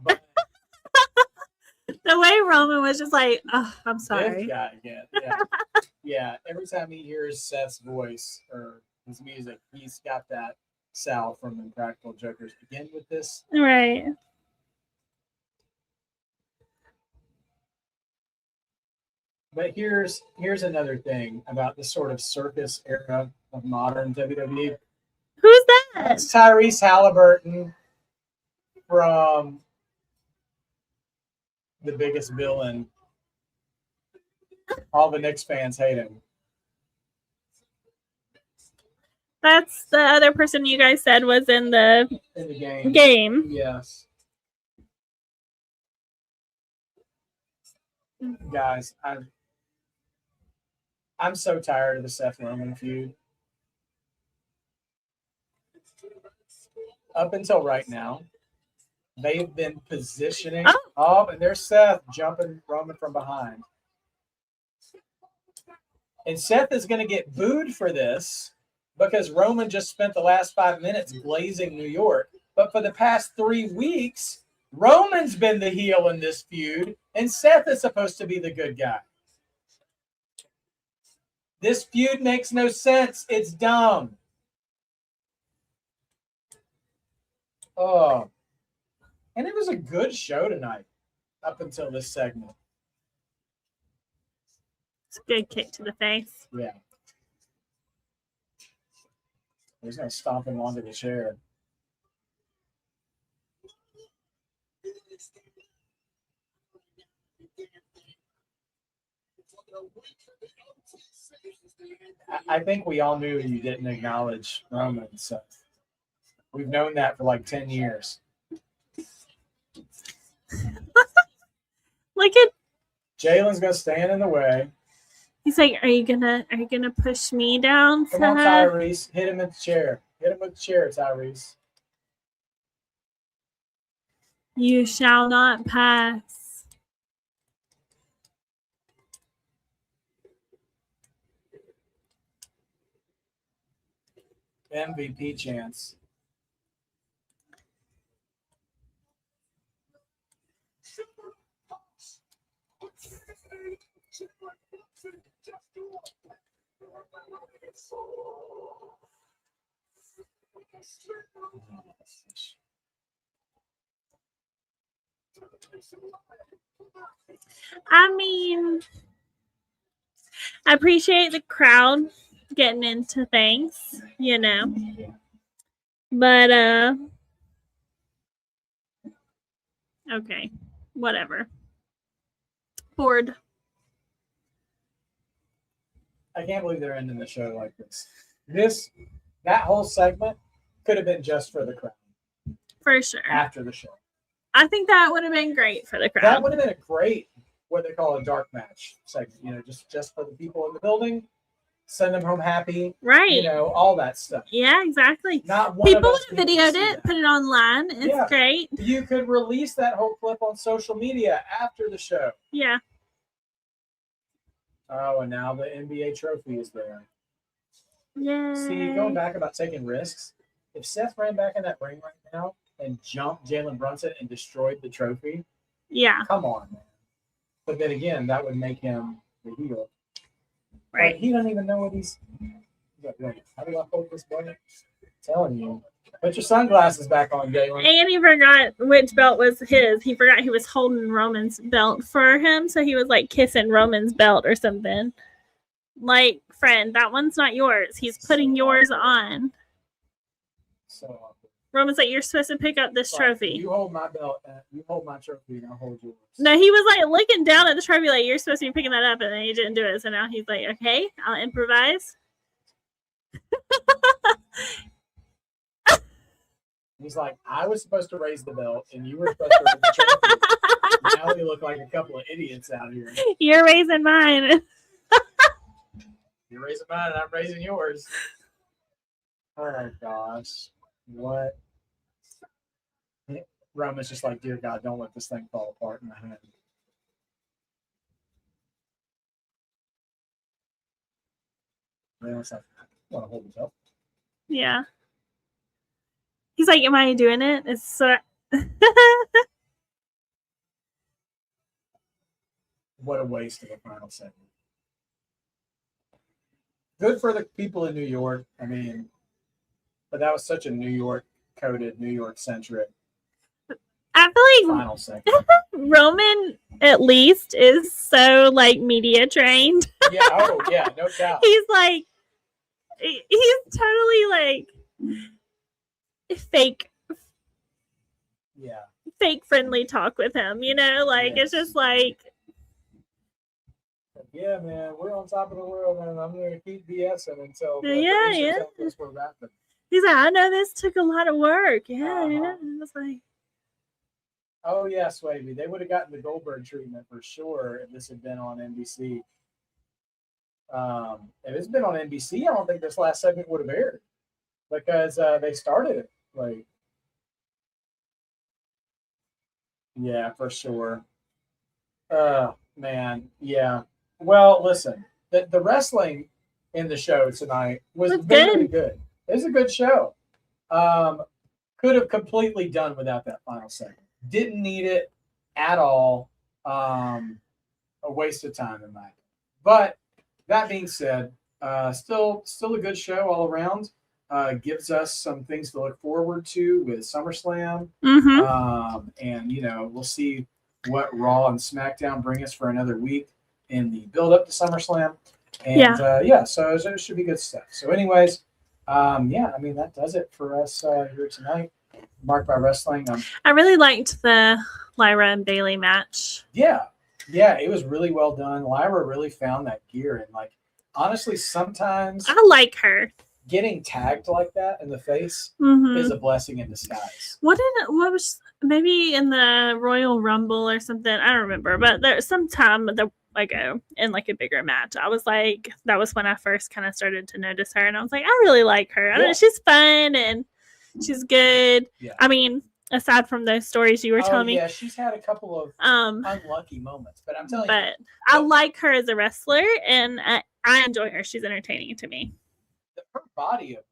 But The way Roman was just like, oh, I'm this sorry. guy again. Yeah. Yeah. Every time he hears Seth's voice or his music, he's got that Sal from Impractical Jokers. Begin with this. Right. But here's another thing about the sort of circus era of modern WWE. Who's that? It's Tyrese Halliburton from The Biggest Villain. All the Knicks fans hate him. That's the other person you guys said was in the In the game. game. Yes. Guys, I'm so tired of the Seth Roman feud. Up until right now, they've been positioning. Oh, and there's Seth jumping Roman from behind. And Seth is going to get booed for this because Roman just spent the last 5 minutes blazing New York. But for the past 3 weeks, Roman's been the heel in this feud, and Seth is supposed to be the good guy. This feud makes no sense. It's dumb. Oh. And it was a good show tonight up until this segment. It's a good kick to the face. Yeah. He's going to stomp him onto the chair. I think we all knew you didn't acknowledge Roman, so we've known that for like 10 years. Look at Jalen's going to stand in the way. he's like, are you gonna push me down? Come on, Seth?" Tyrese. Hit him with the chair. Hit him with the chair, Tyrese. You shall not pass. MVP chance. I mean, I appreciate the crowd getting into things, you know. But okay, whatever. Bored. I can't believe they're ending the show like this. That whole segment could have been just for the crowd For sure. after the show. I think that would have been great for the That crowd. would have been a great, what they call a dark match segment. You know, just for the people in the building. send them home happy, Right. you know, all that stuff. Yeah, exactly. Not one People of us would have needs to videoed see it, that. put it online. It's Yeah. great. You could release that whole clip on social media after the show. Yeah. Oh, and now the NBA trophy is there. Yeah. See, going back about taking risks, if Seth ran back in that ring right now and jumped Jalen Brunson and destroyed the trophy, Yeah. come on, man. But then again, that would make him the heel. Right. Like, he doesn't even know what he's. Wait, how do I hold this button? I'm telling you. Put your sunglasses back on, Jalen. And he forgot which belt was his. He forgot he was holding Roman's belt for him, so he was like kissing Roman's belt or something. Like, friend, that one's not yours. He's putting yours on. So awkward. Roman's like, you're supposed to pick up this Like, trophy. You hold my belt, you hold my trophy, and I'll hold yours. No, he was like looking down at the trophy, like, you're supposed to be picking that up, and then he didn't do it. So now he's like, okay, I'll improvise. He's like, I was supposed to raise the belt, and you were supposed to raise the trophy. Now we look like a couple of idiots out here. You're raising mine. You're raising mine, and I'm raising yours. Oh, gosh. What? Roman's just like, dear God, don't let this thing fall apart in my hand. Roman's like, I want to hold the belt. Yeah. He's like, am I doing it? It's so... What a waste of a final segment. Good for the people in New York. I mean, but that was such a New York coded, New York centric I feel like final segment. Roman, at least, is so like media trained. Yeah, oh yeah, no doubt. He's totally like fake friendly talk with him, you know? Like, Yes. it's just like, Yeah, man, we're on top of the world, and I'm going to keep BSing until Yeah, producers yeah. tell us we're rapping. he's like, I know this took a lot of work. Yeah, Uh-huh. yeah. And it's like, Oh yeah, Swavey, they would have gotten the Goldberg treatment for sure if this had been on NBC. If it's been on NBC, I don't think this last segment would have aired because they started it like. Yeah, for sure. Man, yeah. Well, listen, the wrestling in the show tonight was It was very good. It was a good show. Could have completely done without that final segment. Didn't need it at all. A waste of time in my opinion. But that being said, still a good show all around. Gives us some things to look forward to with SummerSlam. And, you know, we'll see what Raw and SmackDown bring us for another week in the build-up to SummerSlam. And, so it should be good stuff. So anyways, I mean, that does it for us here tonight. Marked by Wrestling. I really liked the Lyra and Bayley match. Yeah, it was really well done. Lyra really found that gear. And, like, honestly, sometimes I like her. getting tagged like that in the face Mhm. is a blessing in disguise. What was maybe in the Royal Rumble or something? I don't remember, but there's some time ago in like a bigger match. I was like, that was when I first kind of started to notice her, and I was like, I really like her. I don't know, she's fun and she's good. Yeah. I mean, aside from those stories you were telling me, Yeah, she's had a couple of unlucky moments, but I'm telling you, but I like her as a wrestler, and I enjoy her. She's entertaining to me. her body of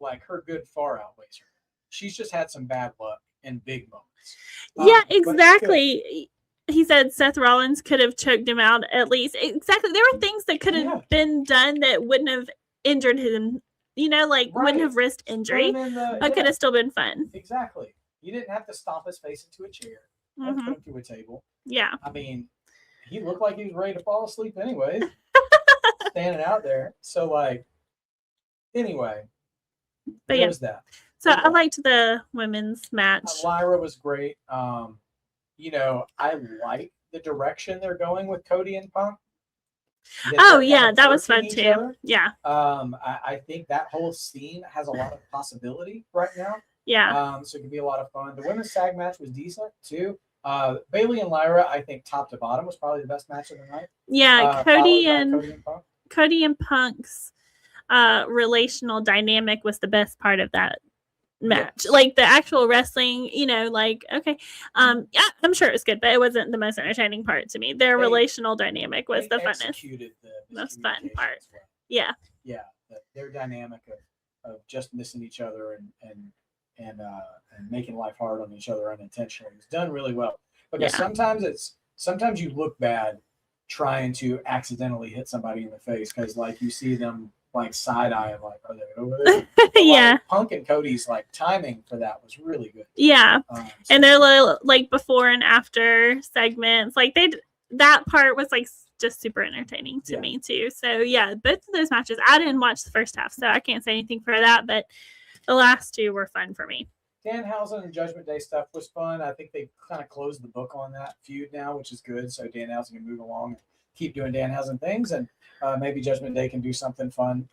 like her good far outweighs her. She's just had some bad luck in big moments. Yeah, but it's good. exactly. He said Seth Rollins could have choked him out at least. Exactly. There were things that could have been done that wouldn't have injured him, you know, like wouldn't have risked injury. But could have still been fun. Exactly. You didn't have to stomp his face into a chair and put him through a table. Yeah. I mean, he looked like he was ready to fall asleep anyways. Standing out there. So like anyway. But there's that. So I liked the women's match. Lyra was great. You know, I like the direction they're going with Cody and Punk. That was fun too. Other. Yeah. I think that whole scene has a lot of possibility right now. Yeah. So it could be a lot of fun. The women's tag match was decent too. Bayley and Lyra, I think top to bottom was probably the best match of the night. Yeah, Cody and Punk. Cody and Punk's relational dynamic was the best part of that match. Yes. Like the actual wrestling, like okay, yeah, I'm sure it was good, but it wasn't the most entertaining part to me. Their They- relational dynamic was They the funnest. executed the Most fun miscommunication part. as well. Yeah, Their dynamic of just missing each other and making life hard on each other unintentionally was done really well. Because sometimes you look bad trying to accidentally hit somebody in the face because like you see them like side eye of like, are they over there? But, yeah, like, Punk and Cody's like timing for that was really good. yeah. So- And their little like before and after segments, like that part was like just super entertaining to me too. So yeah, both of those matches, I didn't watch the first half, so I can't say anything for that, but the last two were fun for me. Danhausen and Judgment Day stuff was fun. I think they kind of closed the book on that feud now, which is good. So Danhausen can move along and keep doing Danhausen things, and maybe Judgment Day can do something fun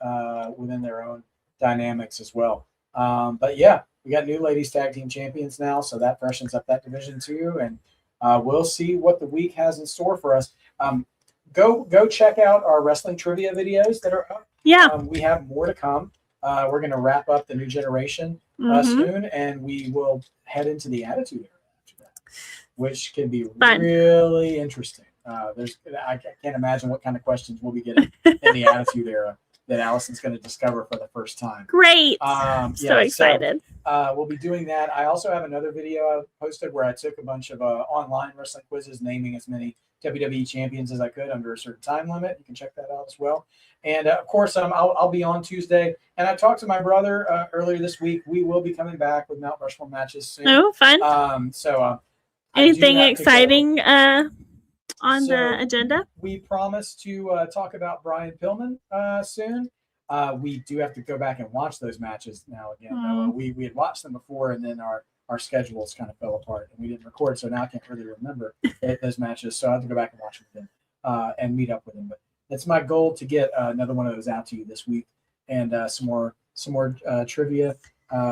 within their own dynamics as well. But yeah, we got new ladies tag team champions now, so that freshens up that division too, and we'll see what the week has in store for us. Go check out our wrestling trivia videos that are up. Yeah. We have more to come. We're going to wrap up the new generation soon, and we will head into the Attitude Era after that, which can be really interesting. I can't imagine what kind of questions we'll be getting in the Attitude Era that Allison's going to discover for the first time. Great. So excited. So, we'll be doing that. I also have another video I posted where I took a bunch of online wrestling quizzes, naming as many WWE champions as I could under a certain time limit. You can check that out as well. And of course, I'll be on Tuesday. And I talked to my brother earlier this week. We will be coming back with Mount Rushmore matches soon. Oh, fun. Anything exciting on the agenda? We promised to talk about Brian Pillman soon. We do have to go back and watch those matches now again. We had watched them before, and then our schedules kind of fell apart, and we didn't record, so now I can't really remember those matches. So I have to go back and watch them again and meet up with them. But that's my goal, to get another one of those out to you this week, and some more trivia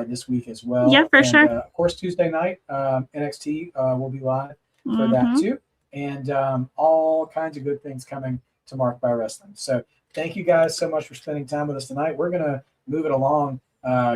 this week as well. Yeah, for sure. Of course, Tuesday night, NXT will be live for that too. And all kinds of good things coming to Marked by Wrestling. So thank you guys so much for spending time with us tonight. We're going to move it along,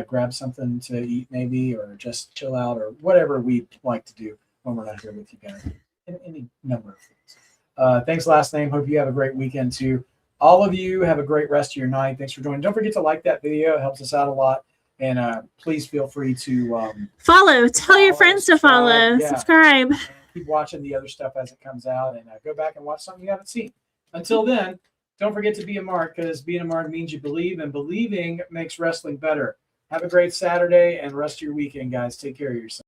grab something to eat maybe, or just chill out, or whatever we like to do when we're not here with you guys. Any number of things. Thanks, Last Name. Hope you have a great weekend too. All of you have a great rest of your night. Thanks for joining. Don't forget to like that video. It helps us out a lot. And please feel free to follow. Tell your friends to follow. Subscribe. Keep watching the other stuff as it comes out, and go back and watch something you haven't seen. Until then, don't forget to be a mark, because being a mark means you believe, and believing makes wrestling better. Have a great Saturday and rest of your weekend, guys. Take care of yourself.